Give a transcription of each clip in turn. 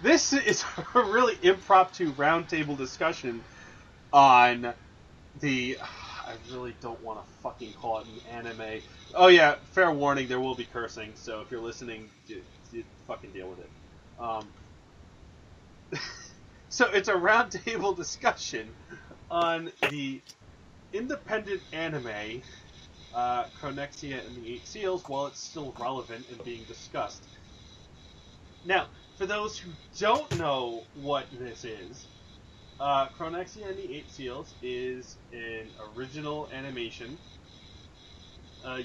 This is a really impromptu roundtable discussion on the. I really don't want to fucking call it an anime. Oh yeah, fair warning, there will be cursing, so if you're listening, fucking deal with it. So it's a roundtable discussion on the independent anime Chronexia and the Eight Seals while it's still relevant and being discussed. Now, for those who don't know what this is, Chronexia and the Eight Seals is an original animation. I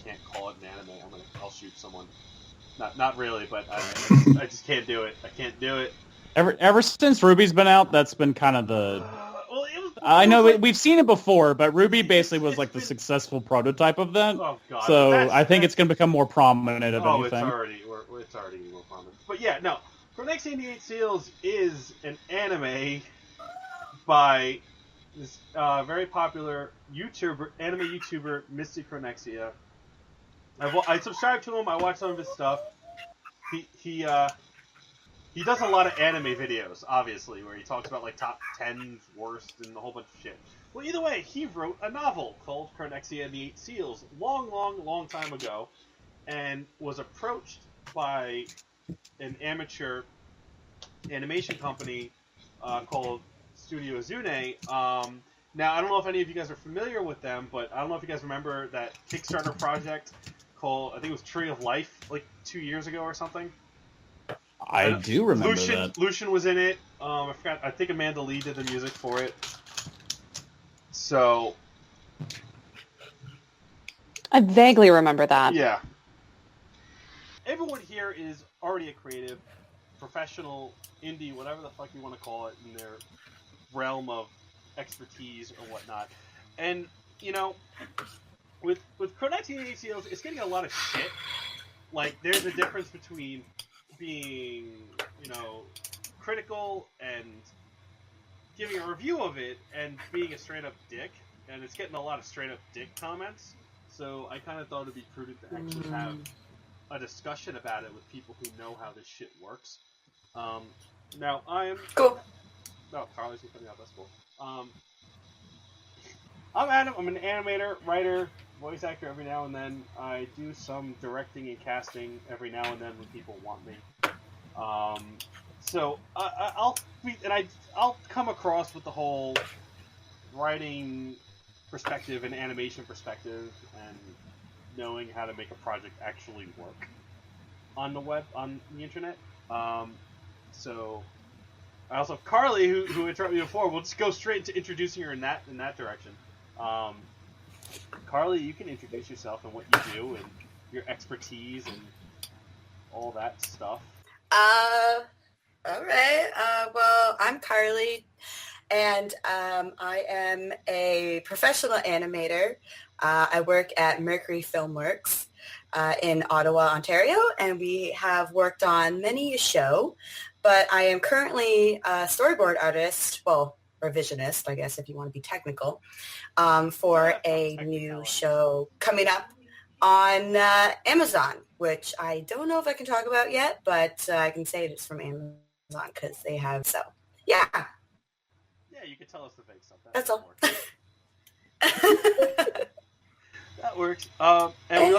can't call it an anime. I'll shoot someone. Not really, but I just can't do it. I can't do it. Ever since Ruby's been out, that's been kind of the. I know we've seen it before, but Ruby basically was like the successful prototype of that. Oh god! So I think it's going to become more prominent if anything. It's already more prominent. But yeah, no. Chronexia and the Eight Seals is an anime by this very popular anime YouTuber, Mr. Chronexia. I subscribe to him. I watch some of his stuff. He does a lot of anime videos, obviously, where he talks about like top 10 worst and a whole bunch of shit. Well, either way, he wrote a novel called Chronexia and the Eight Seals long time ago, and was approached by an amateur animation company called Studio Azune. Now, I don't know if any of you guys are familiar with them, but I don't know if you guys remember that Kickstarter project called, I think it was Tree of Life, like 2 years ago or something. I do remember that. Lucian was in it. I forgot. I think Amanda Lee did the music for it. So, I vaguely remember that. Yeah. Everyone here is already a creative, professional, indie, whatever the fuck you want to call it, in their realm of expertise or whatnot. And, you know, with Chronexia and Eight Seals, it's getting a lot of shit. Like, there's a difference between being, you know, critical and giving a review of it and being a straight-up dick. And it's getting a lot of straight-up dick comments. So I kind of thought it'd be prudent to actually have a discussion about it with people who know how this shit works. Now, I'm... Cool. No, Carly's coming out. That's cool. I'm Adam. I'm an animator, writer, voice actor every now and then. I do some directing and casting every now and then when people want me. So I'll come across with the whole writing perspective and animation perspective and knowing how to make a project actually work on the web, on the internet. So I also have Carly, who interrupted me before. We'll just go straight to introducing her in that direction. Carly, you can introduce yourself and what you do and your expertise and all that stuff. All right. Well, I'm Carly, and I am a professional animator. I work at Mercury Filmworks in Ottawa, Ontario, and we have worked on many a show, but I am currently a storyboard artist, well, revisionist, I guess, if you want to be technical, for a new show coming up on Amazon, which I don't know if I can talk about yet, but I can say it's from Amazon because they have, so, yeah. Yeah, you can tell us the fake stuff. That's all. That works. And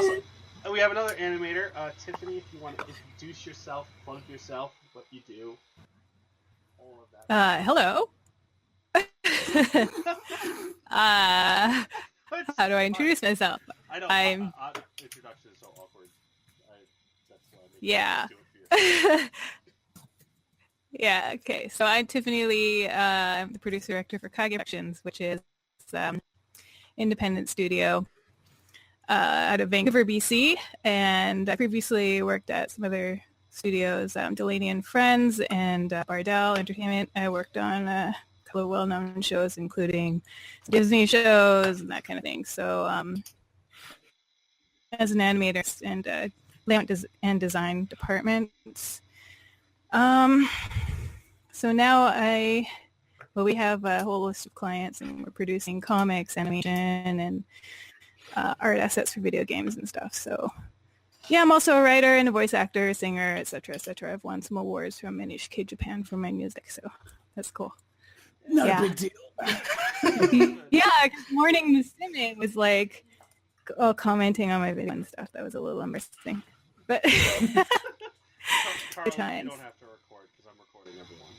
we have another animator, Tiffany, if you want to introduce yourself, plug yourself, what you do, all of that. Hello. How do I introduce myself? I don't. Introduction is so awkward. That's why yeah. Do it Yeah. Okay. So I'm Tiffany Lee. I'm the producer director for AKG Productions, which is independent studio out of Vancouver, BC, and I previously worked at some other studios, Delaney and Friends and Bardell Entertainment. I worked on a couple of well-known shows, including Disney shows and that kind of thing. So as an animator and layout and design departments. So now we have a whole list of clients, and we're producing comics, animation, and art assets for video games and stuff. So Yeah, I'm also a writer and a voice actor, singer, etc., etc. I've won some awards from NHK Japan for my music, so that's cool. Not Yeah. a big deal. Yeah, 'cause Morning Musume was like commenting on my video and stuff. That was a little embarrassing. But Carly, you times. don't have to record because I'm recording everyone.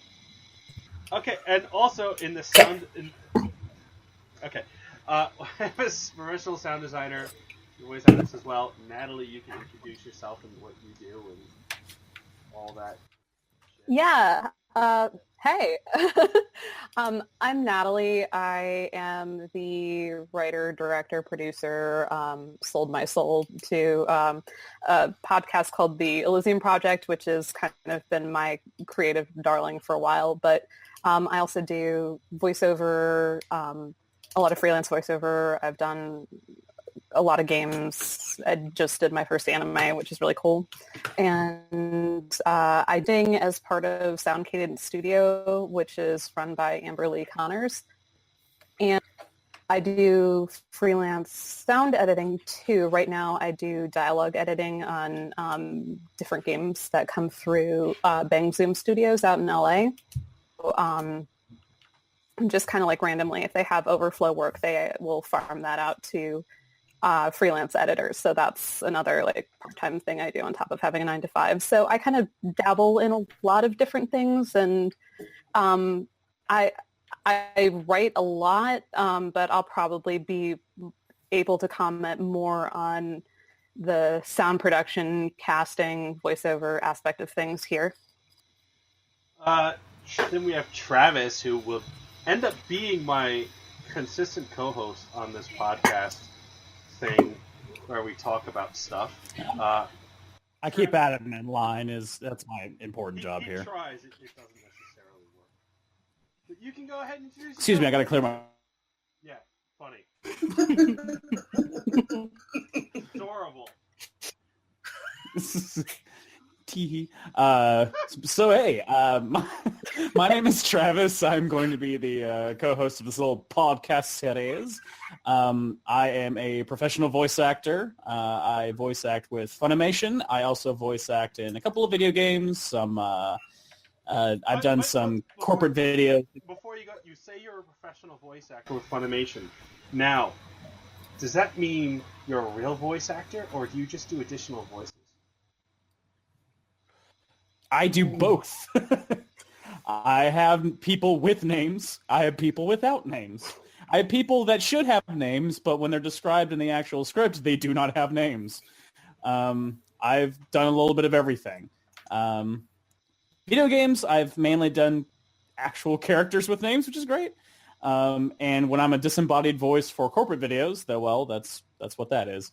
Okay, and also in the sound... Okay. I have a professional sound designer, voice actress as well. Natalie, you can introduce yourself and what you do and all that shit. Yeah. Hey. I'm Natalie. I am the writer, director, producer, sold my soul to a podcast called The Elysium Project, which has kind of been my creative darling for a while. But I also do voiceover, a lot of freelance voiceover. I've done a lot of games. I just did my first anime, which is really cool. And I ding as part of Sound Cadence Studio, which is run by Amber Lee Connors. And I do freelance sound editing too. Right now I do dialogue editing on different games that come through Bang Zoom Studios out in LA. Just kind of like randomly, if they have overflow work, they will farm that out to freelance editors. So that's another like part-time thing I do on top of having a 9-to-5. So I kind of dabble in a lot of different things, and I write a lot, but I'll probably be able to comment more on the sound production, casting, voiceover aspect of things here. Then we have Travis, who will end up being my consistent co-host on this podcast thing where we talk about stuff. I keep Adam in line. That's my important job he here. Tries. It doesn't necessarily work. But you can go ahead and introduce Excuse me, I yourself. gotta clear my... Yeah, funny. Adorable. Tee. So hey, my name is Travis. I'm going to be the co-host of this little podcast series. I am a professional voice actor. I voice act with Funimation. I also voice act in a couple of video games. I've done some corporate videos. Before you go, you say you're a professional voice actor with Funimation. Now, does that mean you're a real voice actor, or do you just do additional voices? I do both. I have people with names. I have people without names. I have people that should have names, but when they're described in the actual script, they do not have names. I've done a little bit of everything. Video games, I've mainly done actual characters with names, which is great. And when I'm a disembodied voice for corporate videos, that's what that is.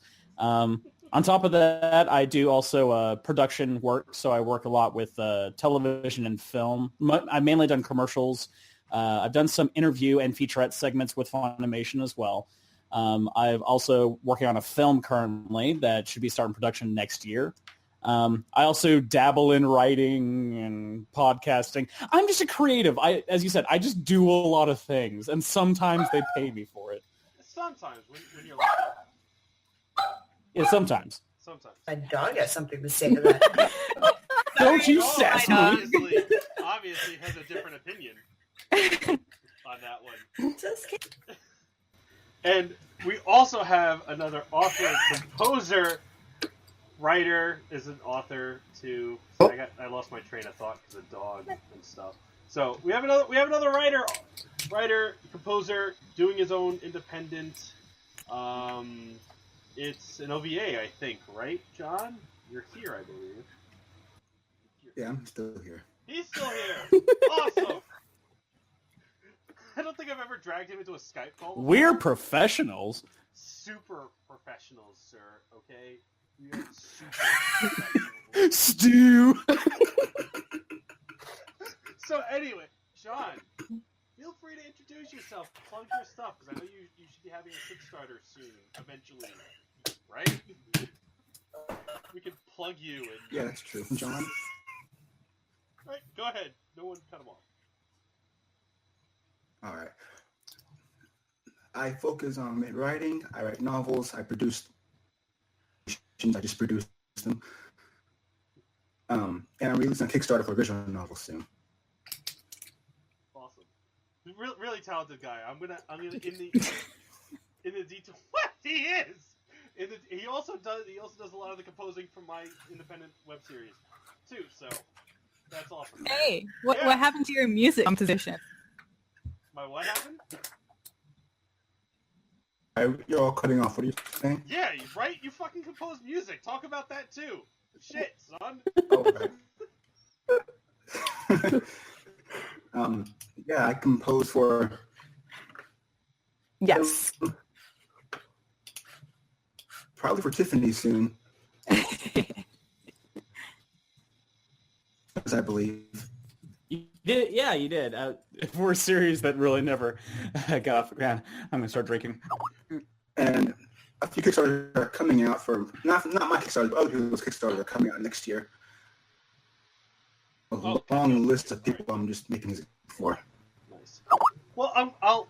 On top of that, I do also production work, so I work a lot with television and film. I've mainly done commercials. I've done some interview and featurette segments with Funimation as well. I've also working on a film currently that should be starting production next year. I also dabble in writing and podcasting. I'm just a creative. As you said, I just do a lot of things, and sometimes they pay me for it. Sometimes, when you're lucky. Yeah, sometimes. My dog has something to say to that. Don't you sass me. Obviously has a different opinion on that one. Just kidding. And we also have another author, composer, writer is an author too. I lost my train of thought because of dog and stuff. So we have another writer, composer, doing his own independent. It's an OVA, I think, right, John? You're here, I believe. Yeah, I'm still here. He's still here. Awesome. I don't think I've ever dragged him into a Skype call before. We're professionals. Super professionals, sir. Okay, we are super professionals. Stu. So anyway, John, feel free to introduce yourself, plug your stuff, because I know you should be having a Kickstarter soon, eventually, right? We can plug you and... Yeah, that's true. John? All right, go ahead. No one cut him off. All right. I focus on writing. I write novels. I produce... I just produced system. And I'm releasing a Kickstarter for a visual novel soon. Awesome. Really talented guy. I'm gonna in the detail. What he is. He also does a lot of the composing for my independent web series too. So that's awesome. Hey, what happened to your music composition? My what happened? You're all cutting off. What are you saying? Yeah, right. You fucking compose music. Talk about that too. Shit, son. Oh, right. Yeah, I compose for. Yes. Probably for Tiffany soon, as I believe. You did, yeah, you did. For a series that really never got off the ground, I'm gonna start drinking. And a few Kickstarters are coming out for not my Kickstarter, but other people's Kickstarters are coming out next year. A long list of people I'm just making music for. Nice. Well,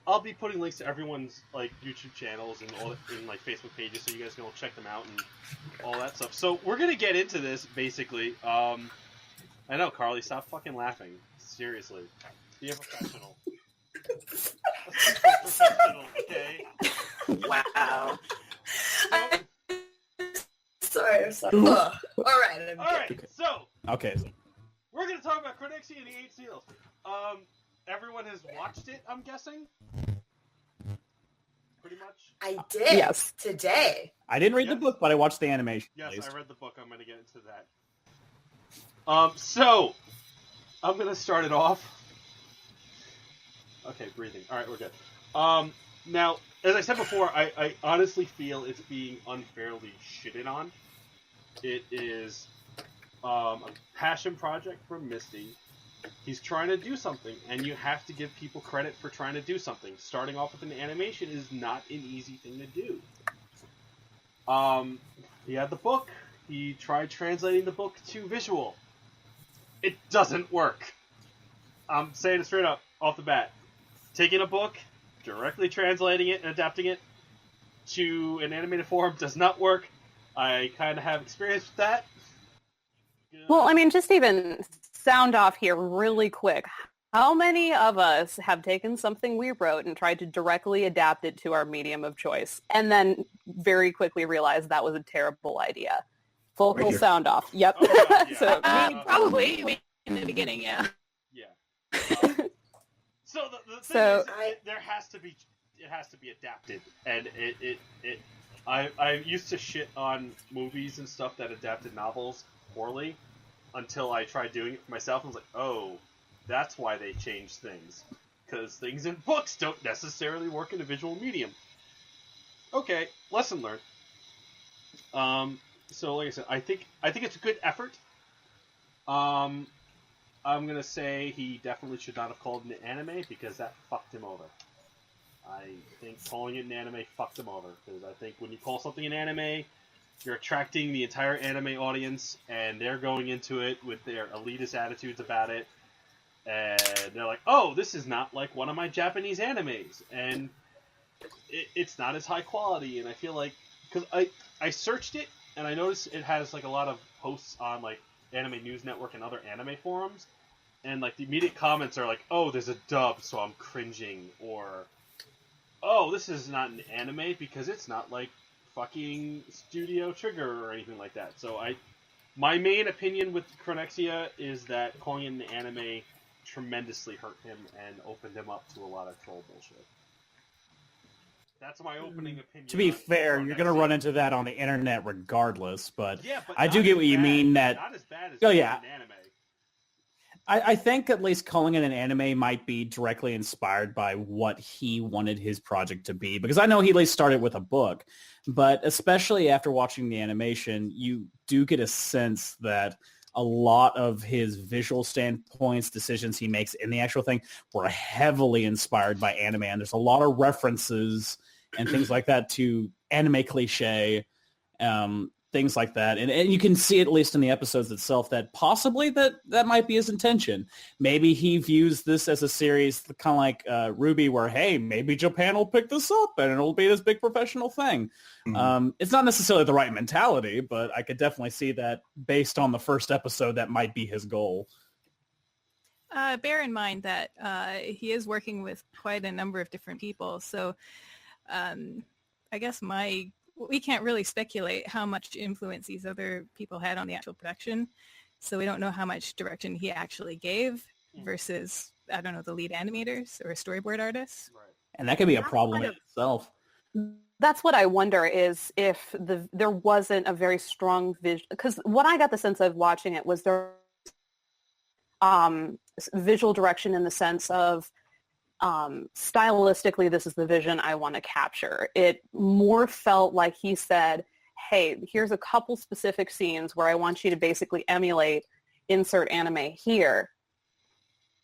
I'll be putting links to everyone's like YouTube channels and all in like Facebook pages, so you guys can all check them out and all that stuff. So we're gonna get into this basically. I know, Carly, stop fucking laughing. Seriously, be a professional. Professional, okay? Wow. Sorry. All right. So Okay. we're gonna talk about Chronexia and the 8 Seals. Everyone has watched it, I'm guessing. Pretty much. I did. Yes. Today. I didn't read the Yes. book, but I watched the animation. Yes, at least. I read the book. I'm gonna get into that. So I'm gonna start it off. Okay, breathing. All right, we're good. Now, as I said before, I honestly feel it's being unfairly shitted on. It is a passion project from Misty. He's trying to do something, and you have to give people credit for trying to do something. Starting off with an animation is not an easy thing to do. He had the book. He tried translating the book to visual. It doesn't work. I'm saying it straight up, off the bat. Taking a book, directly translating it and adapting it to an animated form does not work. I kind of have experience with that. Well, I mean, just even sound off here really quick. How many of us have taken something we wrote and tried to directly adapt it to our medium of choice and then very quickly realized that was a terrible idea? Vocal Right here. sound off. Yep. Oh, God, yeah. So, Probably in the beginning, yeah. Yeah. So the thing So- is, it has to be adapted, and I used to shit on movies and stuff that adapted novels poorly until I tried doing it for myself. And I was like, oh, that's why they changed things, because things in books don't necessarily work in a visual medium. Okay, lesson learned. So like I said, I think it's a good effort. I'm gonna say he definitely should not have called it an anime because that fucked him over. I think calling it an anime fucked him over because I think when you call something an anime, you're attracting the entire anime audience and they're going into it with their elitist attitudes about it, and they're like, "Oh, this is not like one of my Japanese animes," and it's not as high quality. And I feel like because I searched it and I noticed it has like a lot of posts on like Anime News Network and other anime forums, and like the immediate comments are like, "Oh, there's a dub, so I'm cringing," or "Oh, this is not an anime because it's not like fucking Studio Trigger or anything like that." So my main opinion with Chronexia is that calling it an anime tremendously hurt him and opened him up to a lot of troll bullshit. That's my opening opinion. To be on fair, you're going to Chronexia. run into that on the internet regardless, but Yeah, but I not do get as what you bad- mean that not as bad as Oh, yeah. an anime. I think at least calling it an anime might be directly inspired by what he wanted his project to be. Because I know he at least started with a book, but especially after watching the animation, you do get a sense that a lot of his visual standpoints, decisions he makes in the actual thing were heavily inspired by anime. And there's a lot of references and things like that to anime cliche. things like that. And you can see, at least in the episodes itself, that possibly that might be his intention. Maybe he views this as a series kind of like Ruby, where, hey, maybe Japan will pick this up and it'll be this big professional thing. It's not necessarily the right mentality, but I could definitely see that based on the first episode, that might be his goal. Bear in mind that he is working with quite a number of different people. So I guess we can't really speculate how much influence these other people had on the actual production. So we don't know how much direction he actually gave versus, I don't know, the lead animators or storyboard artists. Right. And that could be a problem in itself. That's what I wonder, is if there wasn't a very strong vision. Because what I got the sense of watching it was there visual direction in the sense of stylistically, this is the vision I want to capture. It more felt like he said, hey, here's a couple specific scenes where I want you to basically emulate, insert anime here,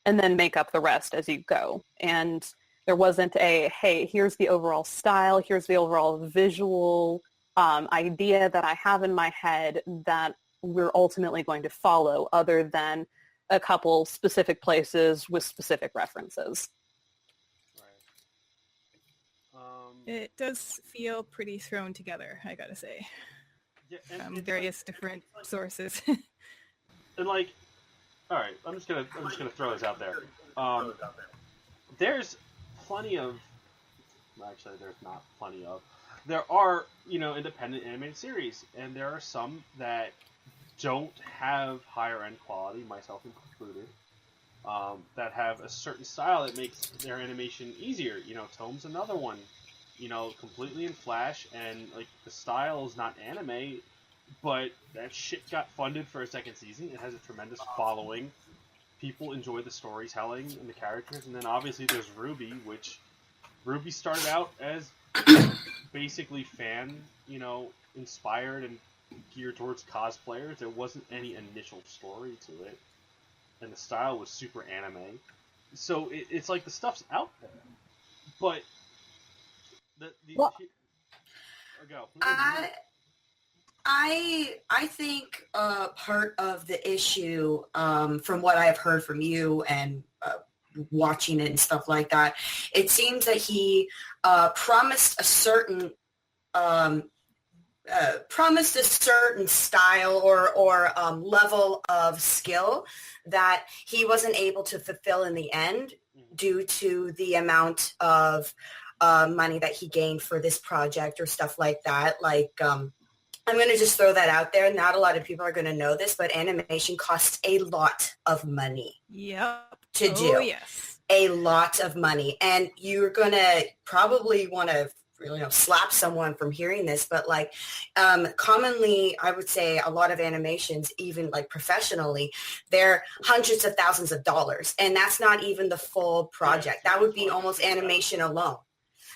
and then make up the rest as you go. And there wasn't a, hey, here's the overall style, here's the overall visual idea that I have in my head that we're ultimately going to follow, other than a couple specific places with specific references. It does feel pretty thrown together, I gotta say, from various different sources. And like, all right, I'm just gonna throw this out there. There's plenty of, actually, there's not plenty of. There are, independent animated series, and there are some that don't have higher end quality, myself included, that have a certain style that makes their animation easier. Tome's another one. Completely in Flash, and like the style is not anime, but that shit got funded for a second season. It has a tremendous following. People enjoy the storytelling and the characters, and then obviously there's Ruby, which Ruby started out as basically fan, inspired and geared towards cosplayers. There wasn't any initial story to it, and the style was super anime. So it's like the stuff's out there, but go. I think part of the issue, from what I have heard from you and watching it and stuff like that, it seems that he promised a certain style or level of skill that he wasn't able to fulfill in the end due to the amount of money that he gained for this project or stuff like that. Like, I'm going to just throw that out there. Not a lot of people are going to know this, but animation costs a lot of money. Yep. To do. Oh, yes. A lot of money. And you're going to probably want to slap someone from hearing this, but like commonly I would say a lot of animations, even like professionally, they're hundreds of thousands of dollars, and that's not even the full project. That would be almost animation alone.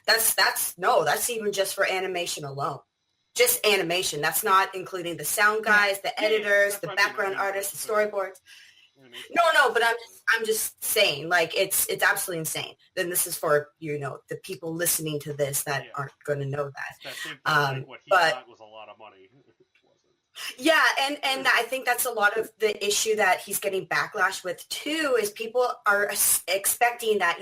That's even just for animation alone. Just animation. That's not including the sound guys, the editors, the background artists, the storyboards. No, but I'm just saying, like, it's absolutely insane. Then this is for, the people listening to this that aren't going to know that. What he thought was a lot of money. Yeah, and I think that's a lot of the issue that he's getting backlash with too, is people are expecting that,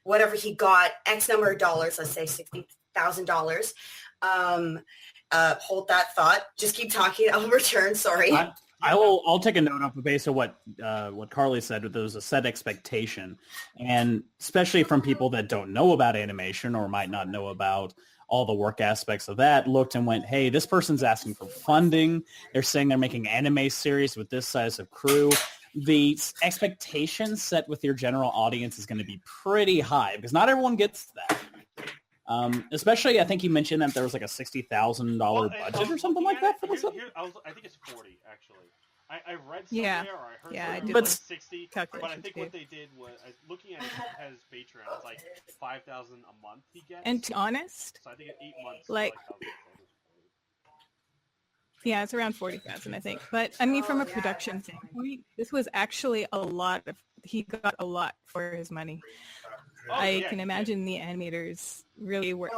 whatever he got, X number of dollars, let's say $60,000. Hold that thought. Just keep talking. I'll return. Sorry. I'll take a note off the base of what Carly said. There was a set expectation, and especially from people that don't know about animation or might not know about all the work aspects of that, looked and went, hey, this person's asking for funding. They're saying they're making anime series with this size of crew. The expectation set with your general audience is going to be pretty high because not everyone gets that. Especially, I think you mentioned that there was like a $60,000 budget or something like that for this. I think it's 40 actually. I read somewhere or I heard I somewhere did it was like 60, but I think too. what they did was, looking at his Patreon, it's like $5,000 a month he gets. And to be honest, so I think at 8 months, like, yeah, it's around 40,000, I think. But I mean, from a production standpoint, this was actually he got a lot for his money. I can imagine the animators really worked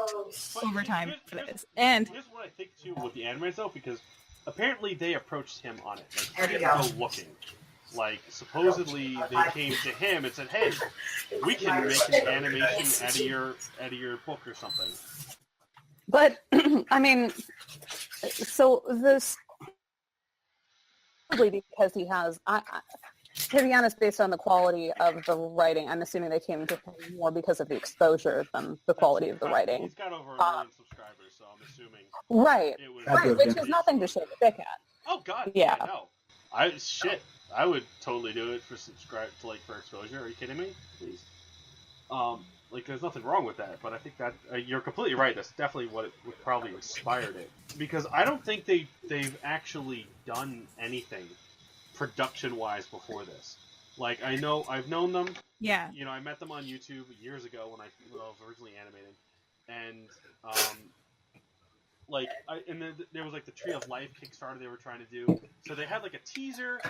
overtime for this. And here's what I think too with the animators though, because apparently they approached him on it. Like, There he you didn't go. go looking. Like, supposedly they came to him and said, "Hey, we can make an animation out of your book or something." But I mean, so this probably because he has. To be honest, based on the quality of the writing, I'm assuming they came to him more because of the exposure than the quality of the writing. He's got over 1 million subscribers, so I'm assuming. Right, It was right, which is nothing to shake a stick at. Oh God, yeah, no. I would totally do it for for exposure. Are you kidding me? Please. Like, there's nothing wrong with that, but I think that you're completely right. That's definitely what probably inspired it, because I don't think they've actually done anything production-wise before this. Like, I've known them. Yeah. You know, I met them on YouTube years ago when I was originally animating, and there was like the Tree of Life Kickstarter they were trying to do. So they had like a teaser,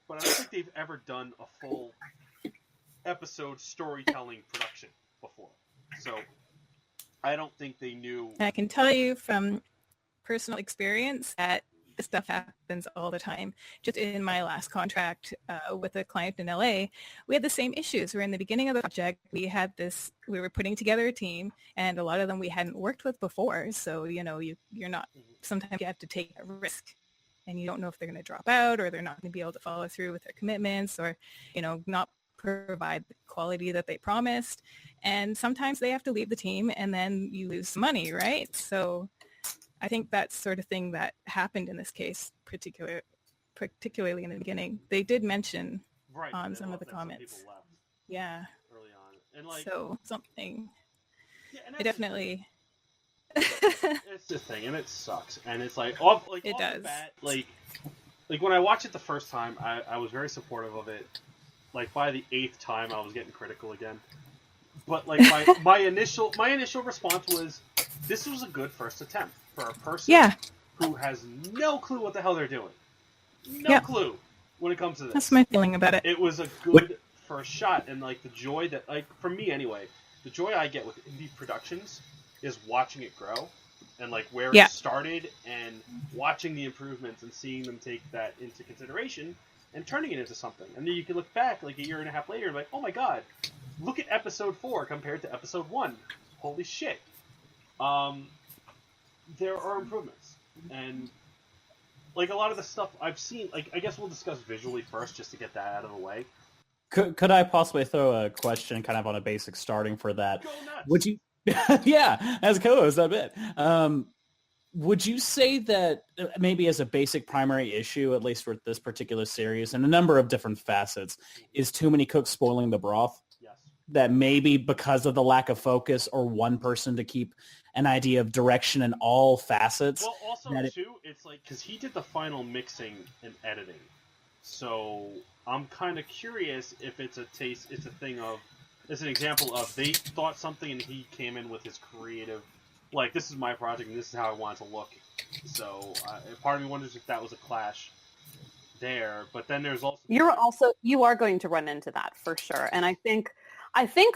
but I don't think they've ever done a full episode storytelling production before. So I don't think they knew. I can tell you from personal experience that this stuff happens all the time. Just in my last contract with a client in LA, we had the same issues. We're in the beginning of the project. We were putting together a team, and a lot of them we hadn't worked with before. So, you know, you're not, sometimes you have to take a risk, and you don't know if they're going to drop out, or they're not going to be able to follow through with their commitments, or, you know, not provide the quality that they promised. And sometimes they have to leave the team, and then you lose money, right? So I think that's sort of thing that happened in this case, particularly in the beginning. They did mention on some of the comments. Some left yeah. Early on, and like so something. Yeah, it definitely. It's the thing, and it sucks, and it's like off it does. The bat, like when I watched it the first time, I was very supportive of it. Like by the 8th time, I was getting critical again. But like my initial response was, this was a good first attempt for a person who has no clue what the hell they're doing. No clue when it comes to this. That's my feeling about it. It was a good first shot, and like the joy that, like, for me anyway, the joy I get with indie productions is watching it grow, and like where it started, and watching the improvements and seeing them take that into consideration and turning it into something. And then you can look back like a year and a half later and be like, oh my god, look at episode 4 compared to episode 1. Holy shit. There are improvements. And like a lot of the stuff I've seen, like, I guess we'll discuss visually first just to get that out of the way. Could I possibly throw a question kind of on a basic starting for that? Go nuts. Would you, yeah, as a co-host, I bet. Would you say that maybe as a basic primary issue, at least for this particular series, and a number of different facets, is too many cooks spoiling the broth? Yes. That maybe because of the lack of focus or one person to keep an idea of direction in all facets. Well, also, too, it's like, because he did the final mixing and editing. So I'm kind of curious if it's it's an example of they thought something and he came in with his creative, like, this is my project and this is how I want it to look. So part of me wonders if that was a clash there. But then there's also you are going to run into that for sure. And I think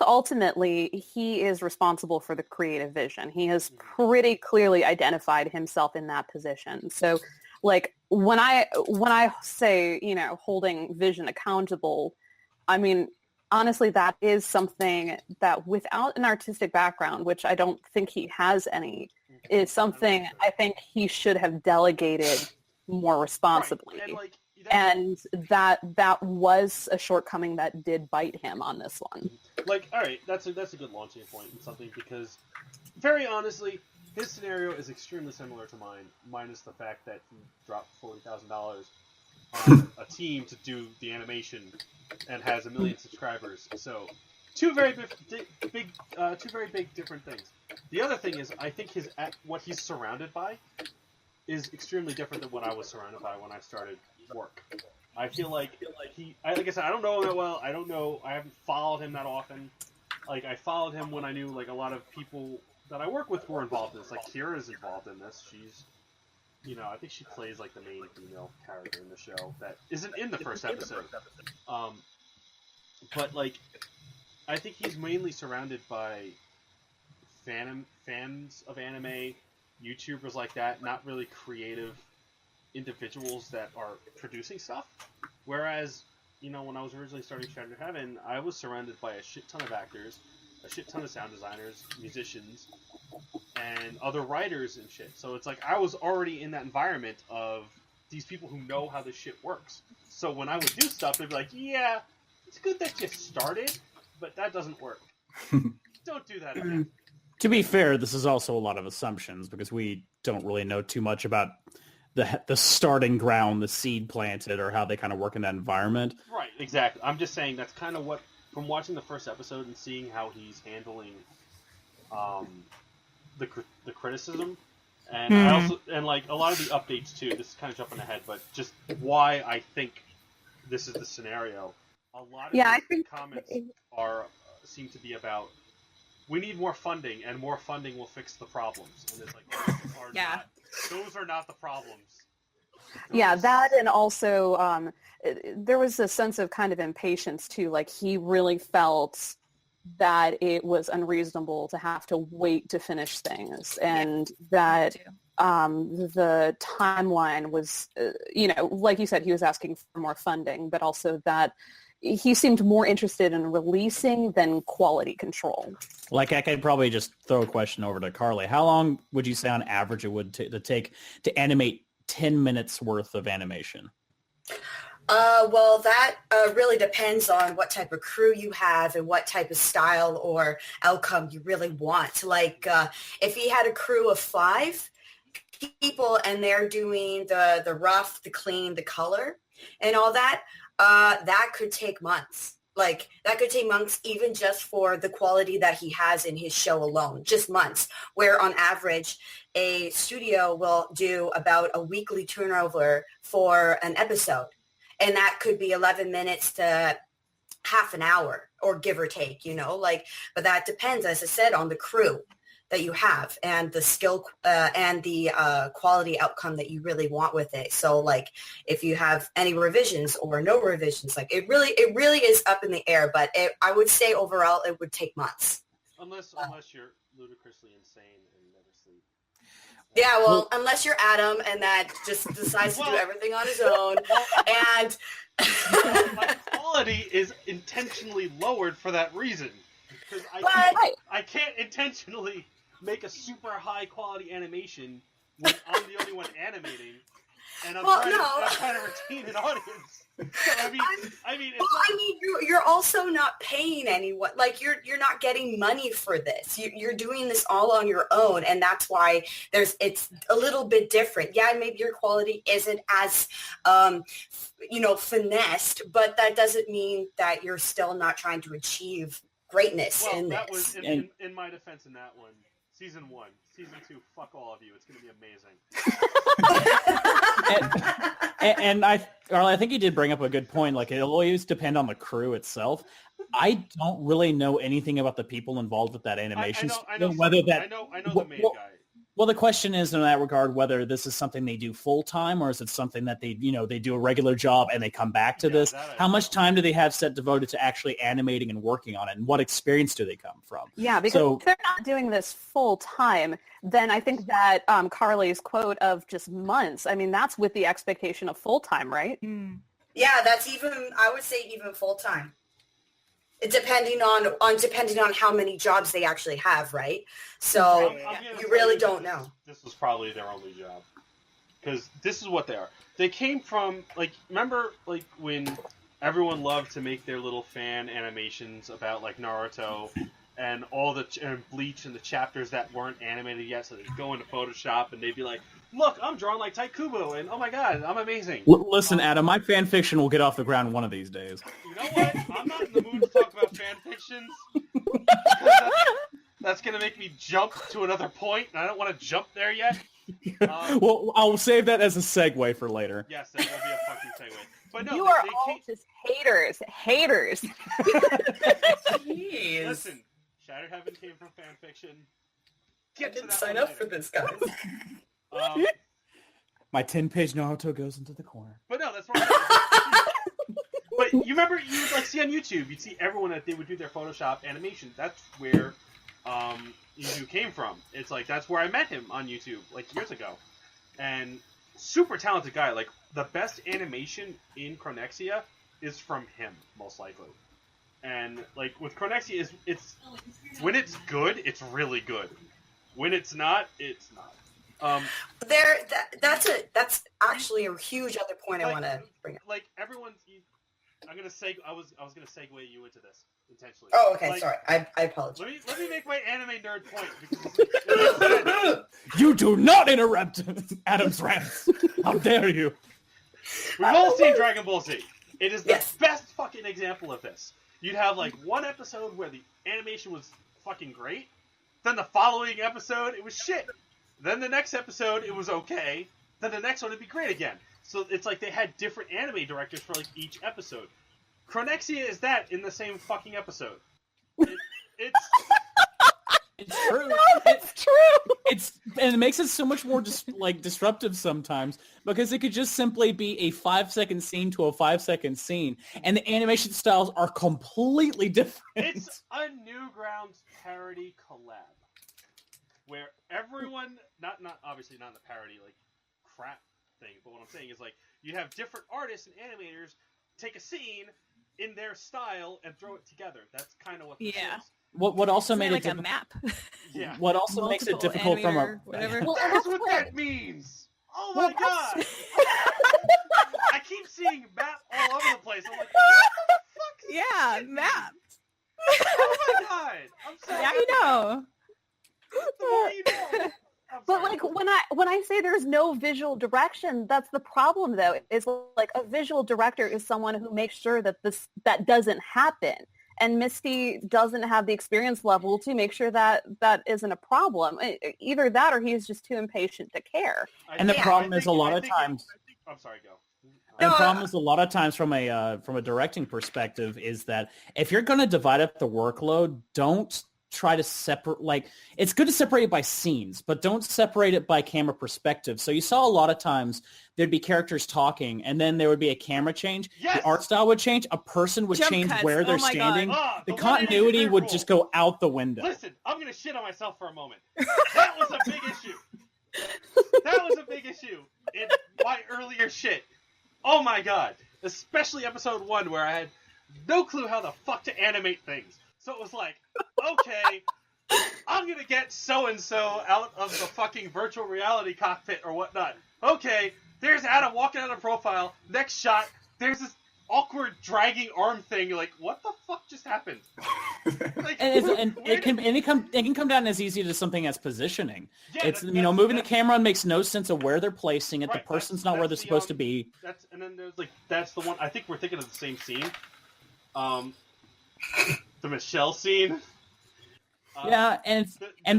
ultimately he is responsible for the creative vision. He has pretty clearly identified himself in that position. So, like, when I say, you know, holding vision accountable, I mean, honestly, that is something that without an artistic background, which I don't think he has any, is something I think he should have delegated more responsibly. Right. And that was a shortcoming that did bite him on this one. Like, all right, that's a good launching point in something, because very honestly, his scenario is extremely similar to mine, minus the fact that he dropped $40,000 on a team to do the animation and has 1 million subscribers. So, two very big different things. The other thing is, I think what he's surrounded by is extremely different than what I was surrounded by when I started work. I feel like like I said, I don't know him that well. I haven't followed him that often. Like, I followed him when I knew, like, a lot of people that I work with were involved in this. Like, Kira's involved in this. She's, you know, I think she plays, like, the main female character in the show that isn't in the first episode. But, like, I think he's mainly surrounded by fans of anime, YouTubers like that, not really creative individuals that are producing stuff. Whereas, when I was originally starting Shattered Heaven, I was surrounded by a shit ton of actors, a shit ton of sound designers, musicians, and other writers and shit. So it's like I was already in that environment of these people who know how this shit works. So when I would do stuff, they'd be like, yeah, it's good that you started, but that doesn't work. Don't do that again. To be fair, this is also a lot of assumptions because we don't really know too much about the starting ground, the seed planted, or how they kind of work in that environment. Right, exactly. I'm just saying that's kind of what, from watching the first episode and seeing how he's handling the criticism, and I also, and like a lot of the updates too. This is kind of jumping ahead, but just why I think this is the scenario. A lot of the comments seem to be about, we need more funding, and more funding will fix the problems. And it's like, those are not the problems. Yeah, that, and also there was a sense of kind of impatience too. Like he really felt that it was unreasonable to have to wait to finish things, and that the timeline was, like you said, he was asking for more funding, but also that he seemed more interested in releasing than quality control. Like, I could probably just throw a question over to Carly. How long would you say on average it would take to animate 10 minutes worth of animation? Well, that really depends on what type of crew you have and what type of style or outcome you really want. Like, if he had a crew of 5 people and they're doing the rough, the clean, the color, and all that, that could take months. Like, that could take months even just for the quality that he has in his show alone, just months, where on average a studio will do about a weekly turnover for an episode. And that could be 11 minutes to half an hour, or give or take, but that depends, as I said, on the crew that you have and the skill and the quality outcome that you really want with it. So like if you have any revisions or no revisions, like it really is up in the air, but I would say overall it would take months. Unless you're ludicrously insane and never sleep. Yeah, well, unless you're Adam and that just decides to do everything on his own. And my quality is intentionally lowered for that reason. Because I can't intentionally make a super high quality animation when I'm the only one animating, and I'm trying to retain an audience. So, you're also not paying anyone. Like you're not getting money for this. You're doing this all on your own, and that's why it's a little bit different. Yeah, maybe your quality isn't as finessed, but that doesn't mean that you're still not trying to achieve greatness in that this. Was in my defense in that one. Season 1. Season 2, fuck all of you. It's going to be amazing. and I think you did bring up a good point. Like, it'll always depend on the crew itself. I don't really know anything about the people involved with that animation. I know the main guy. Well, the question is in that regard whether this is something they do full time or is it something that they do a regular job and they come back to this. How much time do they have set devoted to actually animating and working on it, and what experience do they come from? Yeah, because if they're not doing this full time, then I think that Carly's quote of just months, I mean, that's with the expectation of full time, right? Mm. Yeah, that's I would say even full time. Depending on how many jobs they actually have, right? So you really don't know. This was probably their only job, because this is what they are. They came from remember when everyone loved to make their little fan animations about Naruto and all and Bleach and the chapters that weren't animated yet, so they'd go into Photoshop and they'd be like, look, I'm drawing like Taikubo, and oh my god, I'm amazing. Listen, Adam, my fan fiction will get off the ground one of these days. You know what? I'm not in the mood to talk about fan fictions, because that's going to make me jump to another point, and I don't want to jump there yet. Well, I'll save that as a segue for later. Yes, that will be a fucking segue. But no, you are all just haters. Jeez. Listen, Shattered Heaven came from fan fiction. I didn't sign up for this, guys. My 10-page Naruto goes into the corner. But no, that's what I'm saying. But you remember you would like see on YouTube, you'd see everyone that they would do their Photoshop animation. That's where Izu came from. It's like that's where I met him on YouTube like years ago, and super talented guy. Like the best animation in Chronexia is from him, most likely. And like with Chronexia, it's when it's good, it's really good. When it's not, it's not. That's actually a huge other point I want to bring up. Like everyone's, I'm gonna say I was gonna segue you into this intentionally. Oh, okay, like, sorry. I apologize. Let me make my anime nerd point. Because You do not interrupt Adam's rants. How dare you? we've all seen Dragon Ball Z. It is the Yes. best fucking example of this. You'd have like one episode where the animation was fucking great, then the following episode it was shit. Then the next episode it was okay. Then the next one it'd be great again. So it's like they had different anime directors for like each episode. Chronexia is that in the same fucking episode. It's true. No, it's true. And it makes it so much more disruptive sometimes because it could just simply be a 5-second scene to a 5-second scene, and the animation styles are completely different. It's a Newgrounds parody collab where everyone, not obviously not in the parody like crap thing, but what I'm saying is like you have different artists and animators take a scene in their style and throw it together. That's kind of what this is. What also made like it a map. Yeah. What also makes it Multiple difficult from a animator, whatever. Well, That's that's what what- that means. Oh my god! I keep seeing map all over the place. I'm like, what the fuck? Is Yeah, this shit map. mean? Oh my god! I'm so Yeah, I know. The more you know. I'm But sorry. like when I say there's no visual direction, that's the problem though. Is like a visual director is someone who makes sure that that doesn't happen. And Misty doesn't have the experience level to make sure that that isn't a problem. Either that or he's just too impatient to care. And the problem is a lot of times. I'm sorry, go. And the problem is a lot of times from a directing perspective is that if you're going to divide up the workload, don't try to separate, like, it's good to separate it by scenes, but don't separate it by camera perspective. So you saw a lot of times there'd be characters talking and then there would be a camera change. Yes! The art style would change. A person would Jump change cuts. where they're Oh my God. standing. The The continuity 180 would rule. just go out the window. Listen, I'm gonna shit on myself for a moment. That was a big issue. That was a big issue in my earlier shit. Oh my god. Especially episode 1 where I had no clue how the fuck to animate things. So it was like, okay, I'm gonna get so-and-so out of the fucking virtual reality cockpit or whatnot. Okay, there's Adam walking out of profile. Next shot, there's this awkward dragging arm thing. You're like, what the fuck just happened? Like, It can come down as easy to something as positioning. Yeah, It's that's- moving the that's- camera makes no sense of where they're placing it. Right, The person's that's- not where they're that's the, supposed to be. and then there's like that's the one. I think we're thinking of the same scene. The Michelle scene. Yeah, and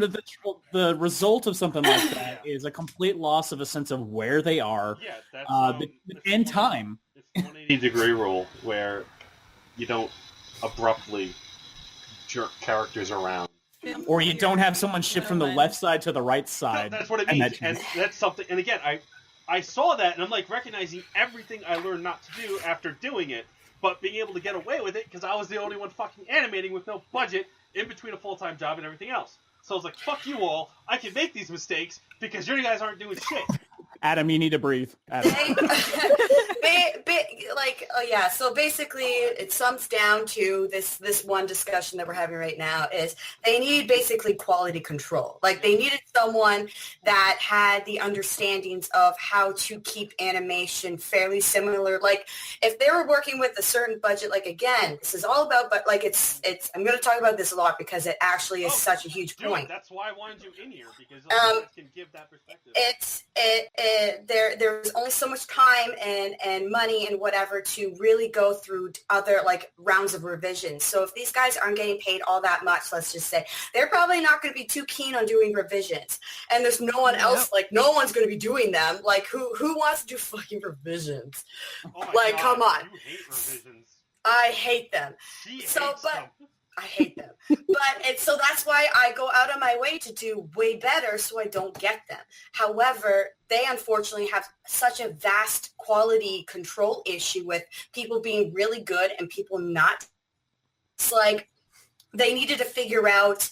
the result of something like that Yeah. is a complete loss of a sense of where they are Yeah, that's and time. It's the 180-degree rule where you don't abruptly jerk characters around. Or you don't have someone shift from the left side to the right side. That's what it and means, that- and that's something. And again, I saw that, and I'm like recognizing everything I learned not to do after doing it, but being able to get away with it because I was the only one fucking animating with no budget in between a full-time job and everything else. So I was like, fuck you all, I can make these mistakes because you guys aren't doing shit. Adam, you need to breathe. Adam. So basically it sums down to this one discussion that we're having right now is they need basically quality control. Like they needed someone that had the understandings of how to keep animation fairly similar. Like if they were working with a certain budget, like again, this is all about, but like it's I'm going to talk about this a lot because it actually is such a huge Dude, point. that's why I wanted you in here because other guys can give that perspective. There's only so much time and money and whatever to really go through other like rounds of revisions. So if these guys aren't getting paid all that much, let's just say, they're probably not going to be too keen on doing revisions. And there's no one else, like no one's going to be doing them. Like who wants to do fucking revisions? Oh my like, God, come on. You hate revisions. I hate them. She So, hates but- them. I hate them. So that's why I go out of my way to do way better so I don't get them. However, they unfortunately have such a vast quality control issue with people being really good and people not. It's like they needed to figure out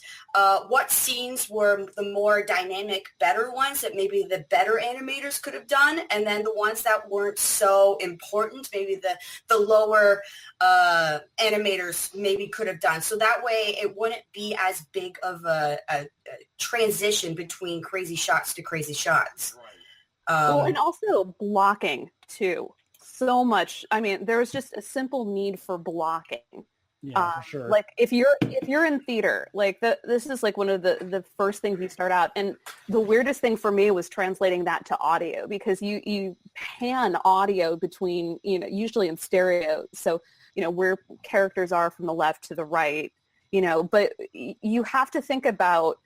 what scenes were the more dynamic, better ones that maybe the better animators could have done, and then the ones that weren't so important, maybe the lower animators maybe could have done. So that way it wouldn't be as big of a transition between crazy shots to crazy shots. Well, and also blocking, too. So much. I mean, there was just a simple need for blocking. Yeah, for sure. Like if you're in theater, like this is like one of the first things you start out. And the weirdest thing for me was translating that to audio, because you pan audio between, usually in stereo. So, where characters are from the left to the right, but you have to think about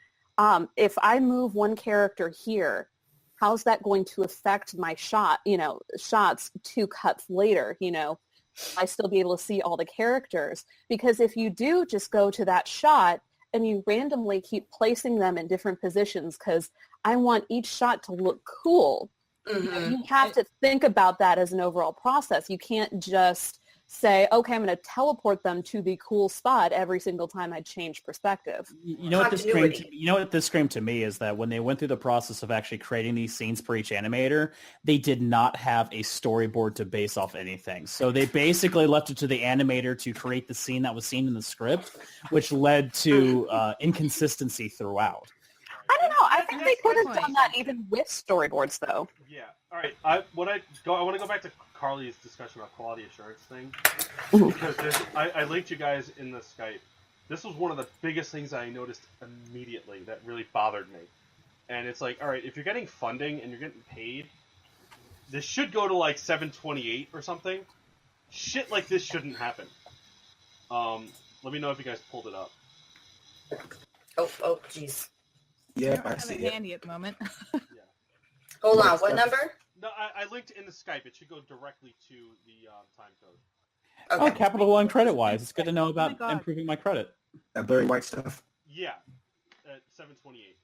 if I move one character here, how's that going to affect my shot, shots 2 cuts later, I still be able to see all the characters. Because if you do just go to that shot and you randomly keep placing them in different positions because I want each shot to look cool, you have to think about that as an overall process. You can't just say, okay, I'm going to teleport them to the cool spot every single time I change perspective. You know what this screamed to me is that when they went through the process of actually creating these scenes for each animator, they did not have a storyboard to base off anything. So they basically left it to the animator to create the scene that was seen in the script, which led to inconsistency throughout. I don't know. I think they could have done that even with storyboards, though. Yeah. All right. I want to go back to Carly's discussion about quality assurance thing, because I linked you guys in the Skype. This was one of the biggest things I noticed immediately that really bothered me. And it's like, all right, if you're getting funding and you're getting paid, this should go to like 728 or something. Shit like this shouldn't happen. Let me know if you guys pulled it up. Oh, jeez. Yeah, I have it handy at the moment. Yeah. Hold on, what number? No, I linked in the Skype. It should go directly to the time code. Okay. Oh, Capital One credit-wise. It's good to know about improving my credit. That blurry white stuff. Yeah, at 728.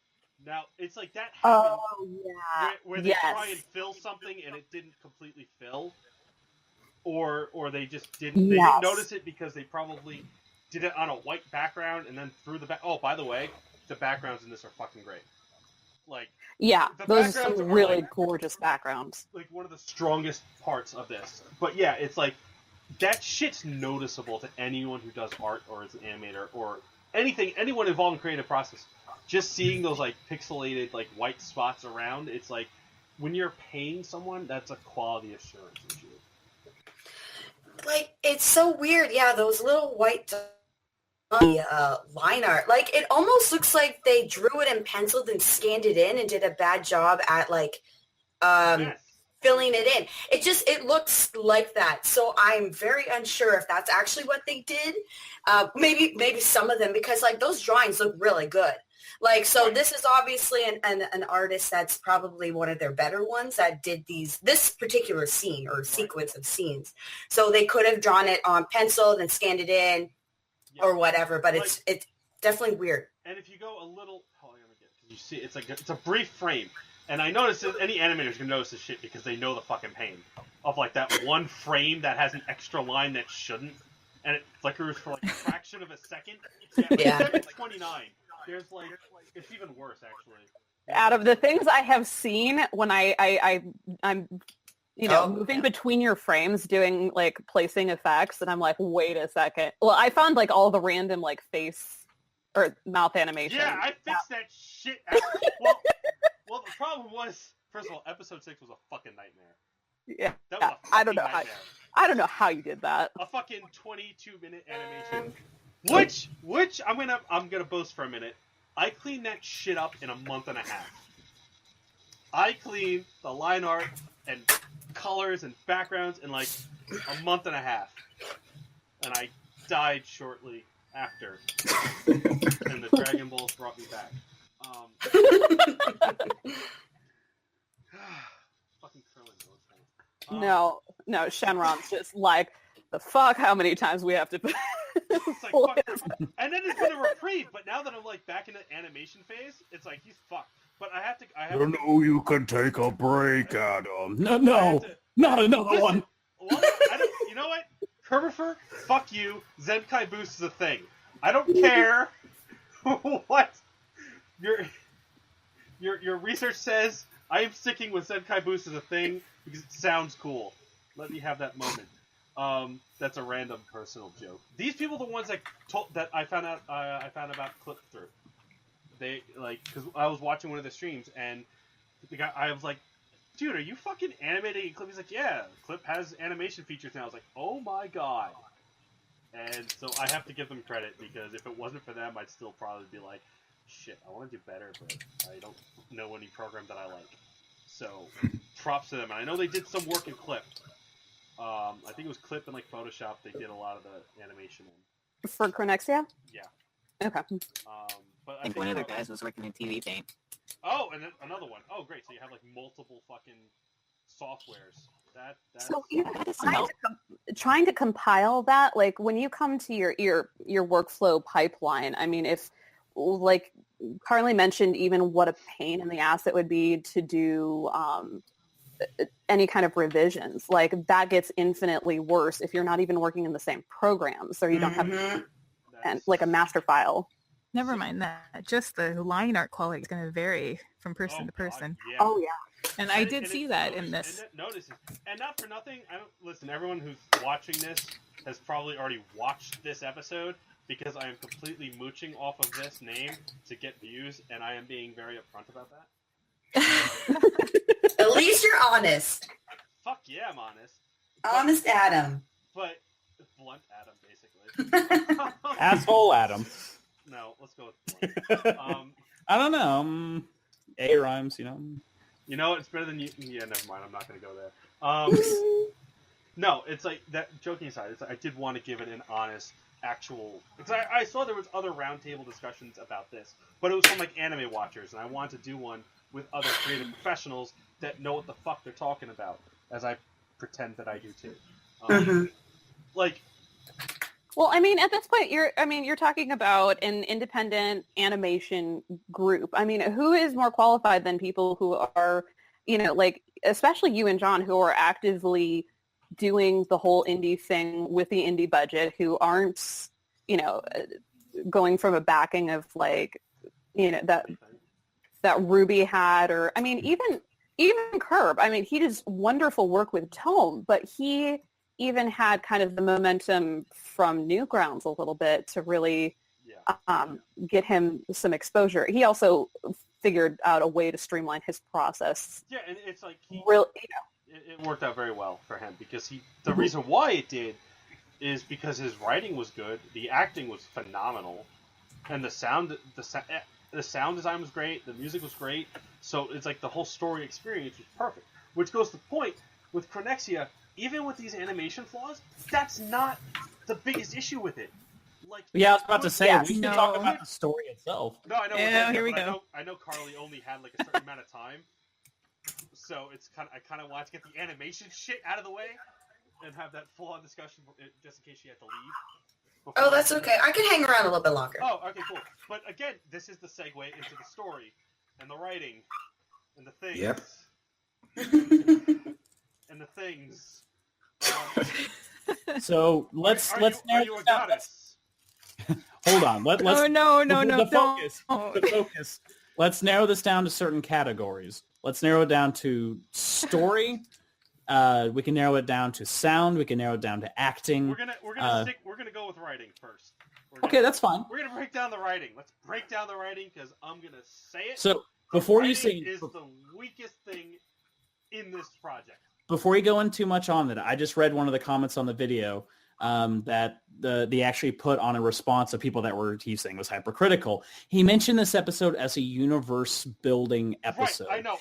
Now, it's like that happened where they try and fill something and it didn't completely fill. Or they just didn't notice it because they probably did it on a white background and then threw the back. Oh, by the way, the backgrounds in this are fucking great. Like, yeah, those are some really gorgeous backgrounds. Like one of the strongest parts of this. But yeah, it's like that shit's noticeable to anyone who does art or is an animator or anyone involved in creative process. Just seeing those like pixelated like white spots around, it's like when you're paying someone, that's a quality assurance issue. Like, it's so weird. Yeah, those little white line art, like it almost looks like they drew it and penciled and scanned it in and did a bad job at like filling it in. It looks like that. So I'm very unsure if that's actually what they did. Maybe some of them, because like those drawings look really good. Like, so this is obviously an artist that's probably one of their better ones that did this particular scene or sequence of scenes. So they could have drawn it on pencil and scanned it in. Yeah. Or whatever, but it's definitely weird. And if you go a little, you see, it's a brief frame, and I noticed that any animators can notice this shit because they know the fucking pain of like that one frame that has an extra line that shouldn't, and it flickers for like a fraction of a second. Yeah. 729. There's like it's even worse actually. Out of the things I have seen when I'm moving between your frames, doing like placing effects, and I'm like, wait a second. Well, I found like all the random like face or mouth animation. Yeah, I fixed that shit. Well, the problem was, first of all, episode 6 was a fucking nightmare. Yeah, that was a I don't know. nightmare. I don't know how you did that. A fucking 22-minute animation, which I'm gonna boast for a minute. I cleaned that shit up in a month and a half. I cleaned the line art and colors and backgrounds in like a month and a half, and I died shortly after, and the Dragon Balls brought me back. Fucking Krillin. No, Shenron's just like, the fuck, how many times we have to It's like, fuck. And then it's been a reprieve, but now that I'm like back in the animation phase, it's like he's fucked. But I have to. You know you can take a break, Adam. No, not another one. Well, you know what? Herbifer, fuck you. Zenkai Boost is a thing. I don't care what your research says. I am sticking with Zenkai Boost as a thing because it sounds cool. Let me have that moment. That's a random personal joke. These people are the ones that I found out about Clip through. They because I was watching one of the streams and the guy, I was like, dude, are you fucking animating a Clip? He's like, yeah, Clip has animation features now. I was like, oh my god. And so I have to give them credit because if it wasn't for them, I'd still probably be like, shit, I want to do better, but I don't know any program that I like. So props to them. And I know they did some work in Clip. I think it was Clip and Photoshop. They did a lot of the animation in. For Chronexia? Yeah. Okay. But I think one of the guys was working in TV Paint. Oh, and then another one. Oh, great. So you have multiple fucking softwares. That's... So trying to compile that, when you come to your workflow pipeline, I mean, if Carly mentioned, even what a pain in the ass it would be to do any kind of revisions, that gets infinitely worse if you're not even working in the same program, so you don't have a master file. Never mind that. Just the line art quality is going to vary from person to person. God, yeah. Oh yeah. And I did see that in this. And not for nothing, listen, everyone who's watching this has probably already watched this episode because I am completely mooching off of this name to get views, and I am being very upfront about that. At least you're honest. Fuck yeah, I'm honest. Honest Adam. But blunt Adam, basically. Asshole Adam. No, let's go with blunt. I don't know. A rhymes, you know. You know, it's better than you. Yeah, never mind. I'm not going to go there. No, it's that. Joking aside, I did want to give it an honest, actual. Because I saw there was other roundtable discussions about this, but it was from anime watchers, and I wanted to do one with other creative professionals that know what the fuck they're talking about, as I pretend that I do too. Well, I mean, at this point, you're talking about an independent animation group. I mean, who is more qualified than people who are, especially you and John, who are actively doing the whole indie thing with the indie budget, who aren't, going from a backing of that Ruby had, or I mean, even Curb. I mean, he does wonderful work with Tome, but he even had kind of the momentum from Newgrounds a little bit to really get him some exposure. He also figured out a way to streamline his process. Yeah, and it's it worked out very well for him because the reason why it did is because his writing was good, the acting was phenomenal, and the sound design was great, the music was great. So it's the whole story experience was perfect. Which goes to the point with Chronexia. Even with these animation flaws, that's not the biggest issue with it. Yeah, I was about to say, we can talk about the story itself. No, I know. Here we go. I know Carly only had a certain amount of time, so I kind of wanted to get the animation shit out of the way and have that full-on discussion just in case she had to leave. Oh, that's okay. I can hang around a little bit longer. Oh, okay, cool. But again, this is the segue into the story and the writing and the things. Yep. And the things. So let's narrow this down. Hold on. Let's. Oh no! The focus. Let's narrow this down to certain categories. Let's narrow it down to story. We can narrow it down to sound. We can narrow it down to acting. We're gonna go with writing first. Okay, that's fine. We're gonna break down the writing. Let's break down the writing because I'm gonna say it. So before you say, is the weakest thing in this project. Before you go in too much on that, I just read one of the comments on the video that they actually put on a response of people that were he's saying was hypercritical. He mentioned this episode as a universe building episode. Right, I know.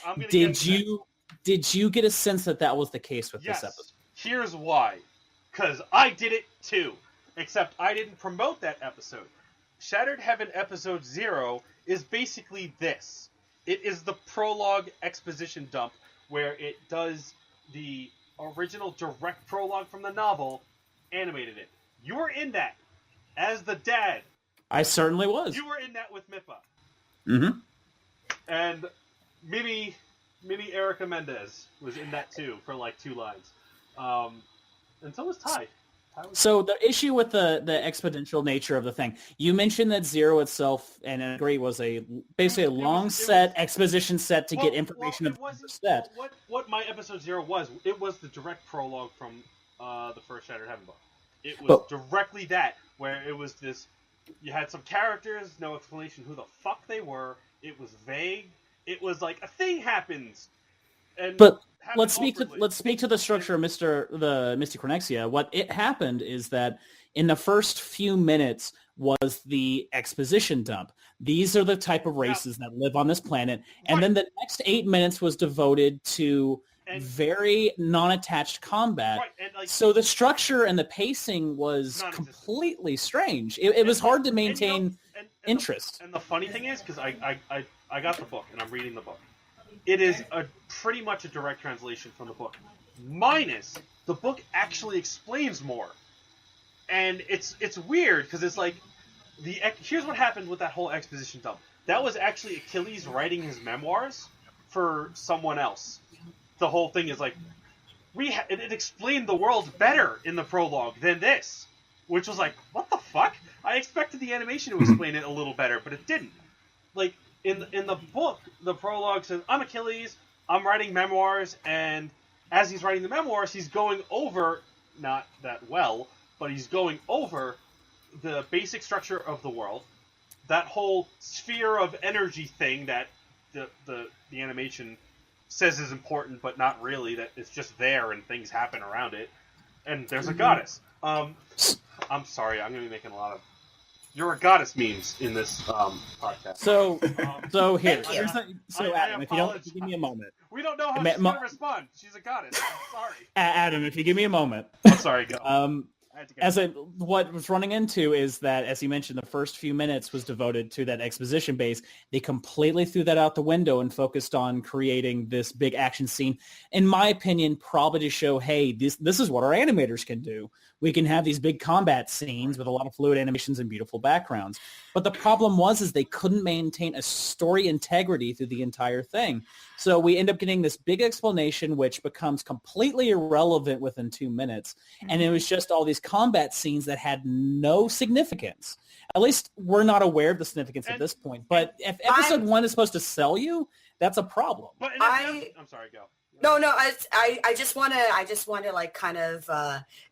Did you get a sense that was the case with this episode? Here's why. Because I did it too. Except I didn't promote that episode. Shattered Heaven episode 0 is basically this. It is the prologue exposition dump where it does the original direct prologue from the novel, animated it. You were in that. as the dad. I certainly was. You were in that with Mippa. Mm-hmm. And Mini Erica Mendez was in that too for like 2 lines. And so was Ty. So the issue with the exponential nature of the thing, you mentioned that Zero itself, and I agree, was basically a long exposition set to get information about the set. What my episode 0 was, it was the direct prologue from the first Shattered Heaven book. It was directly that, where it was this, you had some characters, no explanation who the fuck they were, it was vague, it was like a thing happens. But let's speak to the structure of the Misty Chronexia. What it happened is that in the first few minutes was the exposition dump. These are the type of races that live on this planet, and then the next 8 minutes was devoted to very non-attached combat. Right, so the structure and the pacing was completely strange. It was hard to maintain interest. And the funny thing is, because I got the book and I'm reading the book, it is pretty much a direct translation from the book, minus the book actually explains more, and it's weird because it's like here's what happened with that whole exposition dump. That was actually Achilles writing his memoirs for someone else. The whole thing is like it explained the world better in the prologue than this, which was like, what the fuck? I expected the animation to explain it a little better, but it didn't. Like. In the book, the prologue says, I'm Achilles, I'm writing memoirs, and as he's writing the memoirs, he's going over, not that well, but he's going over the basic structure of the world, that whole sphere of energy thing that the animation says is important, but not really, that it's just there and things happen around it, and there's a goddess. I'm sorry, I'm going to be making a lot of You're a goddess memes in this podcast. So here. Adam, if you give me a moment. We don't know how she's going to respond. She's a goddess. I'm sorry. Adam, if you give me a moment. I'm sorry, go. What was running into is that, as you mentioned, the first few minutes was devoted to that exposition base. They completely threw that out the window and focused on creating this big action scene. In my opinion, probably to show, hey, this is what our animators can do. We can have these big combat scenes with a lot of fluid animations and beautiful backgrounds. But the problem is they couldn't maintain a story integrity through the entire thing. So we end up getting this big explanation, which becomes completely irrelevant within 2 minutes. And it was just all these combat scenes that had no significance. At least we're not aware of the significance at this point. But if episode 1 is supposed to sell you, that's a problem. But I'm sorry, go. No, I just want to like kind of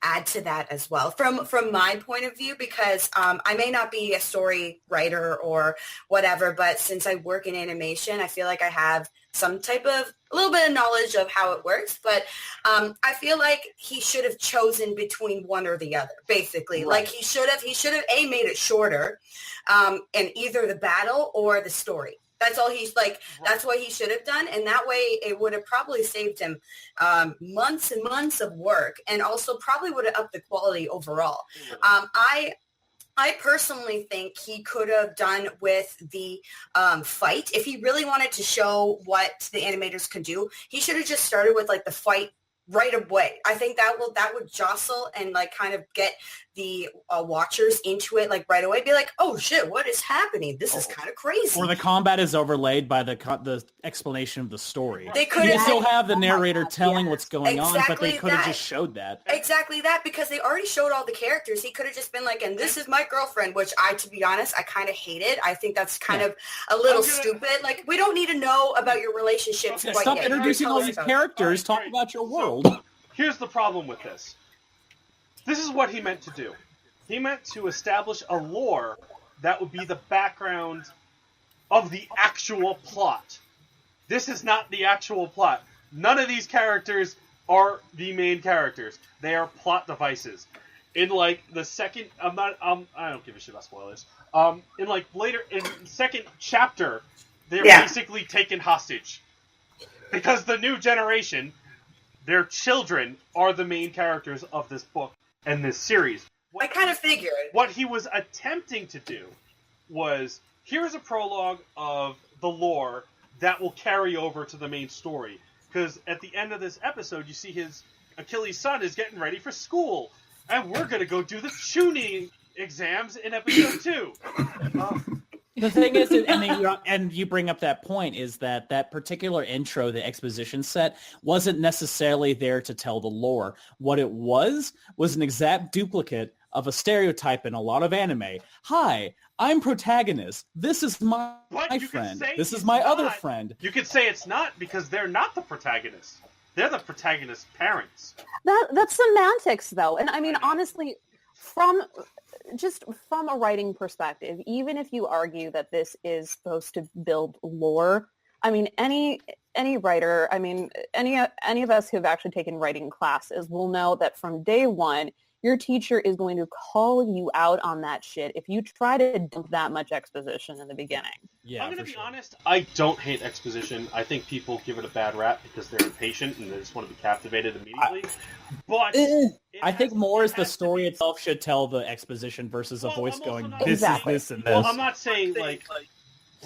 add to that as well from my point of view, because I may not be a story writer or whatever, but since I work in animation, I feel like I have some type of a little bit of knowledge of how it works, but I feel like he should have chosen between one or the other, basically. Right. Like he should have made it shorter, and either the battle or the story. That's all he's like. That's what he should have done, and that way it would have probably saved him months and months of work, and also probably would have upped the quality overall. I personally think he could have done with the fight. If he really wanted to show what the animators could do, he should have just started with like the fight right away. I think that would jostle and like kind of get the watchers into it like right away. Be like, oh shit, what is happening? This is kind of crazy. Or the combat is overlaid by the explanation of the story. They could still have the narrator telling what's going on, but they could have just showed that. Exactly that, because they already showed all the characters. He could have just been like, and this is my girlfriend, which to be honest, I kind of hated. I think that's kind of a little stupid. Like, we don't need to know about your relationships. Okay, stop introducing all these characters. Talk about your world. So, here's the problem with this. This is what he meant to do. He meant to establish a lore that would be the background of the actual plot. This is not the actual plot. None of these characters are the main characters. They are plot devices. In like the second, I don't give a shit about spoilers. In like later, in second chapter, they're basically taken hostage. Because the new generation, their children are the main characters of this book and this series. I kind of figured. What he was attempting to do was, here's a prologue of the lore that will carry over to the main story. Because at the end of this episode, you see his Achilles' son is getting ready for school. And we're going to go do the tuning exams in episode 2. The thing is, and you bring up that point, is that particular intro, the exposition set, wasn't necessarily there to tell the lore. What it was an exact duplicate of a stereotype in a lot of anime. Hi, I'm protagonist. This is my friend. This is my other friend. You could say it's not because they're not the protagonists. They're the protagonist's parents. That's semantics, though. And I mean, honestly, from a writing perspective, even if you argue that this is supposed to build lore, I mean, any writer, I mean, any of us who have actually taken writing classes will know that from day one, your teacher is going to call you out on that shit if you try to dump that much exposition in the beginning. Yeah, I'm going to be honest, I don't hate exposition. I think people give it a bad rap because they're impatient and they just want to be captivated immediately. But I think more is the story itself should tell the exposition versus a voice going, this is this and this. Well, I'm not saying, like,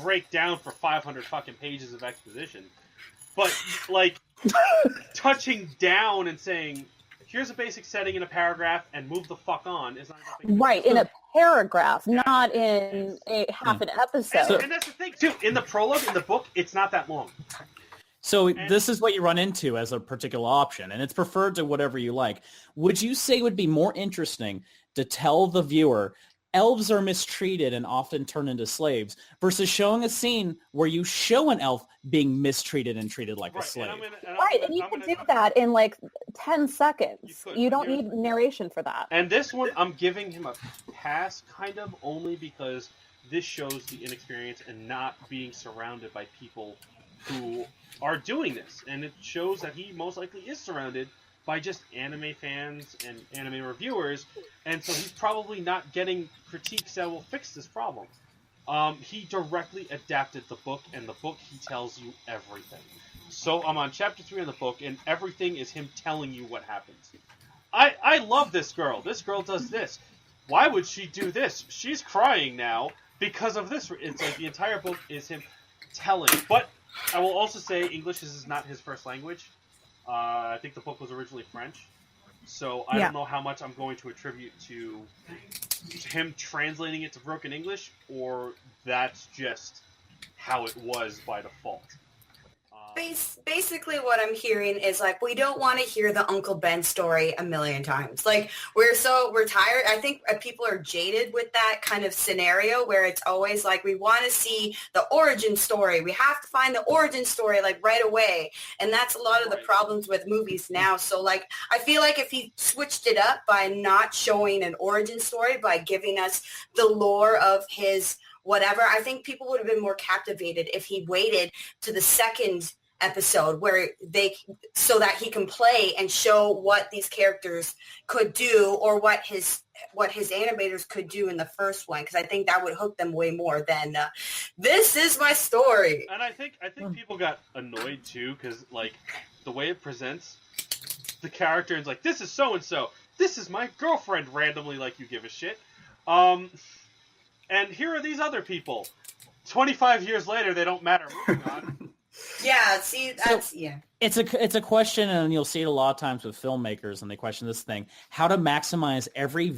break down for 500 fucking pages of exposition. But, like, touching down and saying, here's a basic setting in a paragraph and move the fuck on is not right, in a paragraph, not in a half an episode. And that's the thing, too. In the prologue, in the book, it's not that long. So this is what you run into as a particular option, and it's preferred to whatever you like. Would you say it would be more interesting to tell the viewer elves are mistreated and often turn into slaves versus showing a scene where you show an elf being mistreated and treated like a slave? And you can do that in like 10 seconds. You don't need narration for that. And this one, I'm giving him a pass, kind of, only because this shows the inexperience and not being surrounded by people who are doing this. And it shows that he most likely is surrounded by just anime fans and anime reviewers, and so he's probably not getting critiques that will fix this problem. He directly adapted the book, and the book, he tells you everything. So I'm on chapter 3 in the book, and everything is him telling you what happens. I love this girl. This girl does this. Why would she do this? She's crying now because of this. It's like the entire book is him telling. But I will also say English is not his first language. I think the book was originally French, so I don't know how much I'm going to attribute to him translating it to broken English, or that's just how it was by default. Basically what I'm hearing is like, we don't want to hear the Uncle Ben story a million times. Like, we're tired. I think people are jaded with that kind of scenario where it's always like, we want to see the origin story. We have to find the origin story like right away. And that's a lot of the problems with movies now. So like, I feel like if he switched it up by not showing an origin story, by giving us the lore of his whatever, I think people would have been more captivated if he waited to the second episode so that he can play and show what these characters could do, or what his animators could do in the first one, because I think that would hook them way more than this is my story. And I think people got annoyed too, because like the way it presents the character, is like, this is so and so, this is my girlfriend, randomly, like you give a shit. And here are these other people. 25 years later, they don't matter. Moving on. Yeah, see, that's, It's a question, and you'll see it a lot of times with filmmakers, and they question this thing: how to maximize every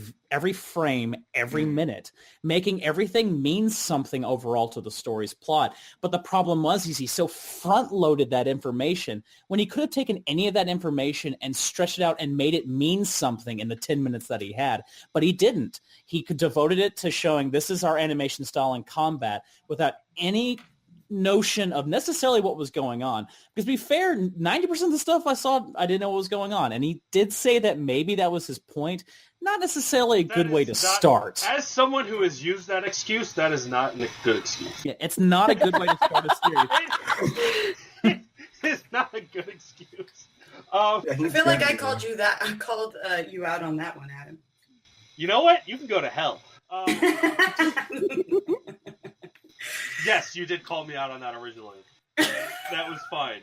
frame, every minute, making everything mean something overall to the story's plot. But the problem was he so front-loaded that information when he could have taken any of that information and stretched it out and made it mean something in the 10 minutes that he had. But he didn't. He devoted it to showing this is our animation style in combat without any notion of necessarily what was going on. Because to be fair, 90% of the stuff I saw, I didn't know what was going on. And he did say that maybe that was his point. Not necessarily a good way to start. As someone who has used that excuse, that is not a good excuse. Yeah, it's not a good way to start a series. It's not a good excuse. I feel like I called you that. I called you out on that one, Adam. You know what? You can go to hell. Yes, you did call me out on that originally. That was fine.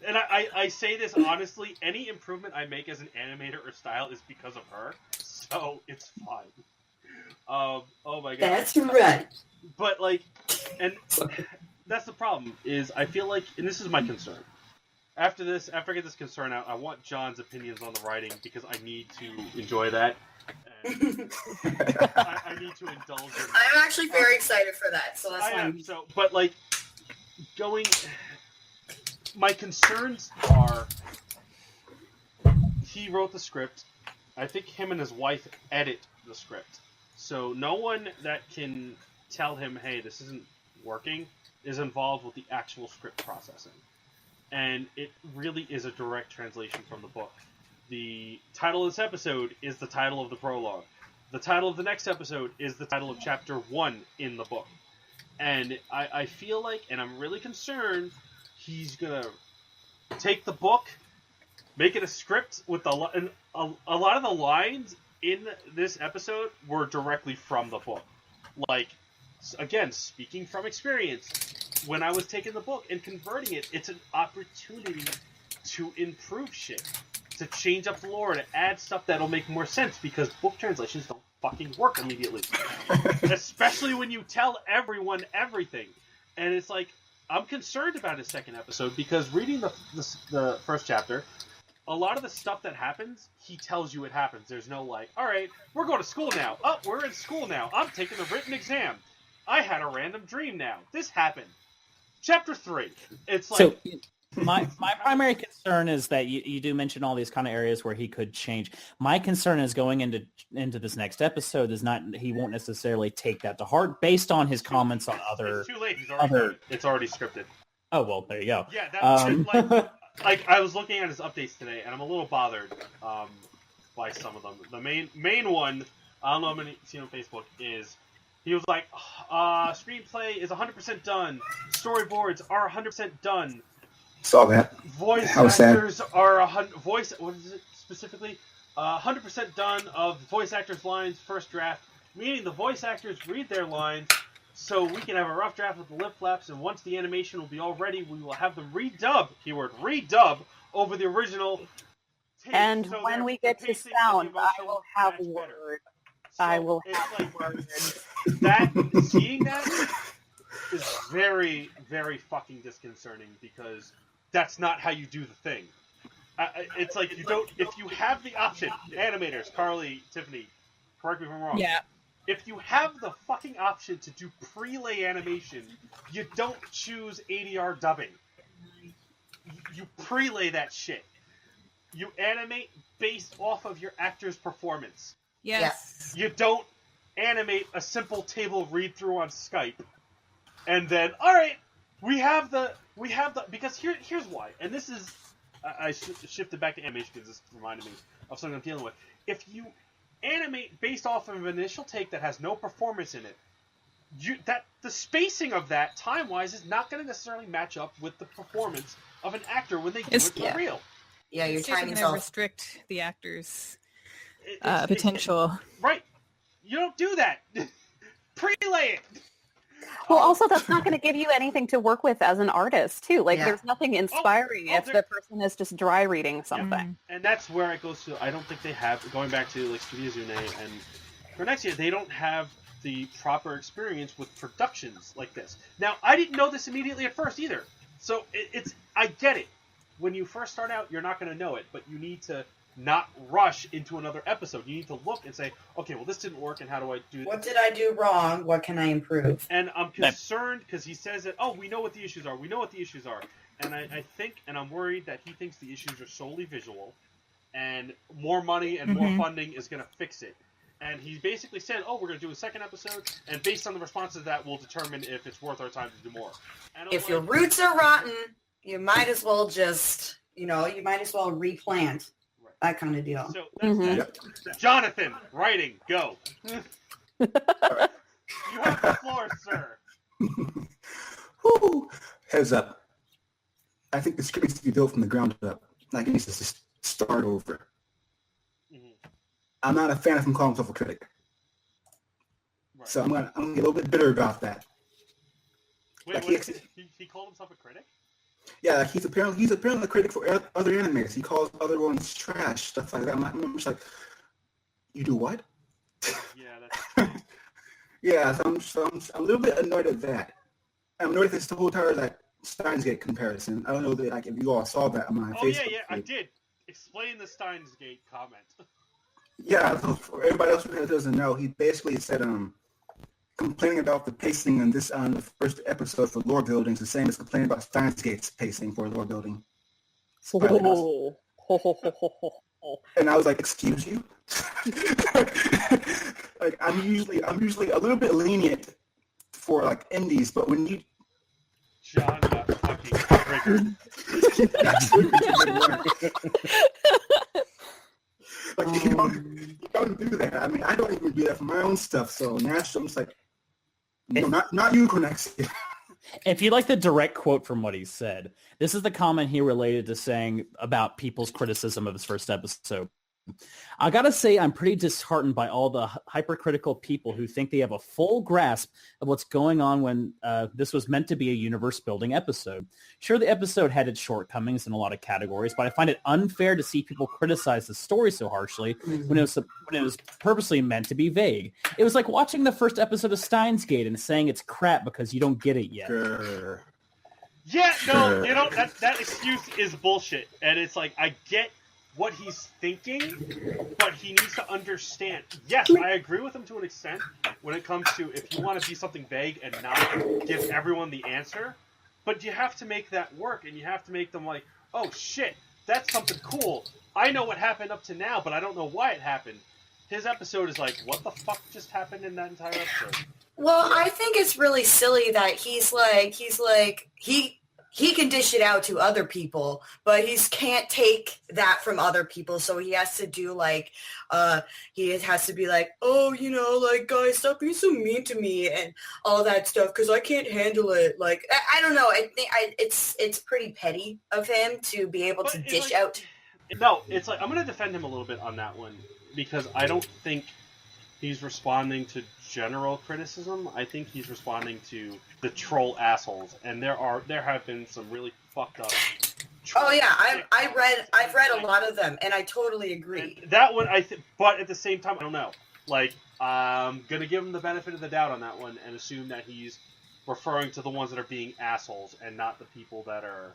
And I say this honestly, any improvement I make as an animator or style is because of her, so it's fine. Oh my god. That's right. But like, and that's the problem, is I feel like, and this is my concern. After I get this concern out, I want John's opinions on the writing, because I need to enjoy that. And I need to indulge in that. I'm actually very excited for that, so that's I why am, I'm... so, but like, my concerns are, he wrote the script. I think him and his wife edit the script. So no one that can tell him, hey, this isn't working, is involved with the actual script processing. And it really is a direct translation from the book. The title of this episode is the title of the prologue. The title of the next episode is the title of chapter 1 in the book. And I feel like, and I'm really concerned, he's going to take the book, make it a script with a lot of the lines in this episode were directly from the book. Like, again, speaking from experience, when I was taking the book and converting it, it's an opportunity to improve shit, to change up the lore, to add stuff that'll make more sense, because book translations don't fucking work immediately. Especially when you tell everyone everything. And it's like, I'm concerned about his second episode, because reading the first chapter, a lot of the stuff that happens, he tells you it happens. There's no like, all right, we're going to school now. Oh, we're in school now. I'm taking the written exam. I had a random dream now. This happened. Chapter 3. It's like... So my primary concern is that you do mention all these kind of areas where he could change. My concern is going into this next episode is not, he won't necessarily take that to heart based on his comments on other... It's too late. He's already It's already scripted. Oh, well, there you go. Yeah, that's like I was looking at his updates today, and I'm a little bothered by some of them. The main one, I don't know how many seen on Facebook, is he was like, screenplay is 100% done, storyboards are 100% done. Saw that. Voice How actors sad. are what is it specifically? 100% done of voice actors' lines first draft, meaning the voice actors read their lines. So we can have a rough draft with the lip flaps, and once the animation will be all ready, we will have them redub, keyword redub, over the original tape. And so when we get to pacing sound, and the I emotion will have match better. words. So I will it's have like, words. seeing that is very, very fucking disconcerting, because that's not how you do the thing. It's like, you don't, if you have the option, animators, Carly, Tiffany, correct me if I'm wrong. Yeah. If you have the fucking option to do prelay animation, you don't choose ADR dubbing. You prelay that shit. You animate based off of your actor's performance. Yes. You don't animate a simple table read through on Skype, and then, all right, we have the because here's why, and this is I shifted back to animation because this reminded me of something I'm dealing with. If you animate based off of an initial take that has no performance in it, the spacing of that time-wise is not going to necessarily match up with the performance of an actor when they do it for real. Yeah, your It's just timing's going to off. restrict the actor's It's- potential. Right. You don't do that. Prelay it. Well, also, that's not going to give you anything to work with as an artist, too. Like, Yeah. there's nothing inspiring if the person is just dry reading something. And that's where it goes to, I don't think they have, going back to like Studio Zune and Chronexia, they don't have the proper experience with productions like this. Now, I didn't know this immediately at first either. So I get it. When you first start out, you're not going to know it, but you need to not rush into another episode. You need to look and say, okay, well, this didn't work, and how do I do What this? did I do wrong? What can I improve? And I'm concerned because he says that, oh, we know what the issues are. We know what the issues are. And I think, and I'm worried that he thinks the issues are solely visual, and more money and more funding is going to fix it. And he basically said, oh, we're going to do a second episode, and based on the response to that, we'll determine if it's worth our time to do more. And I'm If your roots are rotten, you might as well just, you might as well replant. Right. That kind of deal. So that's Jonathan, writing, go. You have the floor, sir. Woo! Heads up. I think the script needs to be built from the ground up. Like, it needs to just start over. I'm not a fan of him calling himself a critic. Right. So I'm gonna get a little bit bitter about that. Wait, Like, he called himself a critic? Yeah, like he's apparently a critic for other animators. He calls other ones trash, stuff like that. I'm just like, you do what? Yeah, that's... Yeah, so I'm a little bit annoyed at that. I'm annoyed at this whole entire like Steins Gate comparison. I don't know that if you all saw that on my Facebook. Yeah, I did. Explain the Steins Gate comment. Yeah, for everybody else who doesn't know, he basically said complaining about the pacing on the first episode for lore building is the same as complaining about Steins Gate's pacing for lore building. Oh. And I was like, excuse you? Like I'm usually a little bit lenient for like indies, but when you John got fucking triggered. Like you don't do that. I mean, I don't even do that for my own stuff. So naturally, I'm just like, no, not you, Chronexia. If you like the direct quote from what he said, this is the comment he related to saying about people's criticism of his first episode. I gotta say, I'm pretty disheartened by all the hypercritical people who think they have a full grasp of what's going on when this was meant to be a universe-building episode. Sure, the episode had its shortcomings in a lot of categories, but I find it unfair to see people criticize the story so harshly when it was purposely meant to be vague. It was like watching the first episode of Steins Gate and saying it's crap because you don't get it yet. Yeah, no, you know, that excuse is bullshit. And it's like, I get what he's thinking, but he needs to understand. Yes, I agree with him to an extent when it comes to if you want to be something vague and not give everyone the answer, but you have to make that work, and you have to make them like, oh shit, that's something cool. I know what happened up to now, but I don't know why it happened. His episode is like, what the fuck just happened in that entire episode? Well, I think it's really silly that he can dish it out to other people, but he can't take that from other people. So he has to do like, he has to be like, oh, you know, like, guys, stop being so mean to me and all that stuff because I can't handle it. Like, I don't know. I think it's pretty petty of him to be able to dish out. No, it's like, I'm going to defend him a little bit on that one because I don't think he's responding to general criticism. I think he's responding to the troll assholes, and there have been some really fucked up. Oh yeah, I've read a lot of them, and I totally agree. And that one, but at the same time, I don't know. Like, I'm gonna give him the benefit of the doubt on that one, and assume that he's referring to the ones that are being assholes, and not the people that are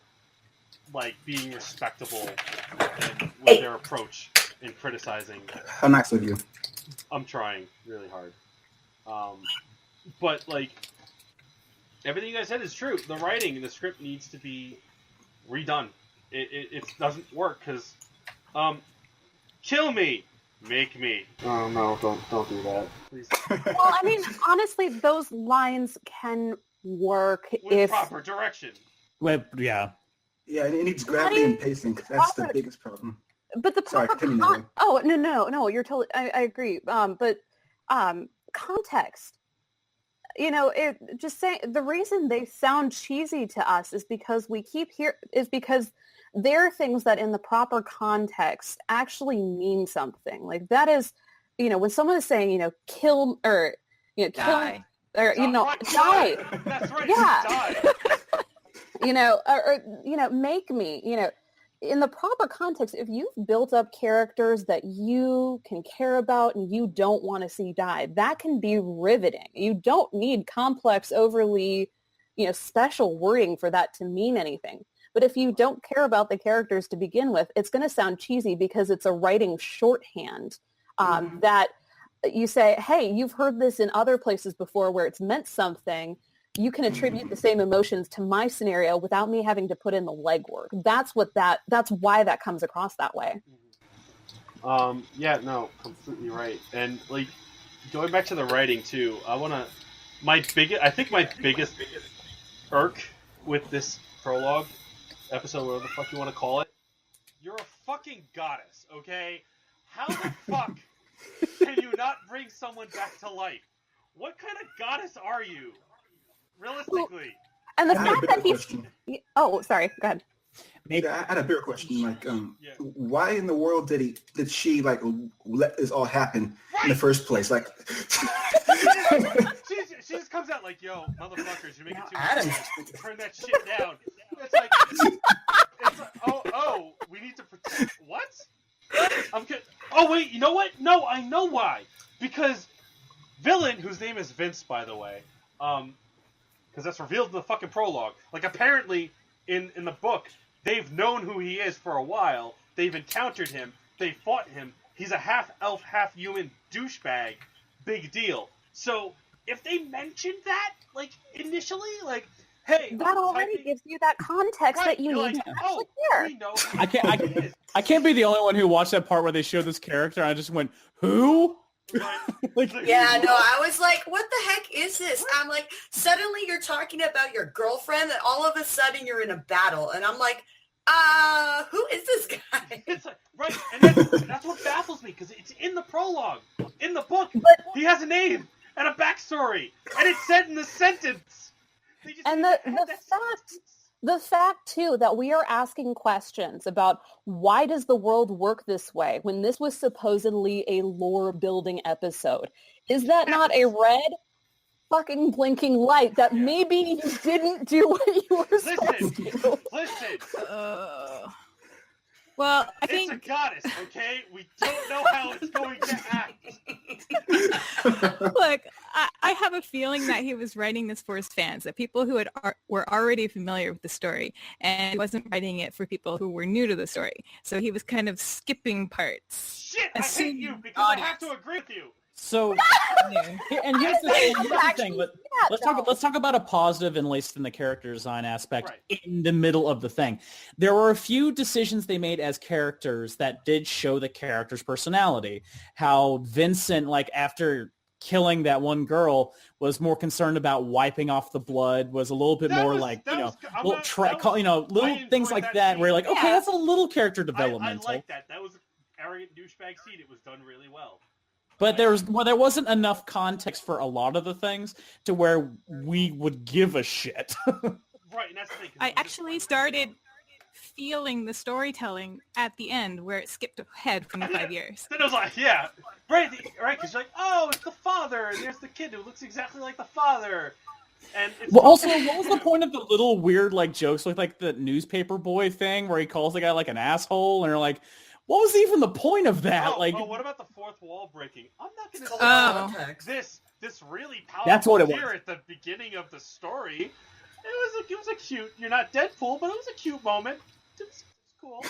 like being respectable with their approach in criticizing. How nice of you. I'm trying really hard. But, like, everything you guys said is true. The writing in the script needs to be redone. It doesn't work, because, kill me, make me. Oh, no, don't do that, please. Well, I mean, honestly, those lines can work With proper direction. Well, yeah. Yeah, it needs gravity and pacing. That's the biggest problem. But the proper no, you're totally. I agree. But context. You know, just saying the reason they sound cheesy to us is because because they're things that in the proper context actually mean something. Like that is, you know, when someone is saying, you know, kill or you know, Die. kill or you know, die. That's right. Yeah. Die. You know, or you know, make me, you know, in the proper context, if you've built up characters that you can care about and you don't want to see die, that can be riveting. You don't need complex, overly, you know, special wording for that to mean anything. But if you don't care about the characters to begin with, it's going to sound cheesy because it's a writing shorthand that you say, hey, you've heard this in other places before where it's meant something. You can attribute the same emotions to my scenario without me having to put in the legwork. That's why that comes across that way. Yeah, no, completely right. And like going back to the writing too, my biggest irk with this prologue episode, whatever the fuck you want to call it, you're a fucking goddess, okay? How the fuck can you not bring someone back to life? What kind of goddess are you? Realistically. And the fact that he's... Oh, sorry. Go ahead. I had a bigger question. Like, why in the world did she like let this all happen in the first place? Like, she just comes out like, "Yo, motherfuckers, you make it too Adam. much. Turn that shit down." It's like, oh, we need to protect what? I'm good. Oh wait, you know what? No, I know why. Because villain, whose name is Vince, by the way, because that's revealed in the fucking prologue. Like, apparently, in the book, they've known who he is for a while. They've encountered him. They fought him. he's a half elf, half human douchebag. Big deal. So if they mentioned that, like, initially, like, hey, That already gives you that context that you need to actually care. We know I can't be the only one who watched that part where they showed this character and I just went, who? Like, Yeah, no, I was like, what the heck is this? I'm like, suddenly you're talking about your girlfriend and all of a sudden you're in a battle. And I'm like, who is this guy? It's like, right, and that's what baffles me, because it's in the prologue. In the book, he has a name and a backstory, and it's said in the sentence. And the fact too that we are asking questions about why does the world work this way when this was supposedly a lore building episode. Is that not a red fucking blinking light that maybe you didn't do what you were supposed to? Listen. Well, I think it's a goddess, okay? We don't know how it's going to act. Look, I have a feeling that he was writing this for his fans, that people who were already familiar with the story, and he wasn't writing it for people who were new to the story. So he was kind of skipping parts. Shit, I hate you because I have to agree with you. So, and here's the thing. Let's talk about a positive, at least in the character design aspect, in the middle of the thing. There were a few decisions they made as characters that did show the character's personality. How Vincent, like after killing that one girl, was more concerned about wiping off the blood. Was a little bit more little things like that, where you're like, okay, that's a little character developmental. I like that. That was an arrogant douchebag scene. It was done really well. But there wasn't enough context for a lot of the things to where we would give a shit. Right, and that's the thing. I actually started feeling the storytelling at the end where it skipped ahead 25 years. Then I was like, yeah, right, because you're like, oh, it's the father, and there's the kid who looks exactly like the father. And it's also, what was the point of the little weird like jokes with like the newspaper boy thing where he calls the guy like an asshole, and you're like, what was even the point of that? What about the fourth wall breaking? I'm not going to this really powerful That's what it was. here at the beginning of the story. It was a cute. You're not Deadpool, but it was a cute moment. It's cool.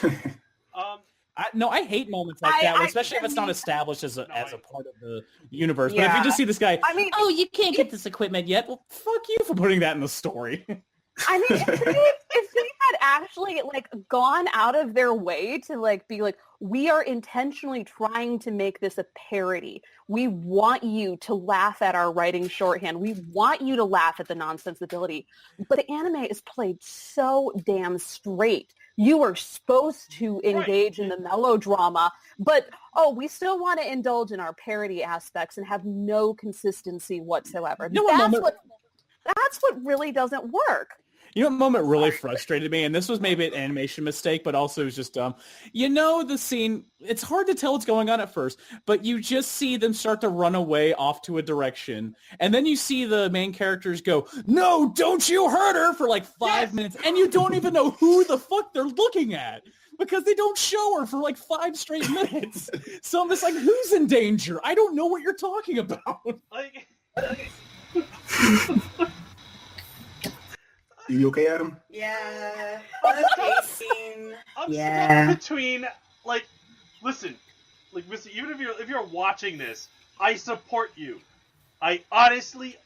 I hate moments like that, especially if it's not established as a part of the universe. But if you just see this guy, you can't get this equipment yet. Well, fuck you for putting that in the story. I mean, if they had actually like gone out of their way to like be like, we are intentionally trying to make this a parody. We want you to laugh at our writing shorthand. We want you to laugh at the nonsensibility. But the anime is played so damn straight. You are supposed to engage in the melodrama, but we still want to indulge in our parody aspects and have no consistency whatsoever. That's what really doesn't work. You know what moment really frustrated me? And this was maybe an animation mistake, but also it was just dumb. You know the scene, it's hard to tell what's going on at first, but you just see them start to run away off to a direction. And then you see the main characters go, no, don't you hurt her, for like 5 minutes. And you don't even know who the fuck they're looking at, because they don't show her for like 5 straight minutes. So I'm just like, who's in danger? I don't know what you're talking about. You okay, Adam? Yeah. I'm stuck between, listen, even if you're watching this, I support you. I honestly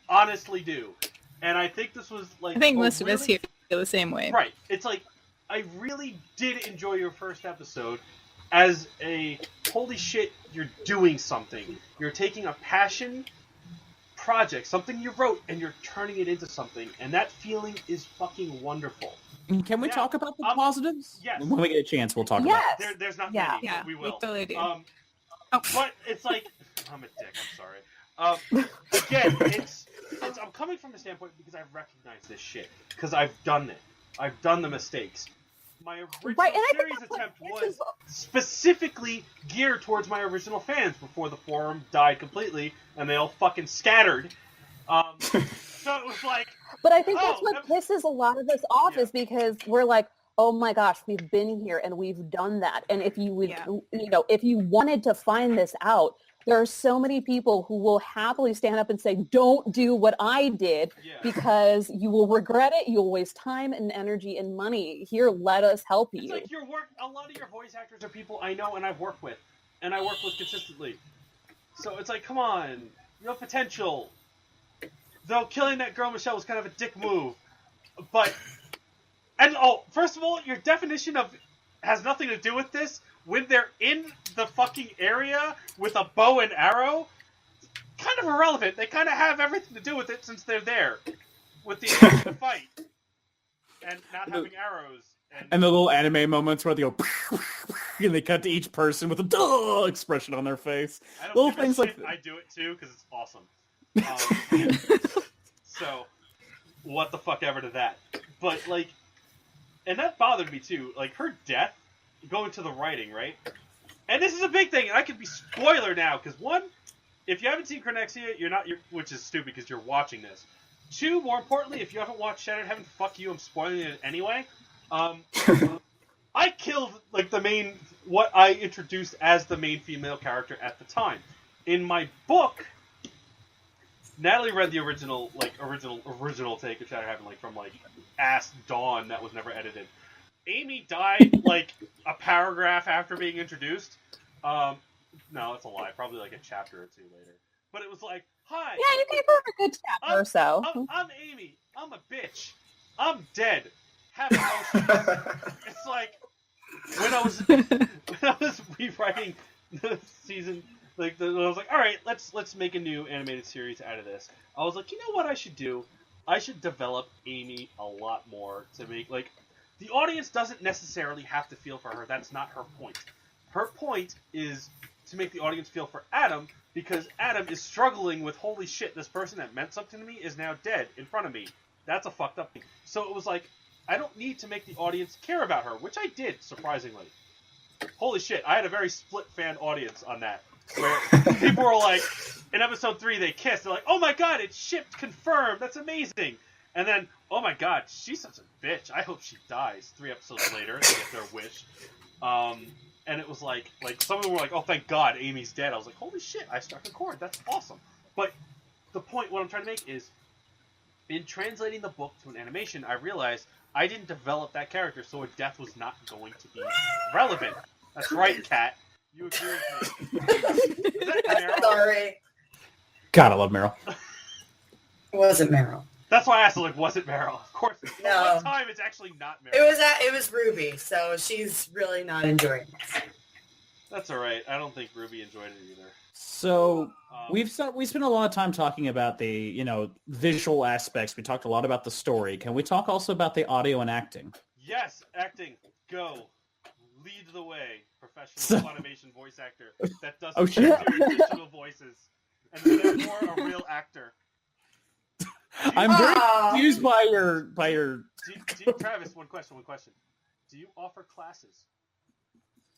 do. And I think this was I think most of us here feel the same way. Right. It's like, I really did enjoy your first episode as a, holy shit, you're doing something. You're taking a passion project, something you wrote, and you're turning it into something, and that feeling is fucking wonderful. Can we talk about the positives? Yes. When we get a chance, we'll talk about it. There's not many, but we will. We totally do. But it's like, I'm a dick, I'm sorry. Again, it's I'm coming from the standpoint because I recognize this shit, because I've done it. I've done the mistakes. My original series attempt was specifically geared towards my original fans before the forum died completely and they all fucking scattered. So it was like... But I think that's what pisses a lot of us off is because we're like, oh my gosh, we've been here and we've done that. And if you would, if you wanted to find this out, there are so many people who will happily stand up and say, don't do what I did because you will regret it. You'll waste time and energy and money. Here, let us help you. It's like a lot of your voice actors are people I know and I've worked with. and I work with consistently. So it's like, come on, you have potential. Though killing that girl Michelle was kind of a dick move, but first of all, your definition of has nothing to do with this. When they're in the fucking area with a bow and arrow, kind of irrelevant. They kind of have everything to do with it since they're there with the intention to fight and not having arrows. And the little anime moments where they go and they cut to each person with a duh expression on their face. Little things like that. I do it too because it's awesome. So, what the fuck ever to that. But, like, and that bothered me too. Like, her death, going to the writing, right? And this is a big thing, and I could be spoiler now, because one, if you haven't seen Chronexia, which is stupid because you're watching this. Two, more importantly, if you haven't watched Shattered Heaven, fuck you, I'm spoiling it anyway. I killed, like, what I introduced as the main female character at the time. In my book, Natalie read the original take of Shattered Heaven, like, from, like, Ass Dawn that was never edited. Amy died, like, a paragraph after being introduced. No, that's a lie. Probably, like, a chapter or two later. But it was like, hi. Yeah, you gave her a good chapter or so. I'm Amy. I'm a bitch. I'm dead. Have emotions. It's like, when I was rewriting the season, I was like, all right, let's make a new animated series out of this. I was like, you know what I should do? I should develop Amy a lot more to make, like, the audience doesn't necessarily have to feel for her. That's not her point. Her point is to make the audience feel for Adam, because Adam is struggling with, holy shit, this person that meant something to me is now dead in front of me. That's a fucked up thing. So it was like, I don't need to make the audience care about her, which I did, surprisingly. Holy shit, I had a very split fan audience on that. Where people were like, in episode 3 they kissed, they're like, oh my god, it's shipped, confirmed, that's amazing. And then, oh my god, she's such a bitch, I hope she dies. 3 episodes later, they get their wish. And it was like some of them were like, oh thank god, Amy's dead. I was like, holy shit, I struck a chord, that's awesome. But the point, what I'm trying to make is, in translating the book to an animation, I realized I didn't develop that character, so a death was not going to be relevant. That's right, Kat. You agree with me. Is that Meryl? Sorry. God, I love Meryl. It wasn't Meryl. That's why I asked, like, was it Meryl? Of course. No. One time, it's actually not Meryl. It was Ruby, so she's really not enjoying this. That's all right. I don't think Ruby enjoyed it either. So we spent a lot of time talking about the visual aspects. We talked a lot about the story. Can we talk also about the audio and acting? Yes, acting. Go. Lead the way. Professional animation voice actor that doesn't do additional voices, and therefore a real actor. I'm very confused by your. Travis, one question. Do you offer classes?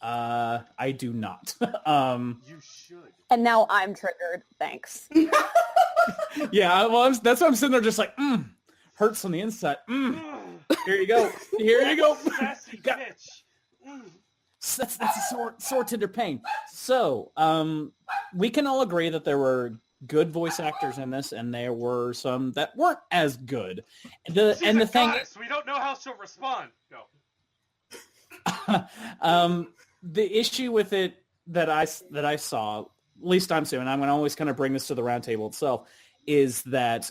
I do not. You should. And now I'm triggered. Thanks. Yeah, well, that's why I'm sitting there just like, hurts on the inside. Here you go. Here you go. Sassy bitch. That's a sore tender pain. So, we can all agree that there were good voice actors in this, and there were some that weren't as good. The thing is, we don't know how she'll respond. Go. The issue with it that I saw, at least I'm seeing, and I'm going to always kind of bring this to the roundtable itself, is that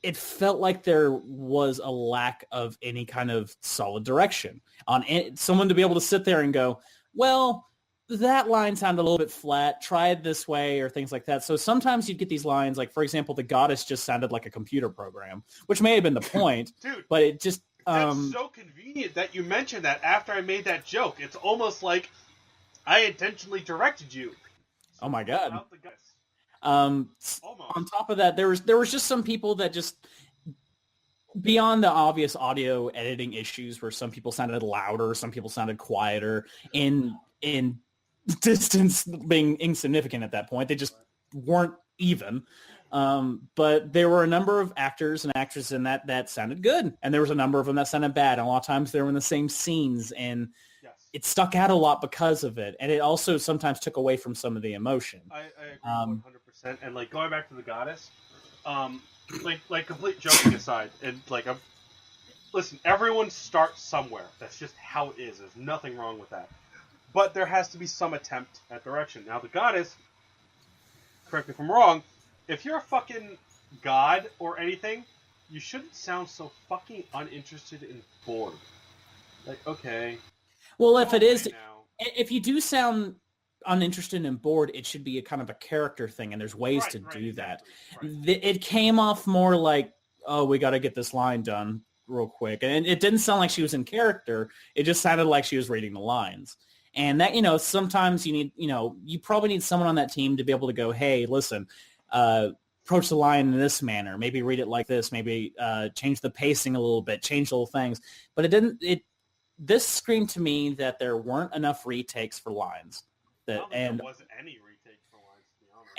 it felt like there was a lack of any kind of solid direction on someone to be able to sit there and go, well, that line sounded a little bit flat, try it this way, or things like that. So sometimes you'd get these lines, like, for example, the goddess just sounded like a computer program, which may have been the point, dude, but it just... That's so convenient that you mentioned that after I made that joke. It's almost like I intentionally directed you. Oh my god. Almost. On top of that, there was just some people that just, beyond the obvious audio editing issues where some people sounded louder, some people sounded quieter, in distance being insignificant at that point. They just weren't even. But there were a number of actors and actresses in that sounded good, and there was a number of them that sounded bad. And a lot of times they were in the same scenes, and it stuck out a lot because of it. And it also sometimes took away from some of the emotion. I agree 100%. And like going back to the goddess, like complete joking aside, and like listen, everyone starts somewhere. That's just how it is. There's nothing wrong with that. but there has to be some attempt at direction. Now, the goddess, correct me if I'm wrong, if you're a fucking god or anything, you shouldn't sound so fucking uninterested and bored. Like, okay. Well, if it is, now. if you do sound uninterested and bored, it should be a kind of a character thing, and there's ways to do that. Right. It came off more like, oh, we got to get this line done real quick. And it didn't sound like she was in character. It just sounded like she was reading the lines. And that, sometimes you need, you probably need someone on that team to be able to go, hey, listen, approach the line in this manner, maybe read it like this, maybe change the pacing a little bit, change little things. But this screamed to me that there weren't enough retakes for lines. There wasn't any retakes for lines, to be honest.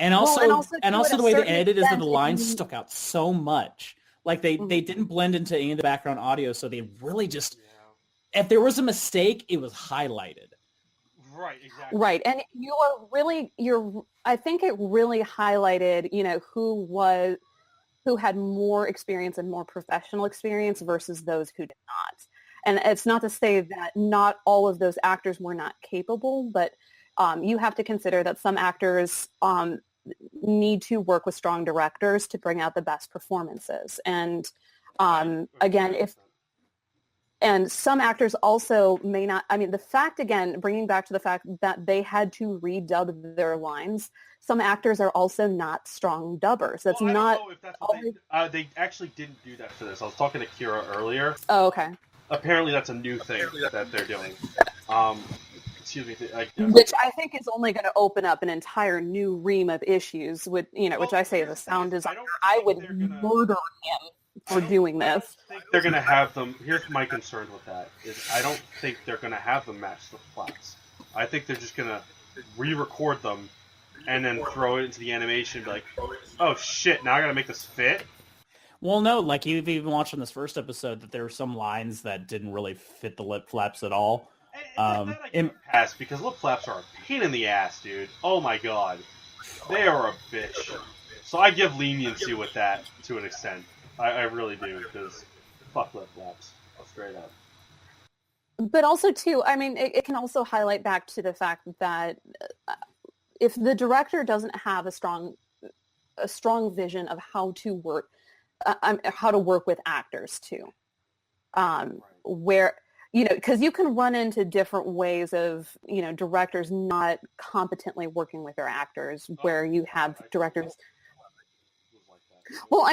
And also the way they edited is that the lines stuck out so much. Like they didn't blend into any of the background audio, so they really just, if there was a mistake, it was highlighted. Right, exactly. Right, and I think it really highlighted, who had more experience and more professional experience versus those who did not. And it's not to say that not all of those actors were not capable, but you have to consider that some actors need to work with strong directors to bring out the best performances. And and some actors also may not, bringing back to the fact that they had to redub their lines, some actors are also not strong dubbers. That's I not... don't know if that's what they actually didn't do that for this. I was talking to Kira earlier. Oh, okay. Apparently that's a new thing that they're doing. Excuse me. Which I think is only going to open up an entire new ream of issues with, which I say as a sound designer, I would murder him for doing this. I think they're going to have them, here's my concern with that, is I don't think they're going to have them match the flats. I think they're just going to re-record them and then throw it into the animation and be like, oh shit, now I got to make this fit? Well, no, like you've even watched on this first episode that there were some lines that didn't really fit the lip flaps at all. I can pass because lip flaps are a pain in the ass, dude. Oh my god. They are a bitch. So I give leniency with that to an extent. I really do, because fuck lip flaps. Straight up. But also, too, it can also highlight back to the fact that if the director doesn't have a strong vision of how to work with actors, too, where... because you can run into different ways of, directors not competently working with their actors, where you have directors... Well,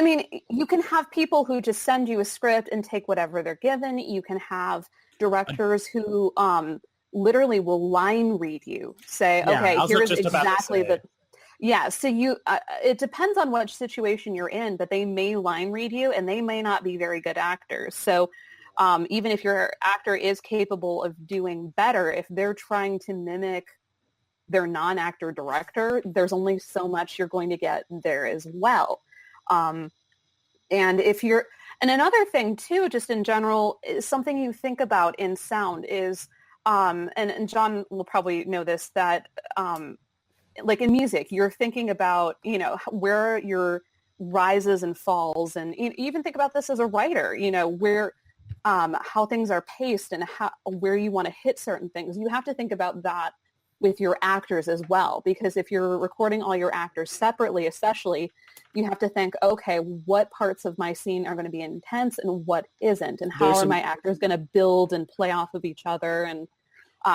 you can have people who just send you a script and take whatever they're given. You can have directors who literally will line read you, say, okay, here's exactly the... Yeah, so it depends on which situation you're in, but they may line read you, and they may not be very good actors. So... even if your actor is capable of doing better, if they're trying to mimic their non-actor director, there's only so much you're going to get there as well. And another thing too, just in general, is something you think about in sound is, and John will probably know this, that like in music, you're thinking about, where your rises and falls, and even think about this as a writer, where... how things are paced and where you want to hit certain things. You have to think about that with your actors as well, because if you're recording all your actors separately, especially, you have to think, okay, what parts of my scene are going to be intense and what isn't, and how are my actors going to build and play off of each other, and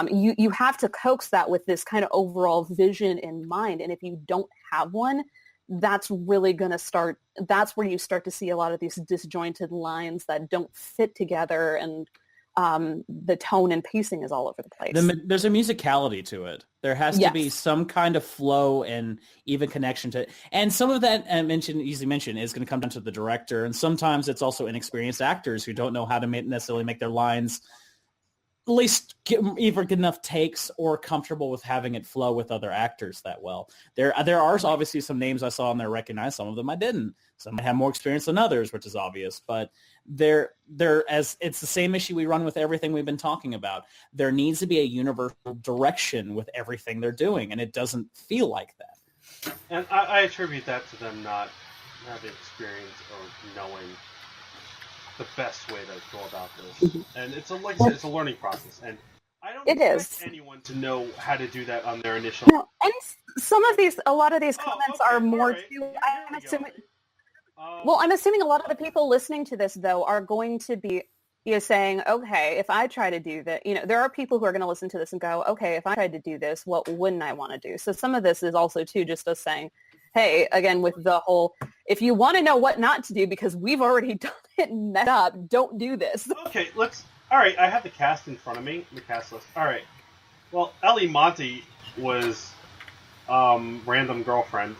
you have to coax that with this kind of overall vision in mind. And if you don't have one, that's really going to start, that's where you start to see a lot of these disjointed lines that don't fit together, and the tone and pacing is all over the place. There's a musicality to it. There has to be some kind of flow and even connection to it. And some of that, easily mentioned, is going to come down to the director. And sometimes it's also inexperienced actors who don't know how to necessarily make their lines at least either good enough takes or comfortable with having it flow with other actors that well. There are obviously some names I saw on there recognized. Some of them I didn't. Some might have more experience than others, which is obvious. But as it's the same issue we run with everything we've been talking about. There needs to be a universal direction with everything they're doing, and it doesn't feel like that. And I attribute that to them not having experience or knowing the best way to go about this. And it's like I said, it's a learning process. And I don't It expect is. anyone to know how to do that on their initial. No, and a lot of these comments okay, are more alright. to. Here I'm we go. assuming. Well, I'm assuming a lot of the people listening to this, though, are going to be saying, okay, if I try to do that, there are people who are going to listen to this and go, okay, if I tried to do this, what wouldn't I want to do? So some of this is also, too, just us saying, hey, again, with the whole, if you want to know what not to do because we've already done it and messed up, don't do this. Okay, all right, I have the cast in front of me, the cast list. All right. Well, Ellie Monty was random girlfriend.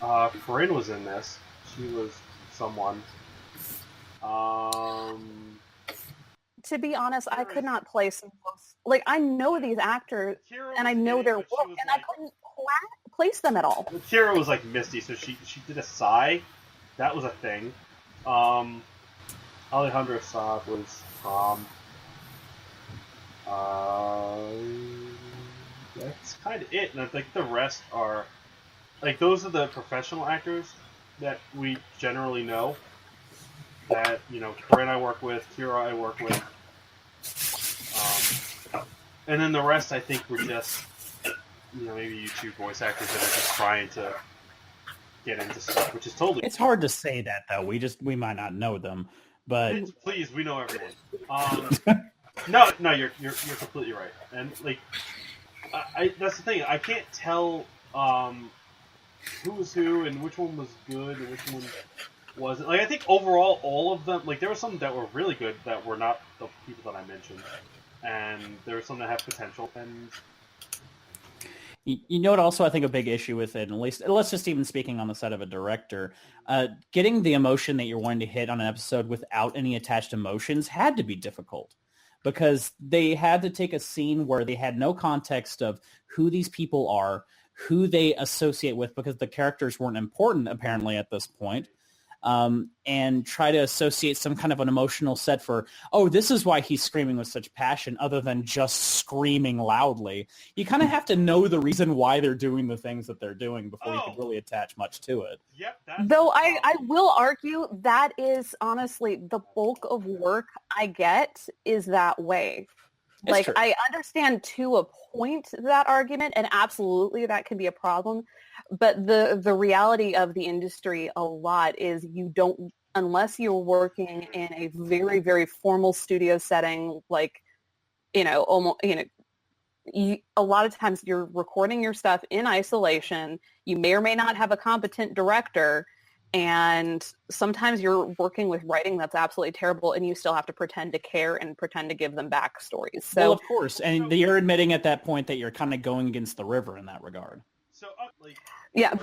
Corinne was in this. She was someone. To be honest, I could not place them. Like, I know these actors, and I know their work, and I couldn't place them at all. Kira was like Misty, so she did a sigh. That was a thing. Alejandro Saab was Tom. That's kind of it, and I think the rest are like those are the professional actors that we generally know. That Corinne I work with, Kira I work with, and then the rest I think were just maybe YouTube voice actors that are just trying to get into stuff, which is totally. It's hard to say that though. We might not know them, but please, we know everyone. No, you're completely right, and like, that's the thing. I can't tell who was who and which one was good and which one wasn't. Like, I think overall, all of them. Like, there were some that were really good that were not the people that I mentioned, and there were some that have potential. And you know what? Also, I think a big issue with it, at least let's just even speaking on the side of a director, getting the emotion that you're wanting to hit on an episode without any attached emotions had to be difficult. Because they had to take a scene where they had no context of who these people are, who they associate with, because the characters weren't important, apparently, at this point, and try to associate some kind of an emotional set for, oh, this is why he's screaming with such passion, other than just screaming loudly. You kind of have to know the reason why they're doing the things that they're doing before you can really attach much to it. Yep. Though I will argue that is honestly the bulk of work I get is that way. It's like, true. I understand to a point that argument, and absolutely that can be a problem. But the reality of the industry a lot is you don't, unless you're working in a very, very formal studio setting, like, almost, a lot of times you're recording your stuff in isolation. You may or may not have a competent director, and sometimes you're working with writing that's absolutely terrible, and you still have to pretend to care and pretend to give them backstories. So, well, of course, and you're admitting at that point that you're kind of going against the river in that regard. So, yeah,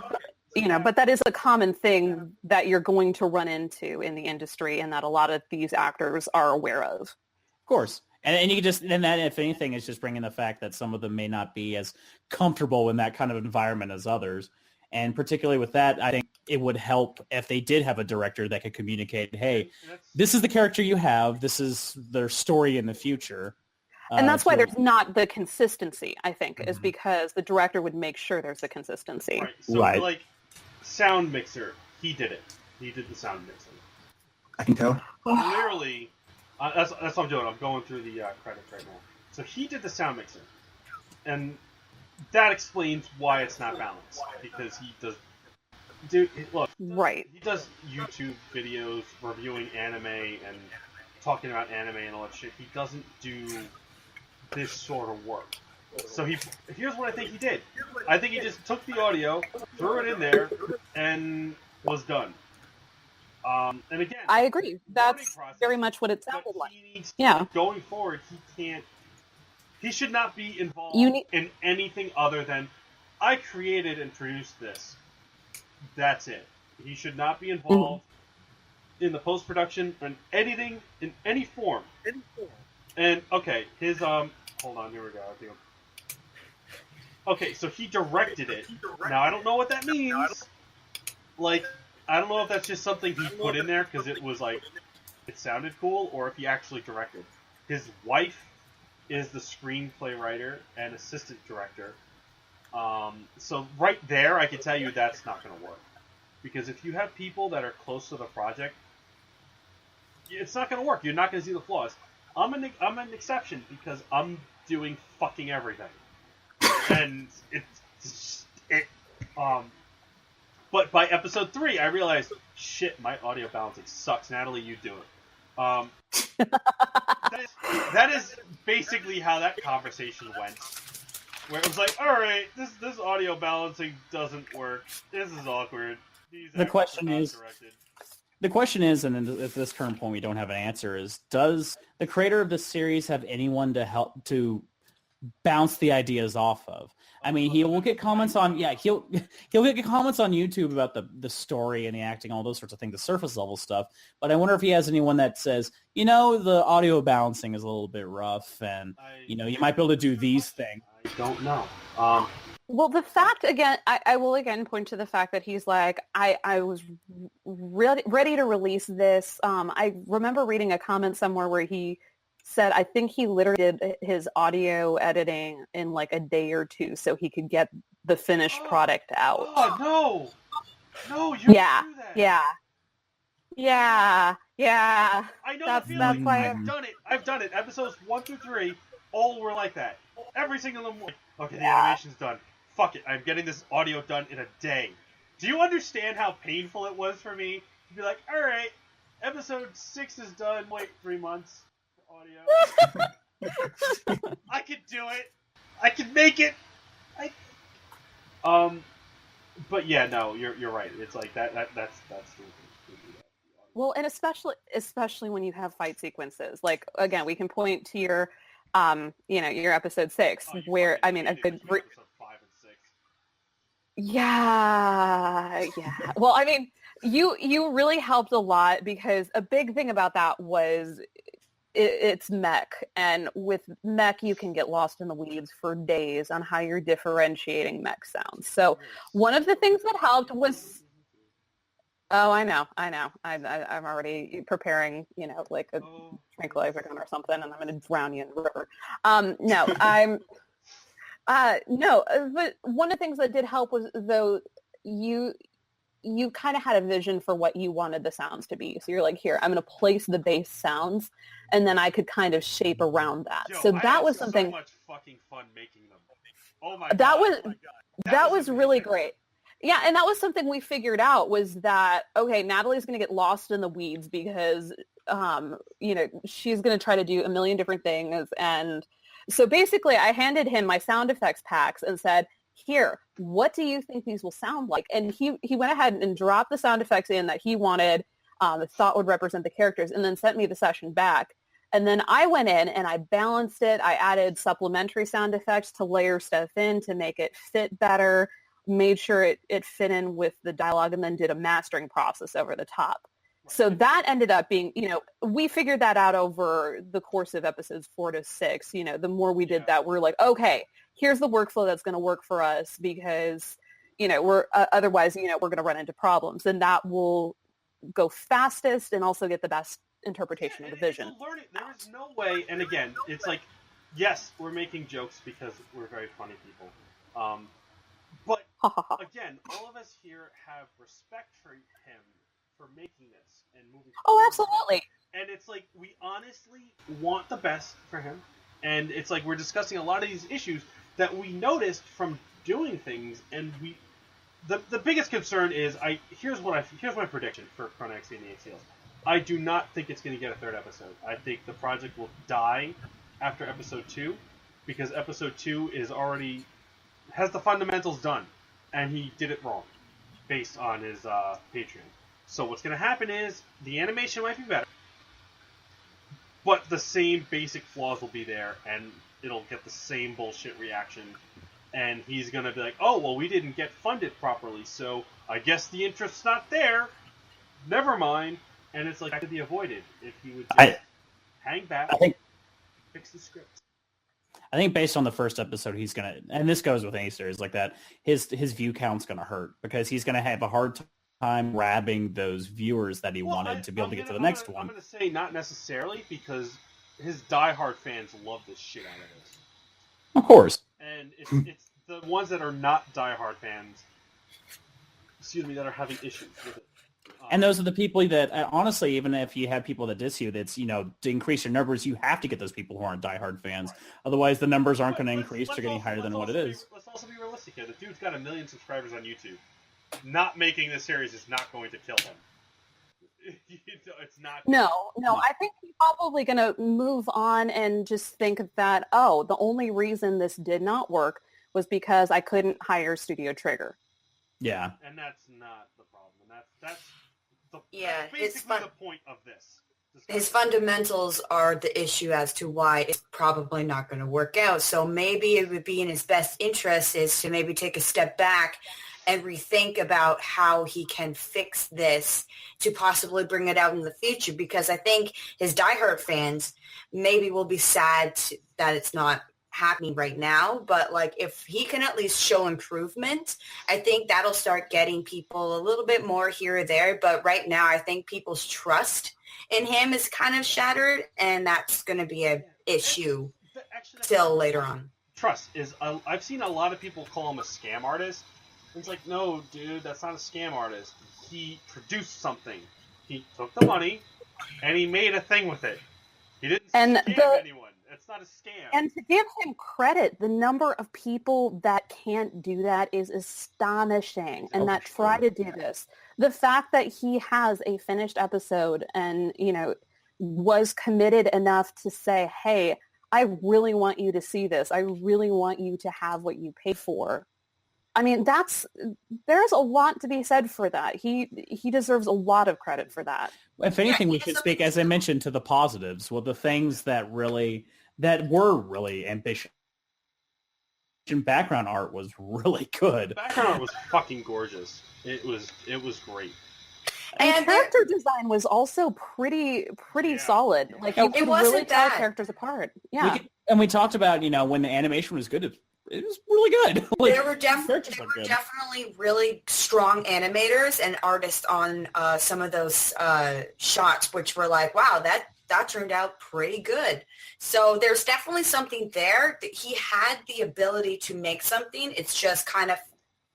but that is a common thing that you're going to run into in the industry, and that a lot of these actors are aware of. Of course. And you just, and that, if anything, is just bringing the fact that some of them may not be as comfortable in that kind of environment as others. And particularly with that, I think it would help if they did have a director that could communicate, hey, this is the character you have. This is their story in the future. And that's why there's not the consistency, I think, is because the director would make sure there's a consistency. Right. So, like, sound mixer, he did it. He did the sound mixing. I can tell. Literally, that's what I'm doing. I'm going through the credits right now. So he did the sound mixing. And that explains why it's not balanced. Because he does... Look, right. He does YouTube videos reviewing anime and talking about anime and all that shit. He doesn't do this sort of work. So here's what I think he did. I think he just took the audio, threw it in there, and was done. And again, I agree. That's very much what it sounded like. Going forward, he should not be involved in anything other than, I created and produced this. That's it. He should not be involved in the post-production and editing in any form. And, okay, his, hold on, here we go. Okay, so he directed it. Now, I don't know what that means. Like, I don't know if that's just something he put in there because it was, like, it sounded cool, or if he actually directed. His wife is the screenplay writer and assistant director. So right there, I can tell you that's not going to work. Because if you have people that are close to the project, it's not going to work. You're not going to see the flaws. I'm an exception because I'm doing fucking everything, and But by episode 3, I realized, shit, my audio balancing sucks. Natalie, you do it. That is basically how that conversation went. Where it was like, all right, this audio balancing doesn't work. This is awkward. The question is, and at this current point we don't have an answer, is does the creator of the series have anyone to help to bounce the ideas off of? I mean, he will get comments on, he'll get comments on YouTube about the story and the acting, all those sorts of things, the surface level stuff. But I wonder if he has anyone that says, the audio balancing is a little bit rough, and you might be able to do these things. I don't know. Well, the fact, again, I will again point to the fact that he's like, I was ready to release this. I remember reading a comment somewhere where he said, I think he literally did his audio editing in like a day or two so he could get the finished product out. Oh, no, you yeah, do that. Yeah. I know that's the feeling. why I've done it. Episodes 1 through 3, all were like that. Every single one. Okay, the animation's done. Fuck it, I'm getting this audio done in a day. Do you understand how painful it was for me to be like, alright, episode 6 is done, wait 3 months for audio. I could do it. I could make it. But yeah, no, you're right. It's like that's the well, and especially when you have fight sequences. Like, again, we can point to your your episode 6, where I mean a good episode 5 and 6. Yeah. Well, I mean, you really helped a lot, because a big thing about that was it's mech, and with mech you can get lost in the weeds for days on how you're differentiating mech sounds. So one of the things that helped was, I know, I'm already preparing, like a tranquilizer gun or something, and I'm going to drown you in the river. But one of the things that did help was, though, you kind of had a vision for what you wanted the sounds to be. So you're like, here, I'm going to place the bass sounds, and then I could kind of shape around that. Yo, so that was something. So much fucking fun making them. Oh my god. That was really amazing. great. Yeah, and that was something we figured out, was that, okay, Natalie's going to get lost in the weeds because, she's going to try to do a million different things. And so basically I handed him my sound effects packs and said, here, what do you think these will sound like? And he went ahead and dropped the sound effects in that he wanted, thought would represent the characters, and then sent me the session back. And then I went in and I balanced it. I added supplementary sound effects to layer stuff in to make it fit better, made sure it fit in with the dialogue, and then did a mastering process over the top. So that ended up being, we figured that out over the course of episodes 4 to 6. The more we did that, we're like, okay, here's the workflow that's going to work for us, because, we're otherwise, we're going to run into problems, and that will go fastest and also get the best interpretation of the vision. There is no way, and again, it's like, yes, we're making jokes because we're very funny people. But again, all of us here have respect for him for making this and moving forward. Oh, absolutely. And it's like, we honestly want the best for him. And it's like, we're discussing a lot of these issues that we noticed from doing things, and the biggest concern is, here's my prediction for Chronexia and the ACLs. I do not think it's going to get a 3rd episode. I think the project will die after episode 2, because episode 2 has the fundamentals done, and he did it wrong based on his Patreon. So what's going to happen is the animation might be better, but the same basic flaws will be there, and it'll get the same bullshit reaction. And he's going to be like, oh, well, we didn't get funded properly, so I guess the interest's not there. Never mind. And it's like, that could be avoided if he would just hang back, fix the script. I think based on the first episode, he's going to, and this goes with any series like that, his view count's going to hurt, because he's going to have a hard time grabbing those viewers that he wanted to be able to get to the next one. I'm going to say not necessarily, because his diehard fans love this shit out of this. Of course. And it's the ones that are not diehard fans, that are having issues with it. And those are the people that, honestly, even if you have people that diss you, that's, to increase your numbers, you have to get those people who aren't diehard fans. Otherwise, the numbers aren't going to increase. They're getting higher than what it is. Let's also be realistic here. The dude's got 1 million subscribers on YouTube. Not making this series is not going to kill him. It's not. No. I think he's probably going to move on and just think that, the only reason this did not work was because I couldn't hire Studio Trigger. Yeah. And that's not the problem. And that's Yeah, basically the point of this. His fundamentals are the issue as to why it's probably not going to work out. So maybe it would be in his best interest is to maybe take a step back and rethink about how he can fix this to possibly bring it out in the future, because I think his diehard fans maybe will be sad that it's not happening right now, but like if he can at least show improvement, I think that'll start getting people a little bit more here or there. But right now I think people's trust in him is kind of shattered, and that's going to be an issue till later on. Trust is I've seen a lot of people call him a scam artist. It's like, no, dude, that's not a scam artist. He produced something. He took the money and he made a thing with it. He didn't scam anyone. It's not a scam. And to give him credit, the number of people that can't do that is astonishing, and that try to do this. The fact that he has a finished episode and, was committed enough to say, hey, I really want you to see this. I really want you to have what you pay for. I mean, there's a lot to be said for that. He deserves a lot of credit for that. If anything, we should speak, as I mentioned, to the positives. Well, the things that were really ambitious. Background art was really good. The background art was fucking gorgeous. It was great. And character design was also pretty solid. Like, you could really tell characters apart. Yeah. We talked about, when the animation was good, it was really good. There were definitely really strong animators and artists on some of those shots, which were like, wow, that turned out pretty good. So there's definitely something there. That he had the ability to make something. It's just kind of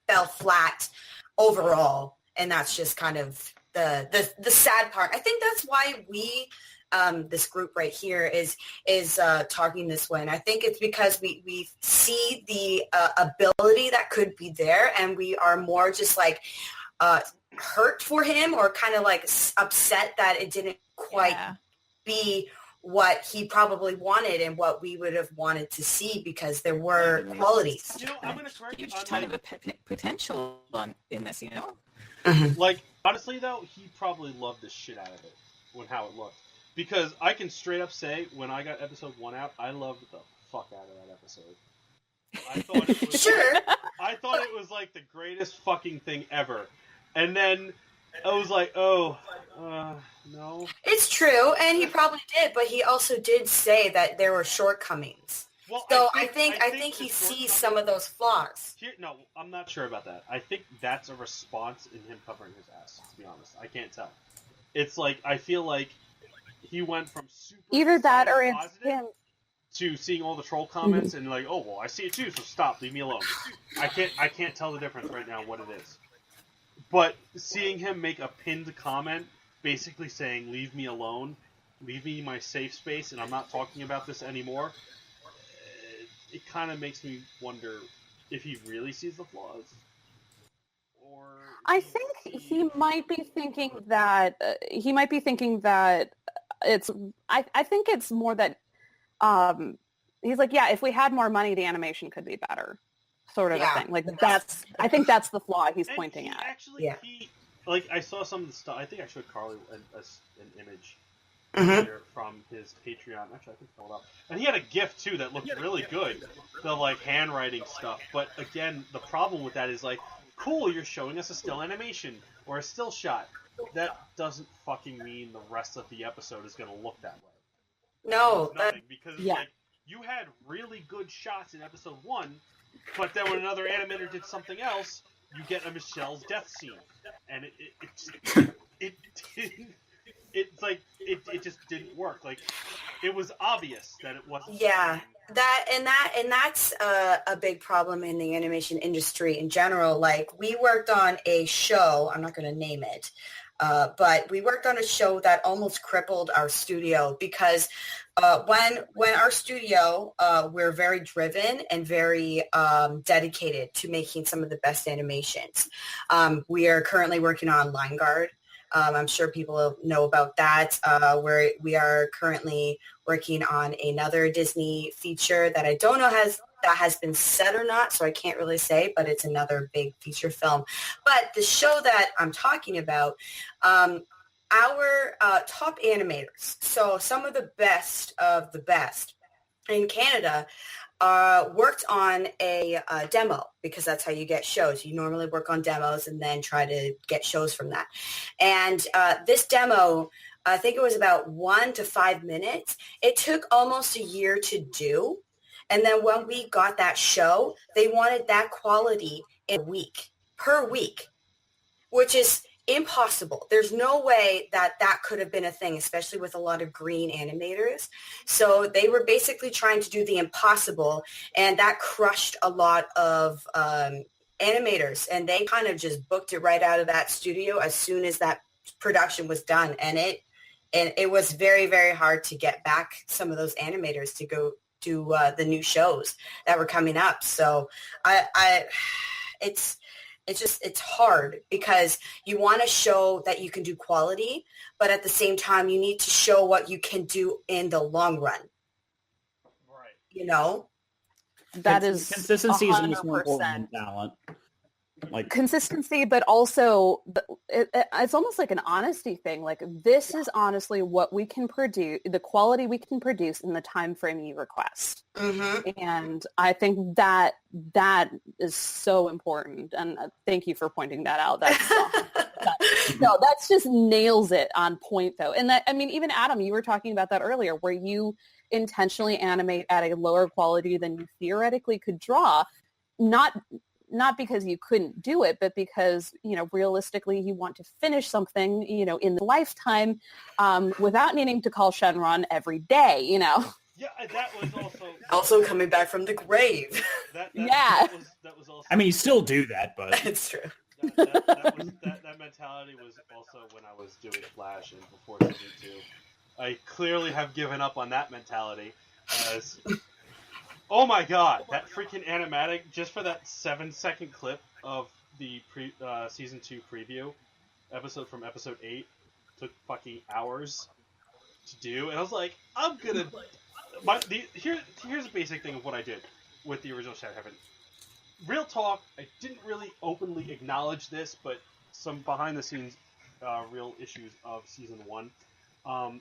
fell flat overall, and that's just kind of the sad part. I think that's why we this group right here is talking this way, and I think it's because we see the ability that could be there, and we are more just like hurt for him, or kind of like upset that it didn't quite be what he probably wanted and what we would have wanted to see, because there were qualities. I'm going to correct huge ton of potential in this, Like, honestly, though, he probably loved the shit out of it, how it looked. Because I can straight up say, when I got episode 1 out, I loved the fuck out of that episode. I thought it was I thought it was like the greatest fucking thing ever. And then I was like, no. It's true, and he probably did, but he also did say that there were shortcomings. Well, so I think he sees some of those flaws. No, I'm not sure about that. I think that's a response in him covering his ass, to be honest. I can't tell. It's like, I feel like he went from super either that or it's him to seeing all the troll comments and like, oh well, I see it too, so stop, leave me alone. I can't tell the difference right now what it is. But seeing him make a pinned comment, basically saying, "Leave me alone, leave me in my safe space, and I'm not talking about this anymore," it kind of makes me wonder if he really sees the flaws. Or I think he might be thinking that it's. I think it's more that he's like, yeah, if we had more money, the animation could be better, sort of a thing. Like I think that's the flaw he's pointing at. Actually, I saw some of the stuff. I think I showed Carly an image earlier from his Patreon. Actually, I can pull it up. And he had a GIF too that looked really good. The like handwriting stuff. But again, the problem with that is like, cool, you're showing us a still animation or a still shot. That doesn't fucking mean the rest of the episode is going to look that way. No, because like, you had really good shots in episode 1, but then when another animator did something else, you get a Michelle's death scene, and it just didn't work. Like, it was obvious that it wasn't. Yeah, that's a big problem in the animation industry in general. Like, we worked on a show, I'm not going to name it, But we worked on a show that almost crippled our studio because when our studio, we're very driven and very dedicated to making some of the best animations. We are currently working on Line Guard. I'm sure people know about that. We are currently working on another Disney feature that I don't know that has been said or not, so I can't really say, but it's another big feature film. But the show that I'm talking about, our top animators, so some of the best in Canada, worked on a demo, because that's how you get shows. You normally work on demos and then try to get shows from that. And this demo, I think it was about 1 to 5 minutes. It took almost a year to do. And then when we got that show, they wanted that quality in a week, per week, which is impossible. There's no way that could have been a thing, especially with a lot of green animators. So they were basically trying to do the impossible, and that crushed a lot of animators, and they kind of just booked it right out of that studio as soon as that production was done. And it was very, very hard to get back some of those animators to go do the new shows that were coming up. So it's hard because you want to show that you can do quality, but at the same time, you need to show what you can do in the long run. Right. You know? That is consistency is almost more 100%. important than talent. Like Consistency, but also it's almost like an honesty thing. Like, this is honestly what we can produce, the quality we can produce in the time frame you request. Mm-hmm. And I think that is so important. And thank you for pointing that out. That's just nails it on point, though. And that, I mean, even Adam, you were talking about that earlier, where you intentionally animate at a lower quality than you theoretically could draw, not because you couldn't do it, but because, realistically you want to finish something, in the lifetime, without needing to call Shenron every day, Yeah, that was also coming back from the grave. That was also. I mean, you still do that, but It's true. That mentality was also when I was doing Flash and before season 2. I clearly have given up on that mentality, as oh my god, that freaking animatic, just for that 7-second clip of the season 2 preview episode from episode 8 took fucking hours to do, and I was like, here's a basic thing of what I did with the original Shadow Heaven. Real talk, I didn't really openly acknowledge this, but some behind the scenes real issues of season 1.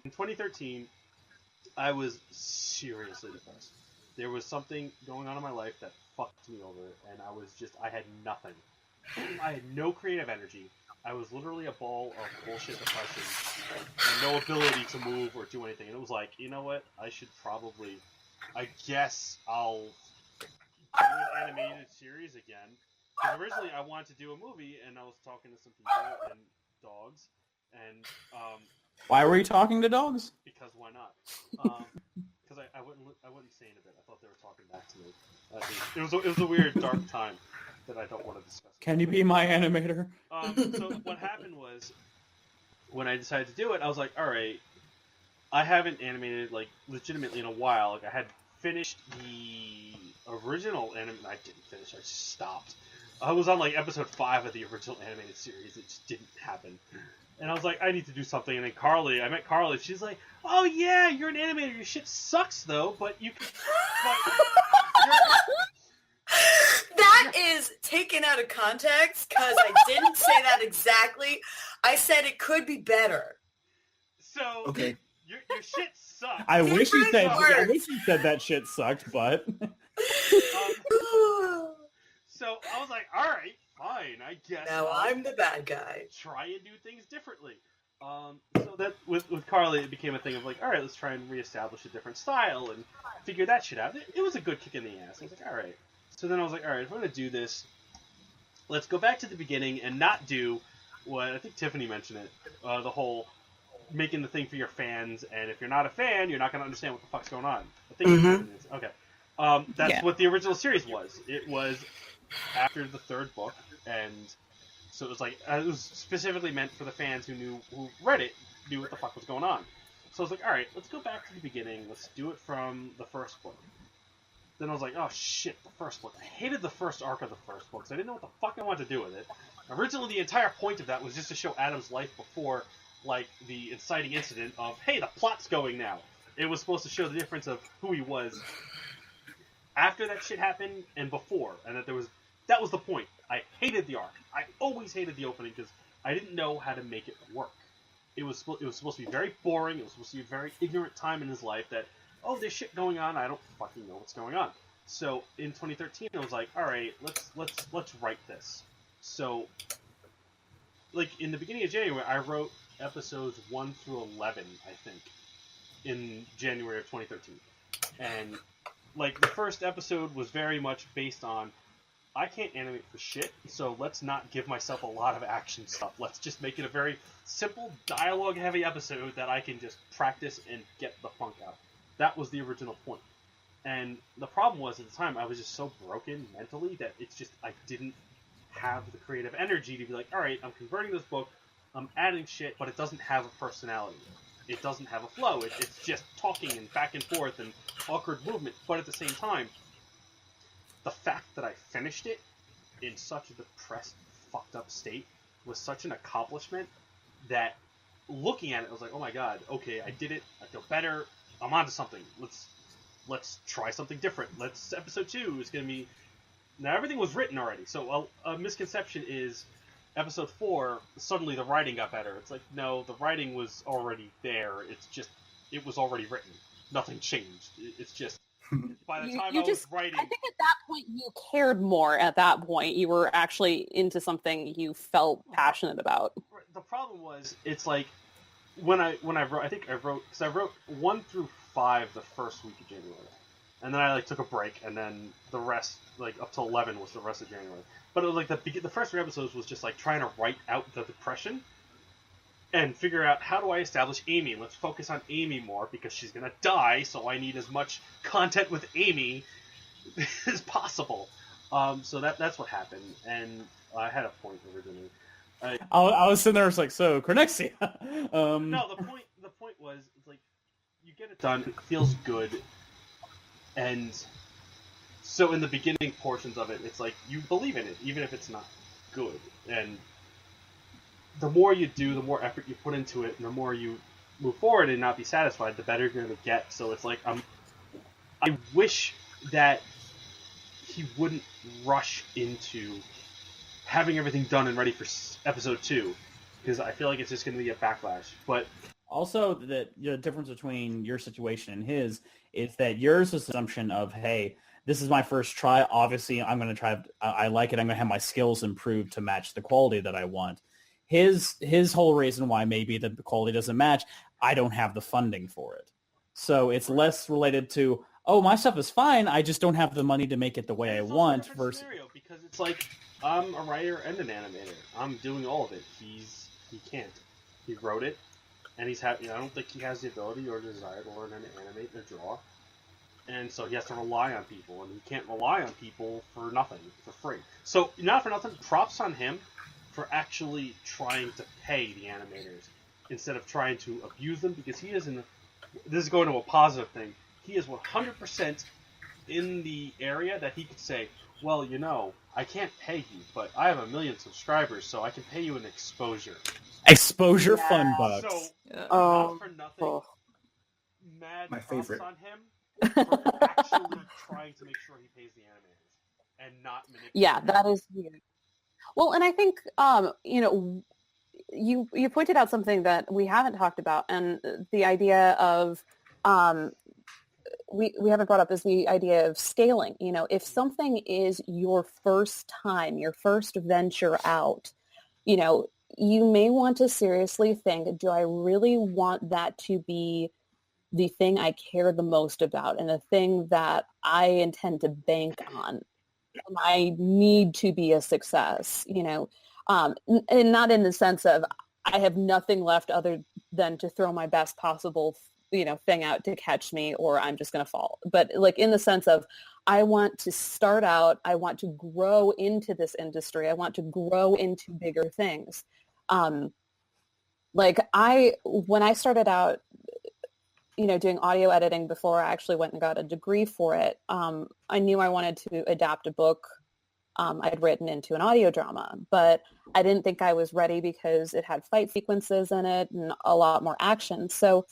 In 2013, I was seriously depressed. There was something going on in my life that fucked me over, and I had nothing. I had no creative energy. I was literally a ball of bullshit depression, and no ability to move or do anything. And it was like, you know what? I guess I'll do an animated series again. Because originally I wanted to do a movie, and I was talking to some people and dogs, and why were you talking to dogs? because why not? Because I wouldn't say in a bit. I thought they were talking back to me. It was a weird dark time that I don't want to discuss. Can you be my animator? So what happened was, when I decided to do it, I was like, all right, I haven't animated legitimately in a while. Like, I had finished the original I didn't finish. I just stopped. I was on episode 5 of the original animated series. It just didn't happen. And I was like, I need to do something. And then I met Carly. She's like, oh yeah, you're an animator. Your shit sucks though, but you can. That is taken out of context, because I didn't say that exactly. I said it could be better. So Okay. Your shit sucks. I wish you said words. that shit sucked, but So I was like, all right, fine, I guess. Now I'm the bad guy. Try and do things differently. So that with Carly, it became a thing of all right, let's try and reestablish a different style and figure that shit out. It was a good kick in the ass. I was like, all right. So then I was like, all right, if I'm gonna do this, let's go back to the beginning and not do what I think Tiffany mentioned it, the whole making the thing for your fans, and if you're not a fan, you're not gonna understand what the fuck's going on. I think okay. That's what the original series was. It was after the 3rd book, and So it was like it was specifically meant for the fans who read it, knew what the fuck was going on. So I was like, all right, let's go back to the beginning. Let's do it from the first book. Then I was like, oh shit, the first book. I hated the first arc of the first book, so I didn't know what the fuck I wanted to do with it. Originally, the entire point of that was just to show Adam's life before, like, the inciting incident of, hey, the plot's going now. It was supposed to show the difference of who he was after that shit happened and before, and that was the point. I hated the arc. I always hated the opening because I didn't know how to make it work. It was supposed to be very boring. It was supposed to be a very ignorant time in his life that, oh, there's shit going on. I don't fucking know what's going on. So in 2013, I was like, all right, let's write this. So, like in the beginning of January, I wrote episodes 1 through 11, I think, in January of 2013, and like the first episode was very much based on, I can't animate for shit, so let's not give myself a lot of action stuff. Let's just make it a very simple, dialogue-heavy episode that I can just practice and get the funk out. That was the original point. And the problem was, at the time, I was just so broken mentally that it's just, I didn't have the creative energy to be like, alright, I'm converting this book, I'm adding shit, but it doesn't have a personality. It doesn't have a flow. It's just talking and back and forth and awkward movement. But at the same time, the fact that I finished it in such a depressed, fucked up state was such an accomplishment that looking at it, I was like, oh my god, okay, I did it, I feel better, I'm onto something. Let's try something different. Episode 2 is going to be... Now, everything was written already, so a misconception is episode 4, suddenly the writing got better. It's like, no, the writing was already there, it's just, it was already written. Nothing changed. It's just... By the time I was writing... I think at that point you cared more at that point. You were actually into something you felt passionate about. The problem was, it's like, when I wrote, because I wrote 1 through 5 the first week of January. And then I, like, took a break, and then the rest, like, up to 11 was the rest of January. But it was like, the first 3 episodes was just, like, trying to write out the depression and figure out, how do I establish Amy? Let's focus on Amy more, because she's gonna die, so I need as much content with Amy as possible. So that's what happened, and I had a point originally. I was sitting there, I was like, so, Chronexia! No, the point was, it's like, you get it done, it feels good, and so in the beginning portions of it, it's like, you believe in it, even if it's not good, and the more you do, the more effort you put into it, and the more you move forward and not be satisfied, the better you're going to get. So it's like, I wish that he wouldn't rush into having everything done and ready for episode 2, because I feel like it's just going to be a backlash. But also, the difference between your situation and his is that yours is the assumption of, hey, this is my first try. Obviously, I'm going to try. I like it. I'm going to have my skills improved to match the quality that I want. His whole reason why maybe the quality doesn't match, I don't have the funding for it. So it's less related to, oh, my stuff is fine, I just don't have the money to make it the way I want. Versus scenario, because it's like, I'm a writer and an animator. I'm doing all of it. He can't. He wrote it, and he's happy. I don't think he has the ability or desire to learn how to animate or draw. And so he has to rely on people, and he can't rely on people for nothing, for free. So, not for nothing, props on him for actually trying to pay the animators instead of trying to abuse them, because he is this is going to a positive thing, he is 100% in the area that he could say, well, you know, I can't pay you, but I have 1 million subscribers, so I can pay you an exposure. Exposure fun bucks. So, not for nothing, mad my props favorite. on him for actually trying to make sure he pays the animators and not manipulate. Yeah, that is weird. Well, and I think, you pointed out something that we haven't talked about, and the idea of, we haven't brought up, is the idea of scaling. You know, if something is your first time, your first venture out, you know, you may want to seriously think, do I really want that to be the thing I care the most about and the thing that I intend to bank on? I need to be a success, you know, and not in the sense of I have nothing left other than to throw my best possible thing out to catch me, or I'm just going to fall. But like in the sense of, I want to start out, I want to grow into this industry. I want to grow into bigger things. When I started out, doing audio editing before I actually went and got a degree for it, I knew I wanted to adapt a book I had written into an audio drama, but I didn't think I was ready because it had fight sequences in it and a lot more action. So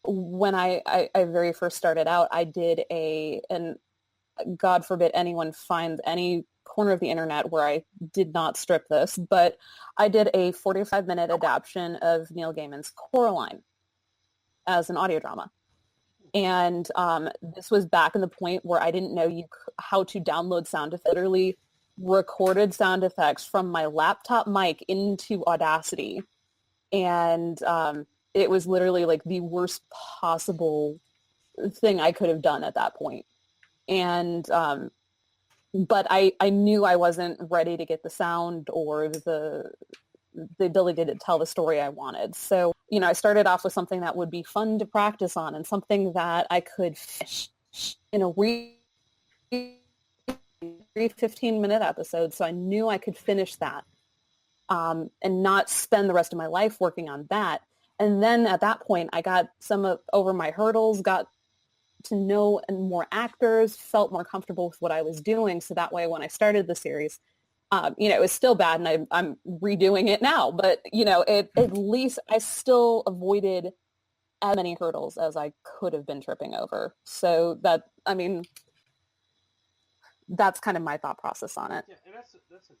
when I very first started out, I did and God forbid anyone finds any corner of the internet where I did not strip this, but I did a 45-minute adaptation of Neil Gaiman's Coraline as an audio drama. And this was back in the point where I didn't know how to download sound effects. Literally recorded sound effects from my laptop mic into Audacity. And it was literally like the worst possible thing I could have done at that point. And but I knew I wasn't ready to get the sound or the ability to tell the story I wanted. So, I started off with something that would be fun to practice on and something that I could finish in a 15-minute episode. So I knew I could finish that and not spend the rest of my life working on that. And then at that point, I got over my hurdles, got to know more actors, felt more comfortable with what I was doing. So that way, when I started the series, it was still bad, and I'm redoing it now. But at least I still avoided as many hurdles as I could have been tripping over. So that's kind of my thought process on it. Yeah, and that's a good point.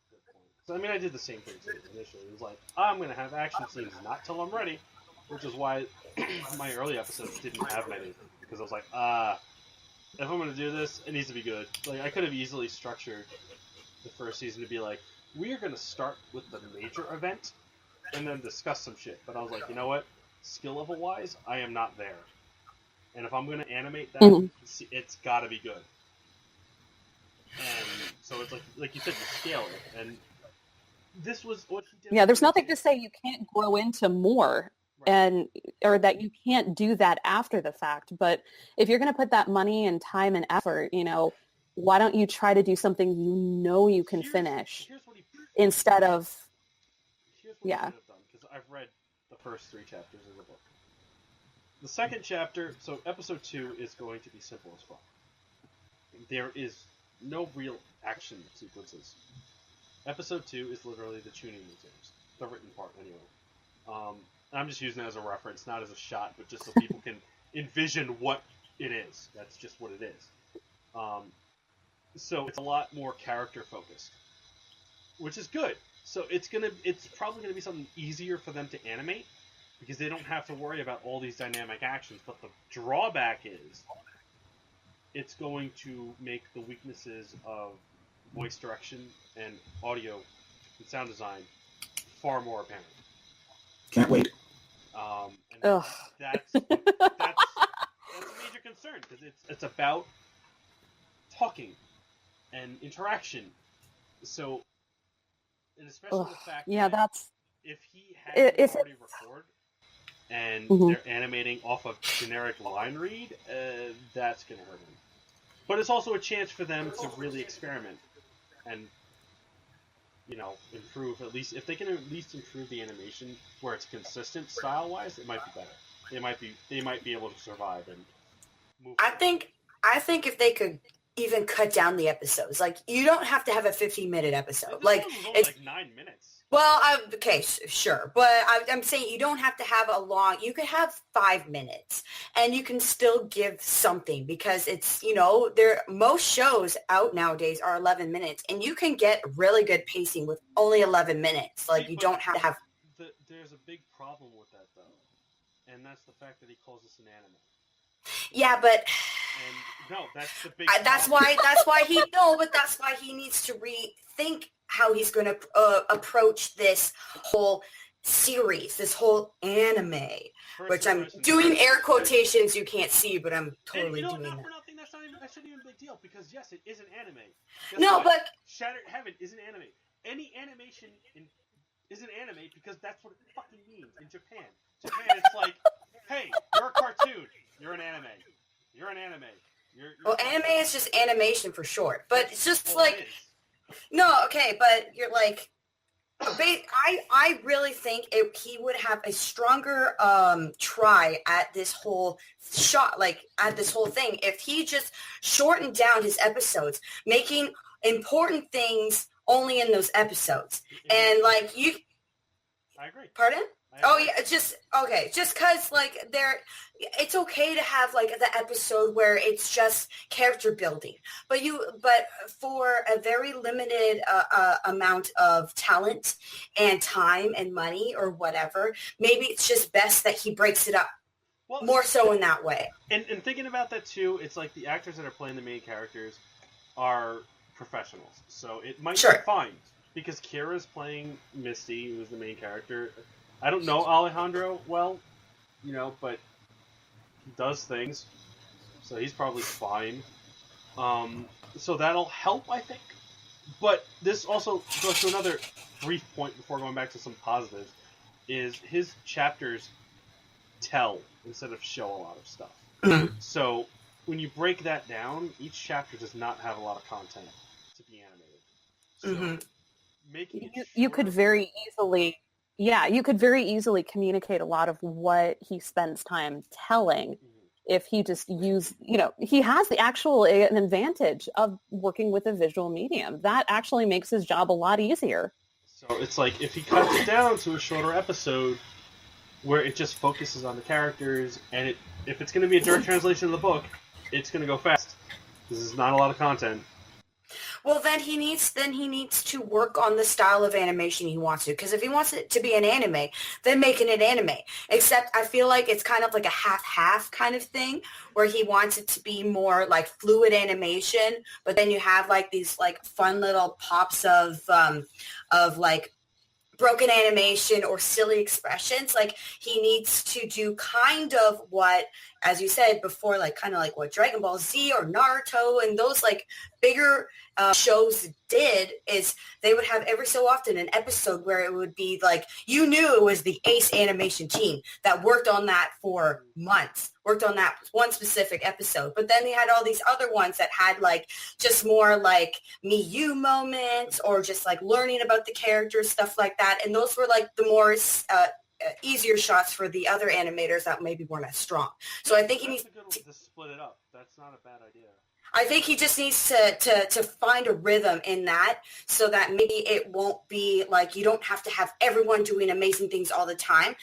So I did the same thing too initially. It was like, I'm gonna have action scenes, not till I'm ready, which is why my early episodes didn't have many, because I was like, if I'm gonna do this, it needs to be good. Like, I could have easily structured the first season to be like, we are going to start with the major event and then discuss some shit. But I was like, you know what? Skill level wise, I am not there. And if I'm going to animate that, it's got to be good. And so it's like you said, you scale it. And this was what he did. Yeah, there's nothing to say you can't grow into more. Right. Or that you can't do that after the fact. But if you're going to put that money and time and effort, why don't you try to do something you can finish instead of... Here's what he should have done, because I've read the first 3 chapters of the book. The second chapter, so episode 2 is going to be simple as fuck. There is no real action sequences. Episode 2 is literally the tuning exams, the written part anyway. I'm just using it as a reference, not as a shot, but just so people can envision what it is. That's just what it is. So it's a lot more character focused, which is good. So it's probably gonna be something easier for them to animate because they don't have to worry about all these dynamic actions. But the drawback is it's going to make the weaknesses of voice direction and audio and sound design far more apparent. Can't wait. And that's a major concern because it's about talking and interaction. So, and especially the fact that if he had to already record and they're animating off of generic line read, that's going to hurt him. But it's also a chance for them to really experiment and, improve, at least, if they can at least improve the animation where it's consistent style-wise, it might be better. They might be able to survive and move forward. I think if they could even cut down the episodes, like, you don't have to have a 15-minute episode. Like, it's 9 minutes. Well, okay, sure. But I'm saying you don't have to have you could have 5 minutes and you can still give something because it's, most shows out nowadays are 11 minutes and you can get really good pacing with only 11 minutes. Like, you don't have to have... There's a big problem with that, though. And that's the fact that he calls this an anime. Yeah, but... And, no, that's the big that's why he needs to rethink how he's going to approach this whole series, this whole anime, which I'm doing air quotations you can't see, but I'm totally doing that. For nothing, that shouldn't even be a big deal, because yes, it is an anime. But Shattered Heaven is an anime. Any animation is an anime because that's what it fucking means in Japan. Japan, it's like, hey, you're a cartoon. You're an anime. You're an anime. You're Well, anime is just animation for short, but it's just well, like it is. no, okay, but you're like. I really think he would have a stronger try at this whole shot, like at this whole thing, if he just shortened down his episodes, making important things only in those episodes. And like you, I agree. pardon? I Oh agree. yeah, just because like it's okay to have like the episode where it's just character building, but for a very limited amount of talent and time and money or whatever, maybe it's just best that he breaks it up Well, more so in that way. And thinking about that too, it's like the actors that are playing the main characters are professionals, so it might Sure. be fine because Kira's playing Misty, who's the main character. I don't know Alejandro well, but he does things, so he's probably fine. So that'll help, I think. But this also goes to another brief point before going back to some positives, is his chapters tell instead of show a lot of stuff. So when you break that down, each chapter does not have a lot of content to be animated. So making it You could very easily, you could very easily communicate a lot of what he spends time telling if he just used, he has an advantage of working with a visual medium. That actually makes his job a lot easier. So it's like if he cuts it down to a shorter episode where it just focuses on the characters, and if it's going to be a direct translation of the book, it's going to go fast. This is not a lot of content. Well, then he needs to work on the style of animation he wants to. Because if he wants it to be an anime, then making it anime. Except I feel like it's kind of like a half-half kind of thing, where he wants it to be more like fluid animation, but then you have like these like fun little pops of like broken animation or silly expressions. Like he needs to do kind of what, as you said before, like kind of like what Dragon Ball Z or Naruto and those like bigger shows did, is they would have every so often an episode where it would be like, you knew it was the Ace animation team that worked on that for months, worked on that one specific episode. But then they had all these other ones that had like just more like me-you moments or just like learning about the characters, stuff like that. And those were like the more easier shots for the other animators that maybe weren't as strong. So I think he needs to split it up. That's not a bad idea. I think he just needs to find a rhythm in that, so that maybe it won't be like you don't have to have everyone doing amazing things all the time.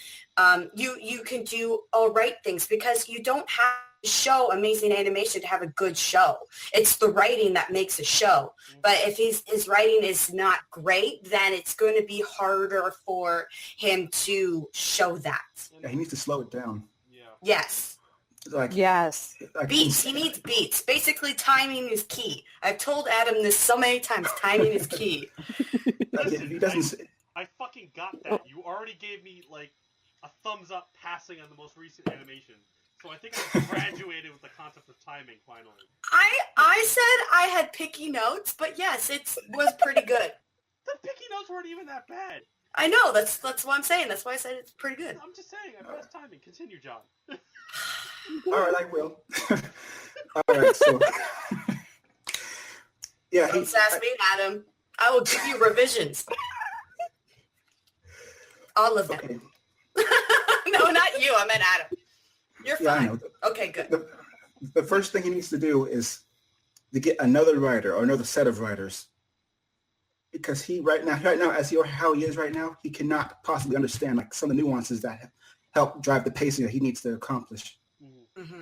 You can do all right things, because you don't have to show amazing animation to have a good show. It's the writing that makes a show. But if his writing is not great, then it's going to be harder for him to show that. Yeah, he needs to slow it down. Yeah. Yes. Yes. Beats. He needs beats. Basically, timing is key. I've told Adam this so many times. Timing is key. Listen, he doesn't. I fucking got that. You already gave me like a thumbs up passing on the most recent animation. So I think I graduated with the concept of timing finally. I said I had picky notes, but yes, it was pretty good. The picky notes weren't even that bad. I know. That's what I'm saying. That's why I said it's pretty good. I'm just saying. I passed timing. Continue, John. All right, I will. All right, so yeah. Don't sass me, Adam. I will give you revisions. All of them. Okay. No, not you. I meant Adam. You're Yeah, I fine. know. Okay, good. The first thing he needs to do is to get another writer or another set of writers, because he right now how he is right now, he cannot possibly understand like some of the nuances that help drive the pacing that he needs to accomplish. Mm-hmm.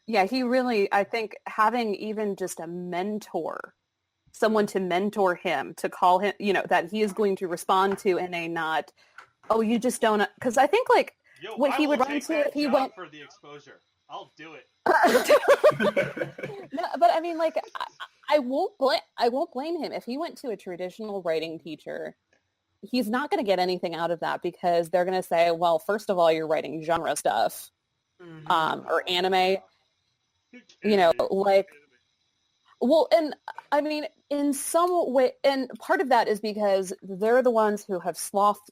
Yeah, he really, I think having even just a mentor, someone to mentor him, to call him, that he is going to respond to in a not, oh, you just don't, because I think like when he would run into it, he went for the exposure. I'll do it. No, but I mean, like, I won't blame him if he went to a traditional writing teacher. He's not going to get anything out of that, because they're going to say, well, first of all, you're writing genre stuff, or anime, like, well, and I mean, in some way, and part of that is because they're the ones who have sloughed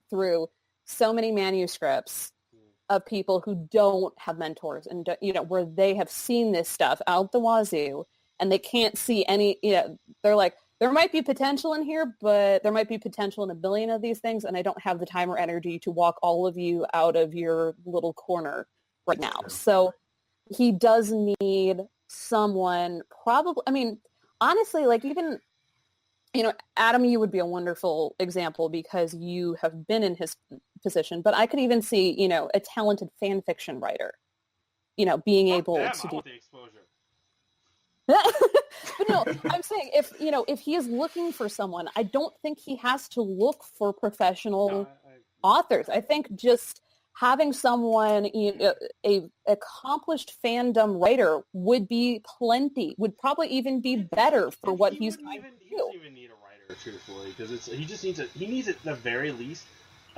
through so many manuscripts of people who don't have mentors and, where they have seen this stuff out the wazoo and they can't see any, they're like, there might be potential in here, but there might be potential in a billion of these things, and I don't have the time or energy to walk all of you out of your little corner right now. So he does need someone probably, I mean, honestly, like even, Adam, you would be a wonderful example because you have been in his position, but I could even see, a talented fan fiction writer, being able to I do want the exposure. But no, I'm saying if he is looking for someone, I don't think he has to look for professional authors. I think just having someone, a accomplished fandom writer would be plenty, would probably even be better for what he's trying to do. He doesn't even need a writer, truthfully, because he needs at the very least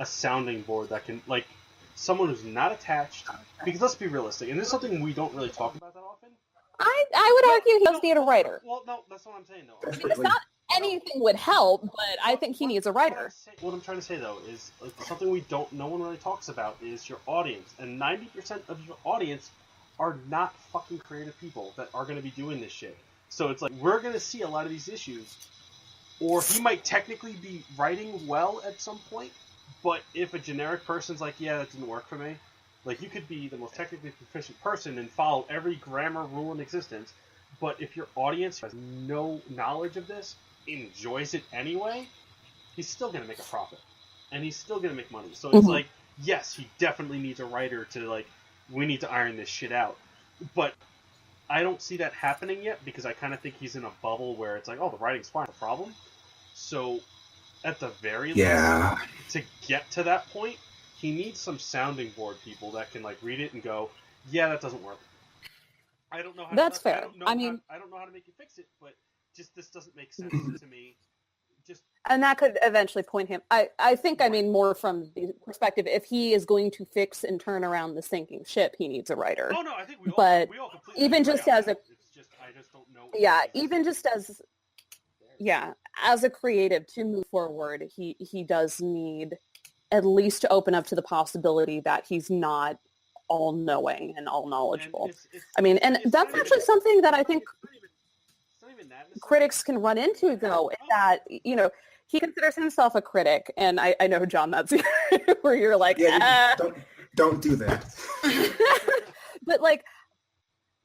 a sounding board that can, like, someone who's not attached, because let's be realistic, and this is something we don't really talk about that often. I would argue he does need a writer. Well, no, that's what I'm saying, though. I mean, it's not anything would help, but I think he needs a writer. What I'm trying to say, though, is like, something no one really talks about is your audience. And 90% of your audience are not fucking creative people that are going to be doing this shit. So it's like, we're going to see a lot of these issues. Or he might technically be writing well at some point, but if a generic person's like, yeah, that didn't work for me, like, you could be the most technically proficient person and follow every grammar rule in existence, but if your audience has no knowledge of this, enjoys it anyway, he's still going to make a profit. And he's still going to make money. So it's like, yes, he definitely needs a writer to, like, we need to iron this shit out. But I don't see that happening yet, because I kind of think he's in a bubble where it's like, oh, the writing's fine, no problem. So, at the very least, to get to that point, he needs some sounding board people that can, like, read it and go, yeah, that doesn't work. I don't know how That's fair. I don't know how to make you fix it, but just this doesn't make sense to me. And that could eventually point him. I think, I mean, more from the perspective, if he is going to fix and turn around the sinking ship, he needs a writer. Oh, no, I think we all completely even agree just on as that. a... It's just, I just don't know. Yeah, even just as... Yeah, as a creative to move forward, he does need at least to open up to the possibility that he's not all-knowing and all-knowledgeable. I mean, and that's actually something that I think critics can run into, though, is that, he considers himself a critic, and I know, John, that's where you're like, don't do that. But, like,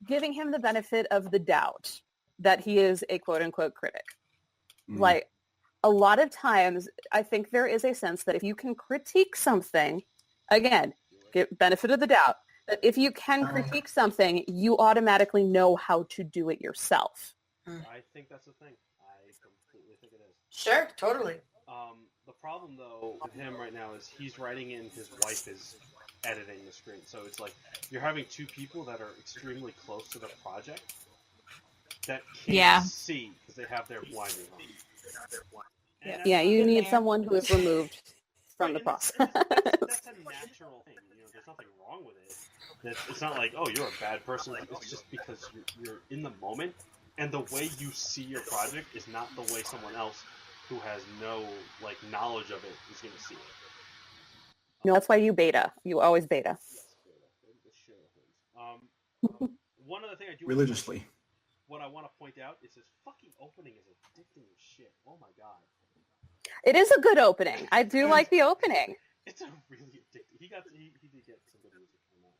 giving him the benefit of the doubt that he is a quote-unquote critic. Like, a lot of times, I think there is a sense that if you can critique something, again, get benefit of the doubt, that if you can critique something, you automatically know how to do it yourself. I think that's the thing. I completely think it is. Sure, totally. The problem, though, with him right now is he's writing in, his wife is editing the screen. So it's like you're having two people that are extremely close to the project that can't see because they have their blinding on. Yeah, you need someone who is removed from the process. That's a natural thing. There's nothing wrong with it. It's not like, oh, you're a bad person. It's just because you're in the moment, and the way you see your project is not the way someone else who has no knowledge of it is going to see it. No, that's why you beta. You always beta. Yes, one other thing I do religiously. What I want to point out is this fucking opening is addicting as shit. Oh my god. It is a good opening. I do like the opening. It's a really addicting. He did get some good music from that.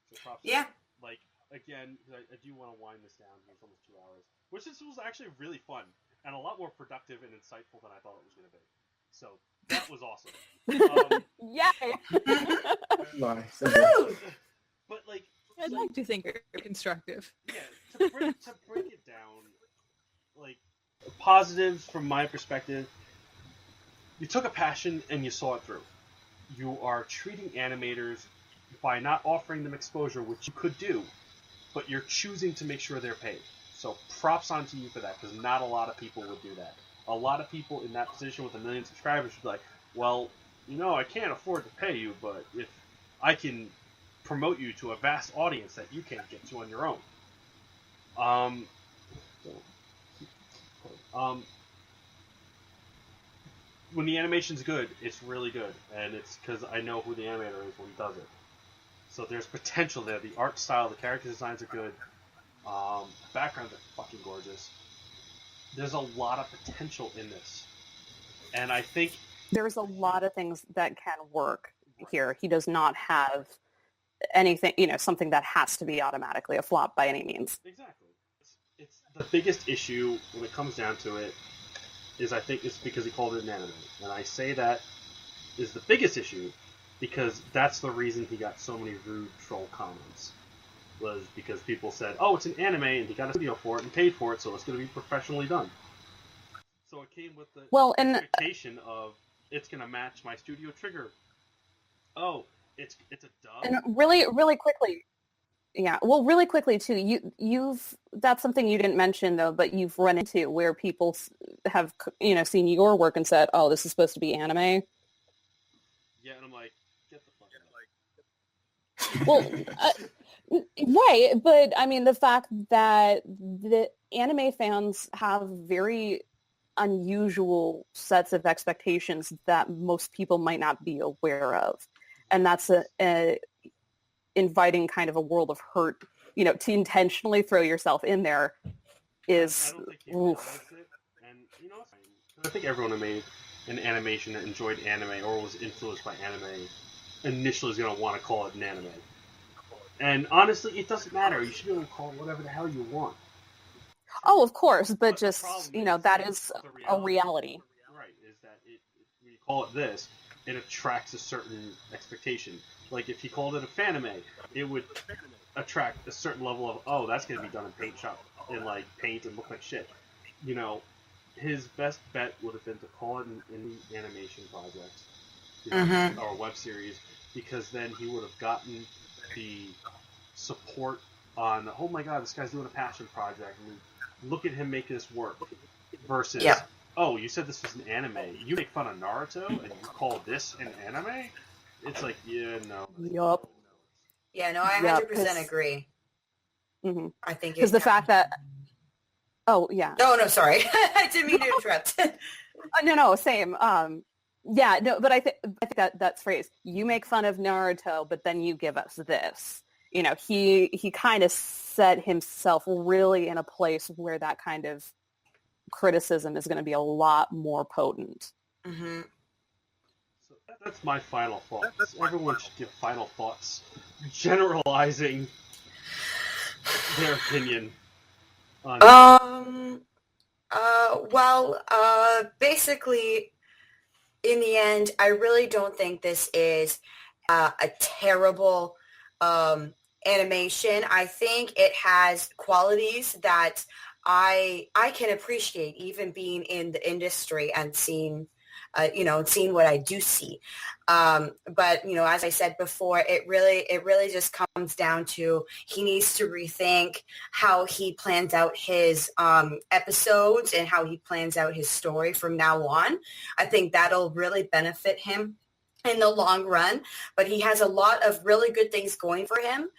So props. Yeah. Again, I do want to wind this down. It's almost 2 hours, which this was actually really fun and a lot more productive and insightful than I thought it was going to be. So that was awesome. Yay! But I'd like to think you're constructive. Yeah, to break it down, positives from my perspective, you took a passion and you saw it through. You are treating animators by not offering them exposure, which you could do, but you're choosing to make sure they're paid. So props onto you for that, because not a lot of people would do that. A lot of people in that position with 1 million subscribers would be like, well, I can't afford to pay you, but if I can promote you to a vast audience that you can't get to on your own. When the animation's good, it's really good, and it's because I know who the animator is when he does it. So there's potential there. The art style, the character designs are good. Backgrounds are fucking gorgeous. There's a lot of potential in this. And I think There's a lot of things that can work here. He does not have anything, something that has to be automatically a flop by any means. exactly. It's the biggest issue when it comes down to it is I think it's because he called it an anime. And I say that is the biggest issue because that's the reason he got so many rude troll comments. Was because people said, oh, it's an anime, and he got a studio for it and paid for it, so it's going to be professionally done. So it came with the expectation of it's going to match my studio trigger. Oh, it's a dub. And really quickly, yeah. Well, really quickly too. You've that's something you didn't mention though, but you've run into where people have seen your work and said, oh, this is supposed to be anime. Yeah, and I'm like, get the fuck out. Well, right, but I mean the fact that the anime fans have very unusual sets of expectations that most people might not be aware of, and that's a inviting kind of a world of hurt. To intentionally throw yourself in there is. I don't think he realized it, and I think everyone who made an animation that enjoyed anime or was influenced by anime initially is going to want to call it an anime. And honestly, it doesn't matter. You should be able to call it whatever the hell you want. Oh, of course, but just, is, that is a reality. Right, is that when you call it this, it attracts a certain expectation. Like, if he called it a fanime, it would attract a certain level of, oh, that's going to be done in paint shop, in, paint and look like shit. His best bet would have been to call it an indie animation project, or a web series, because then he would have gotten the support on, oh my god, this guy's doing a passion project, and look at him make this work, versus, oh, you said this was an anime, you make fun of Naruto, and you call this an anime? It's like, yeah, no. Yup. Yeah, no, I 100% agree. Mm-hmm. I think because the fact that, oh yeah. No, sorry, I didn't mean to interrupt. No, same. Yeah, no, but I think that's phrase. You make fun of Naruto, but then you give us this. He kind of set himself really in a place where that kind of criticism is going to be a lot more potent. Mm-hmm. So that's my final thoughts. Everyone should give final thoughts, generalizing their opinion on. Basically, in the end, I really don't think this is a terrible animation. I think it has qualities that I can appreciate, even being in the industry and seeing what I do see. But as I said before, it really just comes down to he needs to rethink how he plans out his episodes and how he plans out his story from now on. I think that'll really benefit him in the long run. But he has a lot of really good things going for him.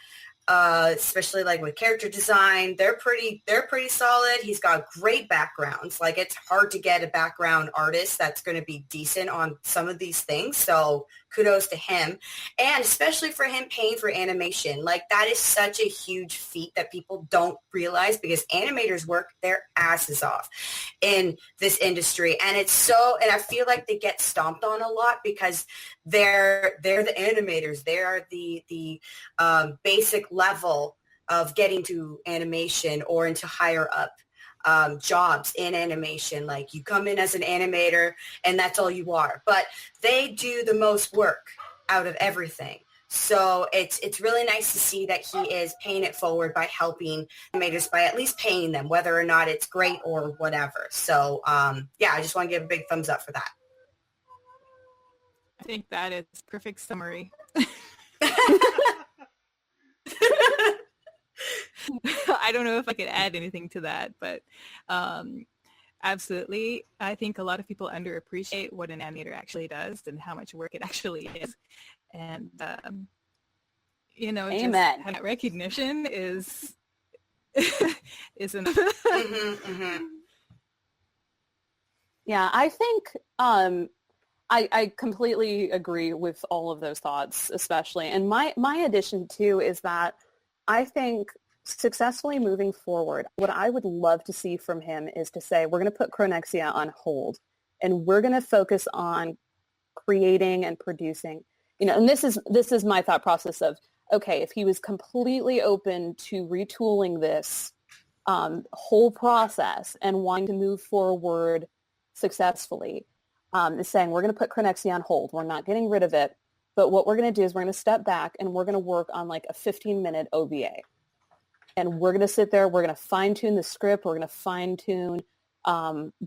Especially with character design, they're pretty solid. He's got great backgrounds. It's hard to get a background artist that's going to be decent on some of these things. So kudos to him, and especially for him paying for animation. That is such a huge feat that people don't realize, because animators work their asses off in this industry, and I feel like they get stomped on a lot because they're the animators. They are the basic level of getting to animation or into higher up jobs in animation. You come in as an animator and that's all you are, but they do the most work out of everything. So it's really nice to see that he is paying it forward by helping animators, by at least paying them, whether or not it's great or whatever. So I just want to give a big thumbs up for that. I think that is a perfect summary. I don't know if I could add anything to that, but absolutely. I think a lot of people underappreciate what an animator actually does and how much work it actually is. And, Amen. Just having that recognition is enough. Mm-hmm, mm-hmm. Yeah, I think I completely agree with all of those thoughts, especially. And my addition, too, is that I think successfully moving forward, what I would love to see from him is to say, we're going to put Chronexia on hold, and we're going to focus on creating and producing. And this is my thought process of, okay, if he was completely open to retooling this whole process and wanting to move forward successfully, is saying we're going to put Chronexia on hold. We're not getting rid of it. But what we're going to do is we're going to step back and we're going to work on like a 15-minute OVA. And we're going to sit there. We're going to fine-tune the script. We're going to fine-tune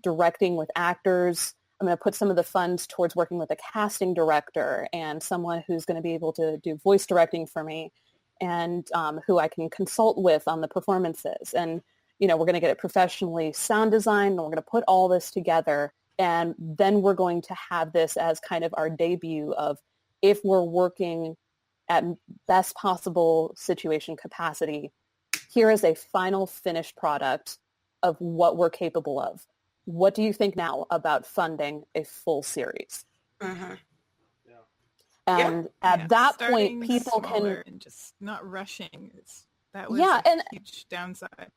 directing with actors. I'm going to put some of the funds towards working with a casting director and someone who's going to be able to do voice directing for me and who I can consult with on the performances. And, we're going to get it professionally sound designed, and we're going to put all this together. And then we're going to have this as kind of our debut of, if we're working at best possible situation capacity, here is a final finished product of what we're capable of. What do you think now about funding a full series? Mm-hmm. And at that point, people can... And just not rushing. That was and huge downside.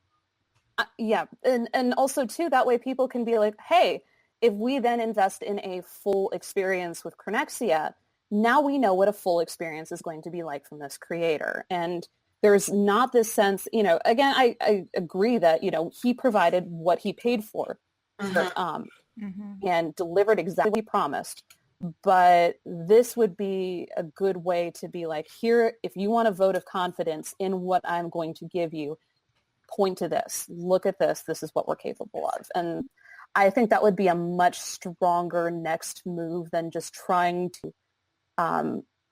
And also, too, that way people can be like, hey, if we then invest in a full experience with Chronexia, now we know what a full experience is going to be like from this creator. And there's not this sense, again, I agree that, he provided what he paid for and delivered exactly what he promised. But this would be a good way to be like, here, if you want a vote of confidence in what I'm going to give you, point to this, look at this, this is what we're capable of. And I think that would be a much stronger next move than just trying to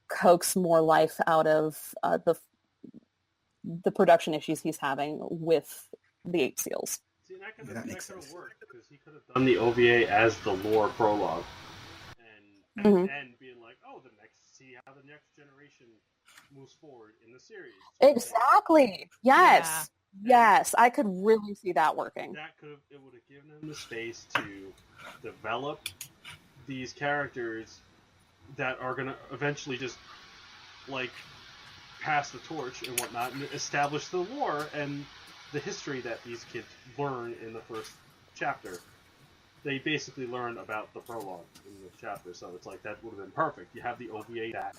coax more life out of the production issues he's having with the 8 Seals. See, that could have worked, because he could have done the OVA as the lore prologue, and being like, see how the next generation moves forward in the series. Exactly. Yes. Yes, I could really see that working. It would have given him the space to develop these characters that are going to eventually just, pass the torch and whatnot, and establish the lore and the history that these kids learn in the first chapter. They basically learn about the prologue in the chapter, so it's like, that would have been perfect. You have the OVA that,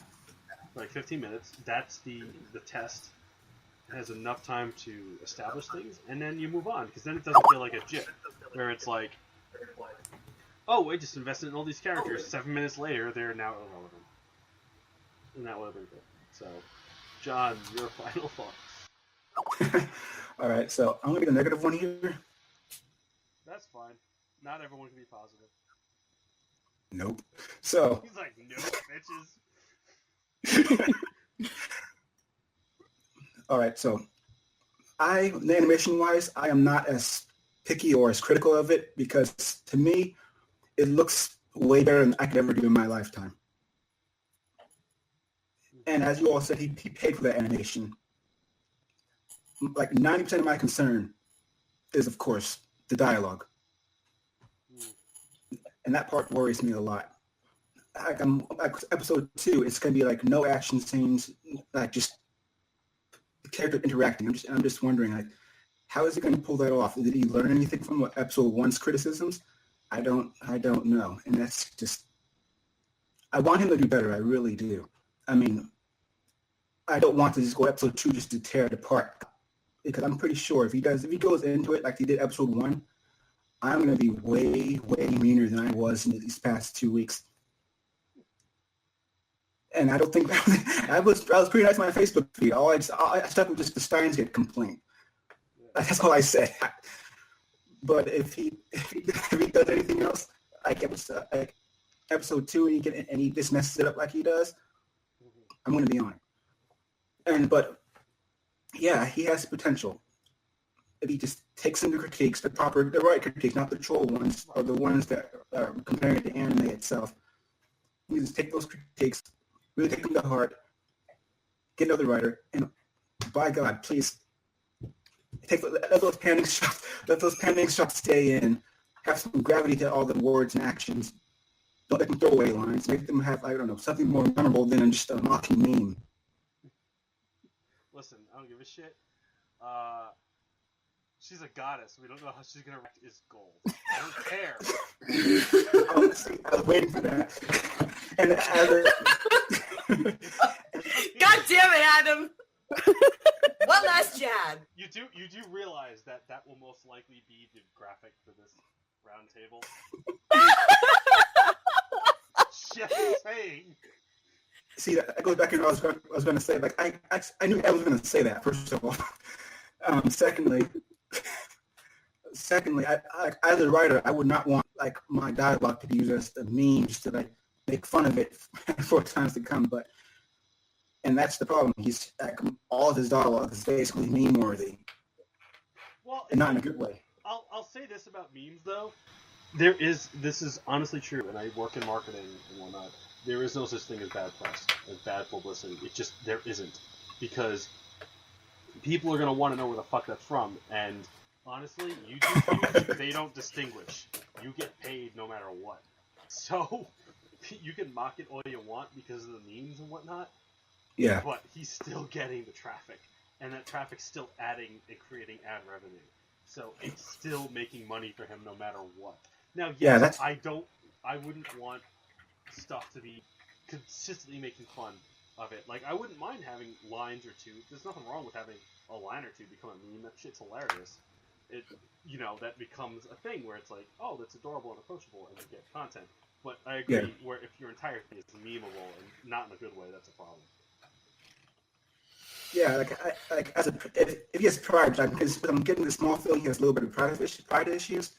15 minutes, that's the test. Has enough time to establish things, and then you move on, because then it doesn't feel like a JIP, where it's like, oh, I just invested in all these characters, 7 minutes later, they're now irrelevant. And that would have been good. So, John, your final thoughts. All right, so I'm going to be the negative one here. That's fine. Not everyone can be positive. Nope. So... He's like, nope, bitches. All right, so animation-wise, I am not as picky or as critical of it, because to me, it looks way better than I could ever do in my lifetime. And as you all said, he paid for that animation. 90% of my concern is, of course, the dialogue. And that part worries me a lot. Episode 2, it's going to be no action scenes, just character interacting. I'm just wondering, how is he going to pull that off? Did he learn anything from episode 1's criticisms? I don't know. And that's just, I want him to do better. I really do. I mean, I don't want to just go episode 2 just to tear it apart, because I'm pretty sure if he goes into it like he did episode 1, I'm going to be way, way meaner than I was in these past 2 weeks. And I don't think I was pretty nice on my Facebook feed. I stuck with just the Steins Gate complaint. That's all I said. But if he does anything else, like episode 2, and he just messes it up like he does, I'm going to be on it. But yeah, he has potential. If he just takes into critiques, the right critiques, not the troll ones, or the ones that are comparing it to anime itself. You just take those critiques, really take them to heart, get another writer, and by God, please let those panning shots stay in. Have some gravity to all the words and actions. make them throwaway lines, make them have, I don't know, something more memorable than just a mocking meme. Listen, I don't give a shit. She's a goddess. We don't know how she's gonna react is gold. I don't care. I was waiting for that. And God damn it, Adam! One last jab. You do realize that will most likely be the graphic for this roundtable. Just saying. See, that goes back to what I was going to say. Like, I knew I was going to say that, first of all. Secondly, I, as a writer, I would not want like my dialogue to be used as a meme just to like make fun of it for times to come. And that's the problem. He's like, all of his dialogue is basically meme worthy. Well, and not in a good way. I'll say this about memes though. This is honestly true, and I work in marketing and whatnot. There is no such thing as bad press, as bad publicity. There isn't. Because people are going to want to know where the fuck that's from, and honestly, YouTube, they don't distinguish. You get paid no matter what. So, you can mock it all you want because of the memes and whatnot, yeah. But he's still getting the traffic, and that traffic's still adding and creating ad revenue. So, it's still making money for him no matter what. Now, yes, yeah, I wouldn't want stuff to be consistently making fun of it. Like, I wouldn't mind having lines or two. There's nothing wrong with having a line or two become a meme. That shit's hilarious. That becomes a thing where it's like, oh, that's adorable and approachable, and you get content. But I agree, where if your entire thing is memeable and not in a good way, that's a problem. Yeah, if he has pride, because I'm getting the small feeling he has a little bit of pride issues.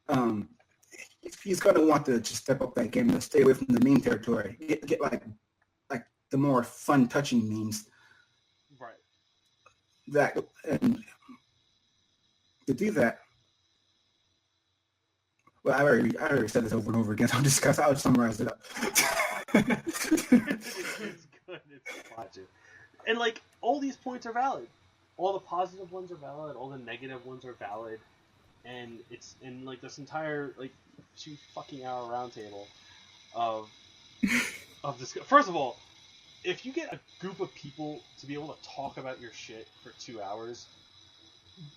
Mm-hmm. He's going to want to just step up that game and stay away from the meme territory. Get like the more fun, touching memes. Right. And to do that, well, I already said this over and over again. So I'll just summarize it up. It's good. It's logic. And like all these points are valid. All the positive ones are valid. All the negative ones are valid. And it's in like this entire like 2 fucking hour roundtable of this. First of all, if you get a group of people to be able to talk about your shit for 2 hours,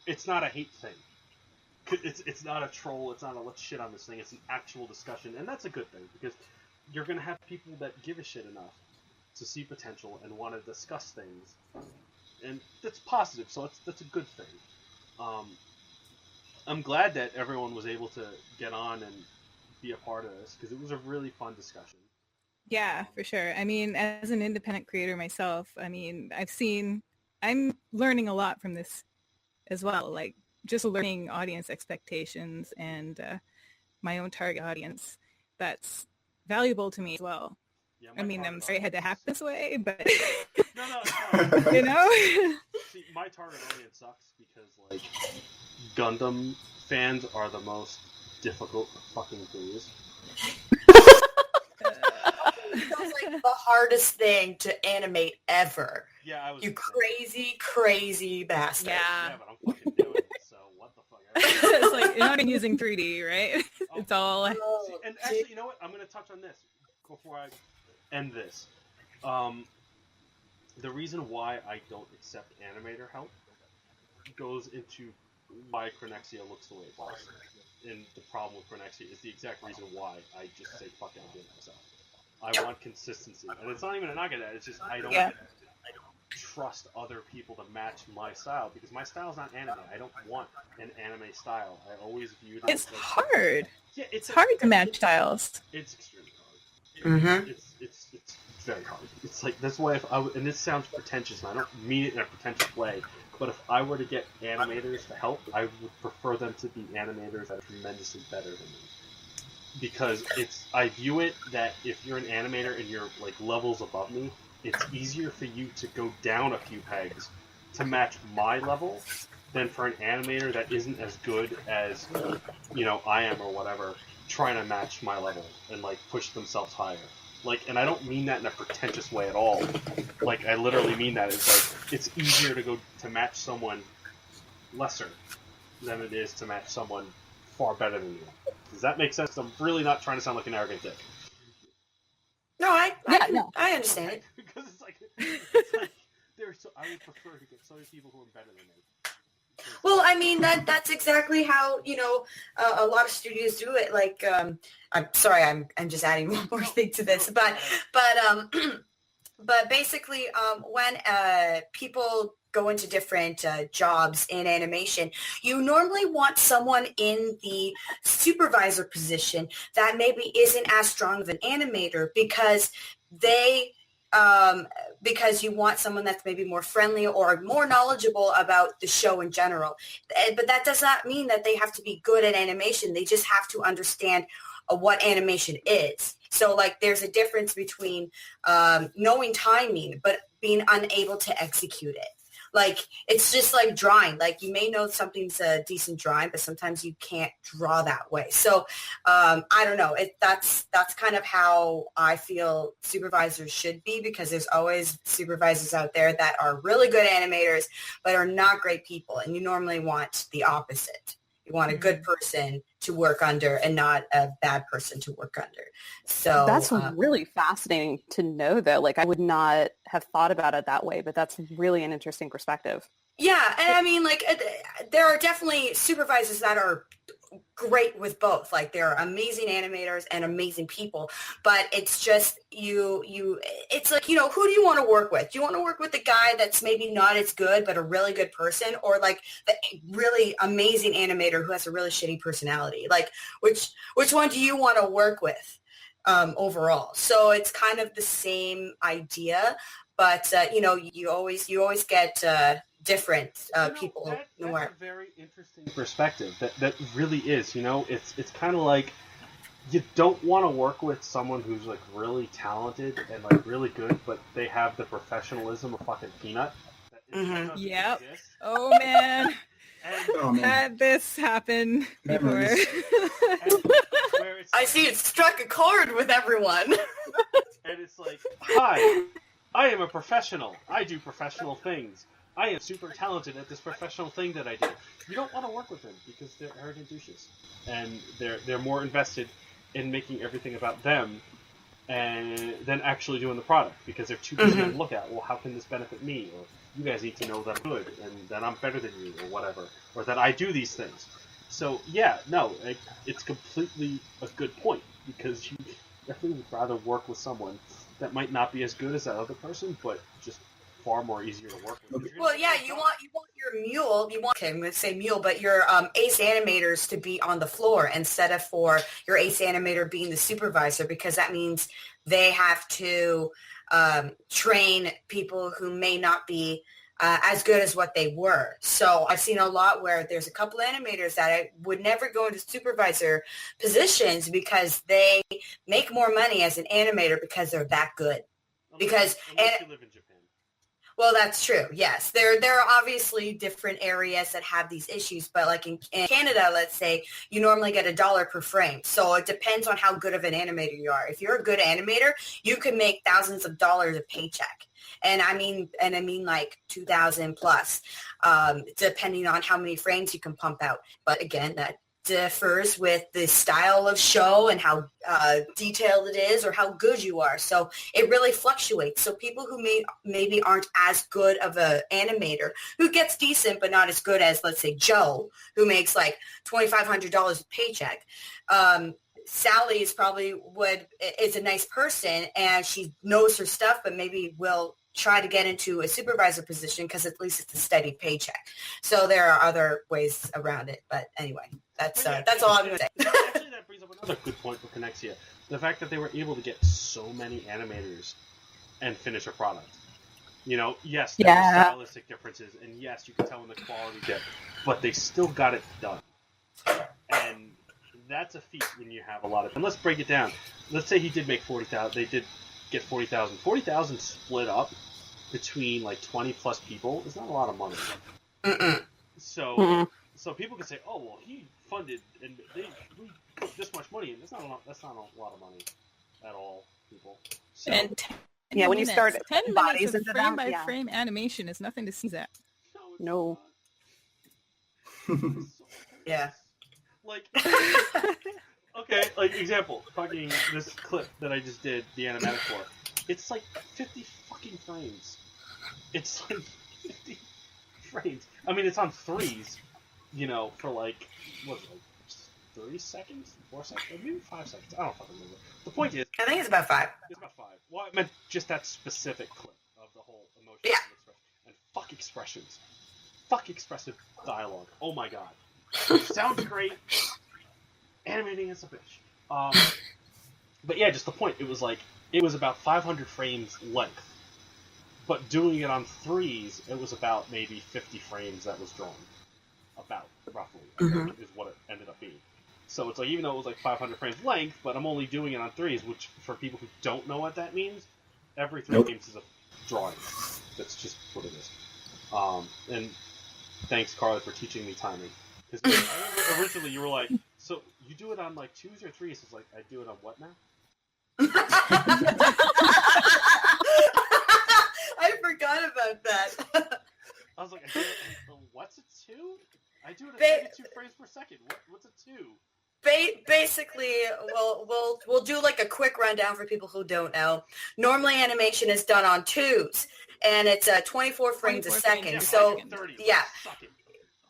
it's not a hate thing. It's not a troll. It's not a let's shit on this thing. It's an actual discussion, and that's a good thing because you're gonna have people that give a shit enough to see potential and want to discuss things, and that's positive. So that's a good thing. I'm glad that everyone was able to get on and be a part of this because it was a really fun discussion. Yeah, for sure. I mean, as an independent creator myself, I mean, I'm learning a lot from this as well. Like just learning audience expectations and my own target audience. That's valuable to me as well. Yeah, I mean, I'm sorry it had to happen this way, but no. you know. See, my target audience sucks because like Gundam fans are the most difficult to fucking please. Sounds like the hardest thing to animate ever. Yeah, I was. You crazy bastard. Yeah, but I'm fucking doing it. So what the fuck? It's like you're not even using 3D, right? It's all. See, and actually, you know what? I'm gonna touch on this before I end this. The reason why I don't accept animator help goes into why Chronexia looks the way it does. And the problem with Chronexia is the exact reason why I just say fuck it, I'm doing it myself. I want consistency. And it's not even a knock at that, it's just I don't trust other people to match my style because my style's not anime. I don't want an anime style. I always viewed it It's hard. Yeah, it's hard to match styles. It's extremely hard. Mm-hmm. It's very hard. It's like that's why and this sounds pretentious, and I don't mean it in a pretentious way, but if I were to get animators to help, I would prefer them to be animators that are tremendously better than me. Because I view it that if you're an animator and you're like levels above me, it's easier for you to go down a few pegs to match my level than for an animator that isn't as good as, I am or whatever, trying to match my level and like push themselves higher. Like, and I don't mean that in a pretentious way at all. Like, I literally mean that. It's like, it's easier to go to match someone lesser than it is to match someone far better than you. Does that make sense? I'm really not trying to sound like an arrogant dick. No, I no. I understand it. Because it's like I would prefer to get so many people who are better than me. Well, I mean that's exactly how a lot of studios do it. Like, I'm sorry, I'm just adding one more thing to this, but basically, when people go into different jobs in animation, you normally want someone in the supervisor position that maybe isn't as strong of an animator because because you want someone that's maybe more friendly or more knowledgeable about the show in general. But that does not mean that they have to be good at animation. They just have to understand what animation is. So, like, there's a difference between knowing timing but being unable to execute it. Like, it's just like drawing. Like, you may know something's a decent drawing, but sometimes you can't draw that way. So, I don't know. That's kind of how I feel supervisors should be, because there's always supervisors out there that are really good animators but are not great people, and you normally want the opposite. You want a good person to work under and not a bad person to work under. So that's really fascinating to know, though. Like, I would not have thought about it that way, but that's really an interesting perspective. Yeah, and I mean, like, there are definitely supervisors that are great with both. Like, they're amazing animators and amazing people, but it's just it's like, who do you want to work with? Do you want to work with the guy that's maybe not as good but a really good person, or like the really amazing animator who has a really shitty personality? Like, which one do you want to work with overall? So it's kind of the same idea, but you always get different people. That's a very interesting perspective. That really is. It's kind of like you don't want to work with someone who's like really talented and like really good, but they have the professionalism of fucking Peanut. Yep. Oh man. Had this happen before. I see it struck a chord with everyone. And it's like, hi, I am a professional. I do professional things. I am super talented at this professional thing that I do. You don't want to work with them because they're arrogant douches, and they're more invested in making everything about them than actually doing the product, because they're too busy to look at, well, how can this benefit me? Or you guys need to know that I'm good and that I'm better than you, or whatever, or that I do these things. So yeah, no, it's completely a good point, because you definitely would rather work with someone that might not be as good as that other person, but just far more easier to work with. Well, yeah, you want your mule. I'm going to say mule, but your ace animators to be on the floor instead of for your ace animator being the supervisor, because that means they have to train people who may not be as good as what they were. So I've seen a lot where there's a couple animators that I would never go into supervisor positions because they make more money as an animator because they're that good. Unless you live in Japan. Well, that's true. Yes, there are obviously different areas that have these issues, but like in Canada, let's say, you normally get $1 per frame. So it depends on how good of an animator you are. If you're a good animator, you can make thousands of dollars a paycheck. And I mean like 2,000 plus, depending on how many frames you can pump out. But again, that differs with the style of show and how detailed it is or how good you are. So it really fluctuates. So people who maybe aren't as good of an animator, who gets decent but not as good as, let's say, Joe, who makes like $2,500 a paycheck. Sally is is a nice person and she knows her stuff, but maybe will try to get into a supervisor position because at least it's a steady paycheck. So there are other ways around it. But anyway, that's all I'm going to say. Actually, that brings up another good point for Chronexia. The fact that they were able to get so many animators and finish a product. Yes, there are stylistic differences, and yes, you can tell when the quality dipped, but they still got it done. And that's a feat when you have a lot of... And let's break it down. Let's say he did make 40,000. They did get 40,000. 40,000 split up between like 20 plus people is not a lot of money. So people can say, oh well, he funded and we put this much money in. That's not a lot of money at all, people. So, and when you start 10 bodies minutes of into frame them, by frame animation is nothing to sneeze at. No. So yeah. Like Okay, like example, fucking this clip that I just did the animatic for. It's like 50 fucking frames. It's like 50 frames. I mean, it's on threes, you know, for like what is it, like 3 seconds, 4 seconds, or maybe 5 seconds. I don't fucking remember. The point is, I think it's about 5. it's about 5. Well, I meant just that specific clip of the whole emotion Yeah. and expression. And fuck expressions. Fuck expressive dialogue. Oh my god. Sounds great. Animating is a bitch. But yeah, just the point. It was about 500 frames length. But doing it on threes, it was about maybe 50 frames that was drawn. About, roughly, I think, is what it ended up being. So it's like, even though it was like 500 frames length, but I'm only doing it on threes, which for people who don't know what that means, every 3 frames is a drawing. That's just what it is. And thanks, Carly, for teaching me timing. Because I remember originally you were like, so you do it on like 2s or 3s? It's like, I do it on what now? I forgot about that. I was like, I do it, what's a 2? I do it at 32 frames per second. What's a 2? Basically, we'll do like a quick rundown for people who don't know. Normally, animation is done on 2s, and it's 24 frames a second. Yeah, So 30. yeah, Suck it.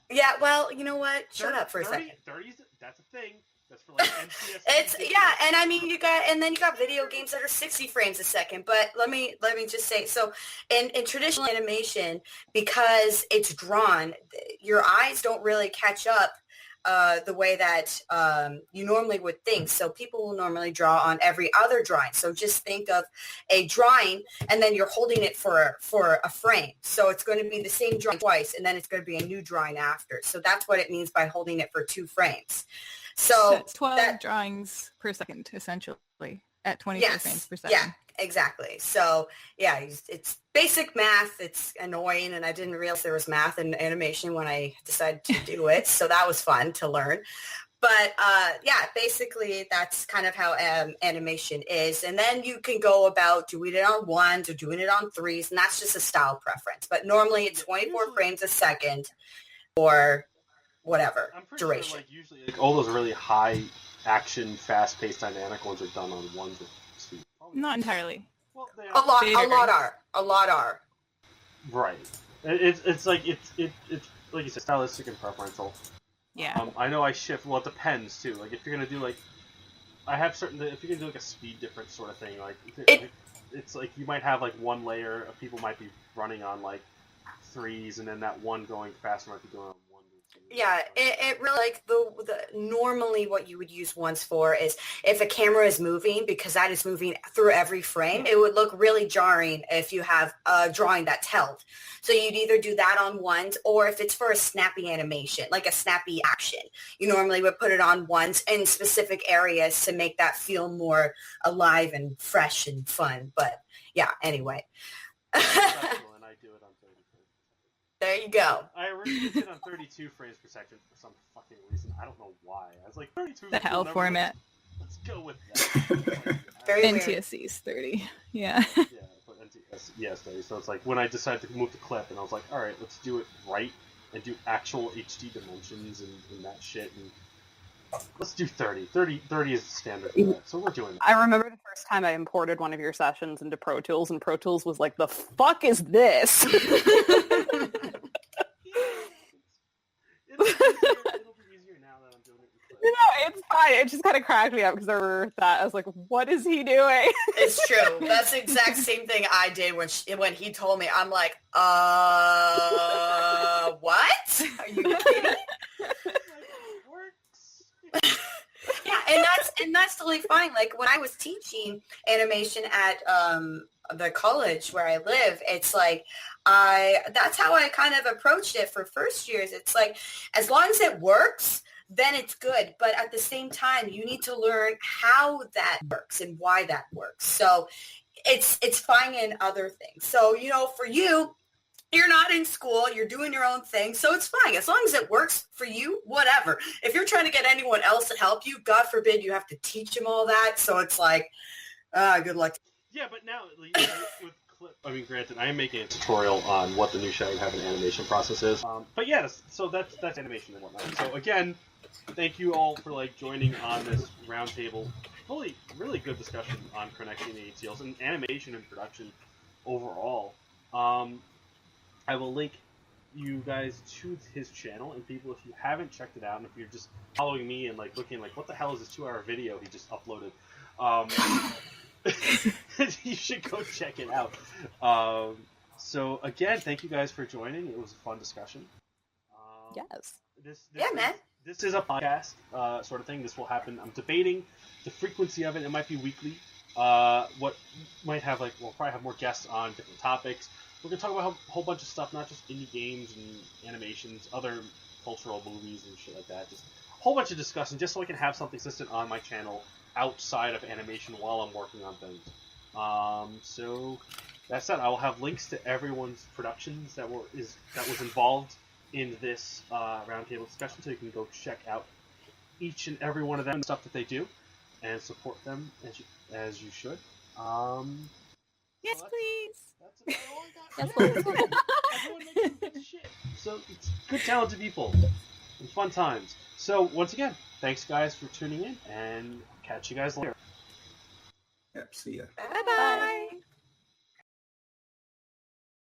yeah. Well, you know what? Shut 30, up for a second. 30s, that's a thing. That's for like MTS. It's yeah, and I mean you got video games that are 60 frames a second. But let me just say, so in traditional animation, because it's drawn, your eyes don't really catch up the way that you normally would think. So people will normally draw on every other drawing. So just think of a drawing, and then you're holding it for a frame. So it's going to be the same drawing twice, and then it's going to be a new drawing after. So that's what it means by holding it for 2 frames. So it's 12 drawings per second, essentially, at 24 frames per second. Yeah, exactly. So, yeah, it's basic math. It's annoying, and I didn't realize there was math in animation when I decided to do it. So that was fun to learn. But, yeah, basically that's kind of how animation is. And then you can go about doing it on 1s or doing it on 3s, and that's just a style preference. But normally it's 24 frames a second or whatever I'm pretty duration. sure, like, usually, like, all those really high action, fast-paced, dynamic ones are done on 1s or 2s. Probably. Not entirely. Well, they A lot are. Right. It's like it's like you said, stylistic and preferential. Yeah. I know I shift. Well, it depends too. Like if you're gonna do like, I have certain. If you're gonna do like a speed difference sort of thing, like it's like you might have like one layer of people might be running on like 3s, and then that one going faster might be going on 1 or 2. Yeah, it really, like, the normally what you would use 1s for is if a camera is moving, because that is moving through every frame, it would look really jarring if you have a drawing that's held. So you'd either do that on 1s, or if it's for a snappy animation, like a snappy action, you normally would put it on 1s in specific areas to make that feel more alive and fresh and fun. But yeah, anyway. And I do it on 30 frames. There you go. I originally did on 32 frames per second for some fucking reason. I don't know why. I was like 32. The HAL format. Let's go with that. Very weird. NTSC's 30. Yeah. Yeah, but NTS 30. So it's like when I decided to move the clip, and I was like, all right, let's do it right and do actual HD dimensions and that shit. And let's do 30. 30 is the standard for that. So we're doing that. I remember the first time I imported one of your sessions into Pro Tools, and Pro Tools was like, the fuck is this? It'll be easier now that I'm doing it in clip. No, it's fine. It just kind of cracked me up because there were that. I was like, what is he doing? It's true. That's the exact same thing I did when he told me. I'm like, what? Are you kidding? Yeah, and that's totally fine. Like when I was teaching animation at the college where I live, it's like that's how I kind of approached it for first years. It's like as long as it works, then it's good. But at the same time, you need to learn how that works and why that works. So it's fine in other things. So, you know, for you, you're not in school, you're doing your own thing, so it's fine. As long as it works for you, whatever. If you're trying to get anyone else to help you, God forbid you have to teach them all that. So it's like, good luck. Yeah, but now, like, with clip, I mean, granted, I am making a tutorial on what the new Shadow Heaven animation process is. But yes, so that's animation and whatnot. So again, thank you all for like joining on this roundtable. Really good discussion on Chronexia and ATLs and animation and production overall. I will link you guys to his channel, and people, if you haven't checked it out, and if you're just following me and like looking like, what the hell is this 2-hour video he just uploaded? You should go check it out. So again, thank you guys for joining. It was a fun discussion. Yes. Man. This is a podcast sort of thing. This will happen. I'm debating the frequency of it. It might be weekly. What might have like we'll probably have more guests on different topics. We're gonna talk about a whole bunch of stuff, not just indie games and animations, other cultural movies and shit like that. Just a whole bunch of discussion, just so I can have something consistent on my channel outside of animation while I'm working on things. So that said, I will have links to everyone's productions that was involved in this roundtable discussion, so you can go check out each and every one of them and stuff that they do, and support them as you should. Yes, So please. that's about all I got. Yes, Yeah. please. Everyone makes some good shit. So it's good, talented people and fun times. So once again, thanks guys for tuning in, and catch you guys later. Yep, see ya. Bye-bye.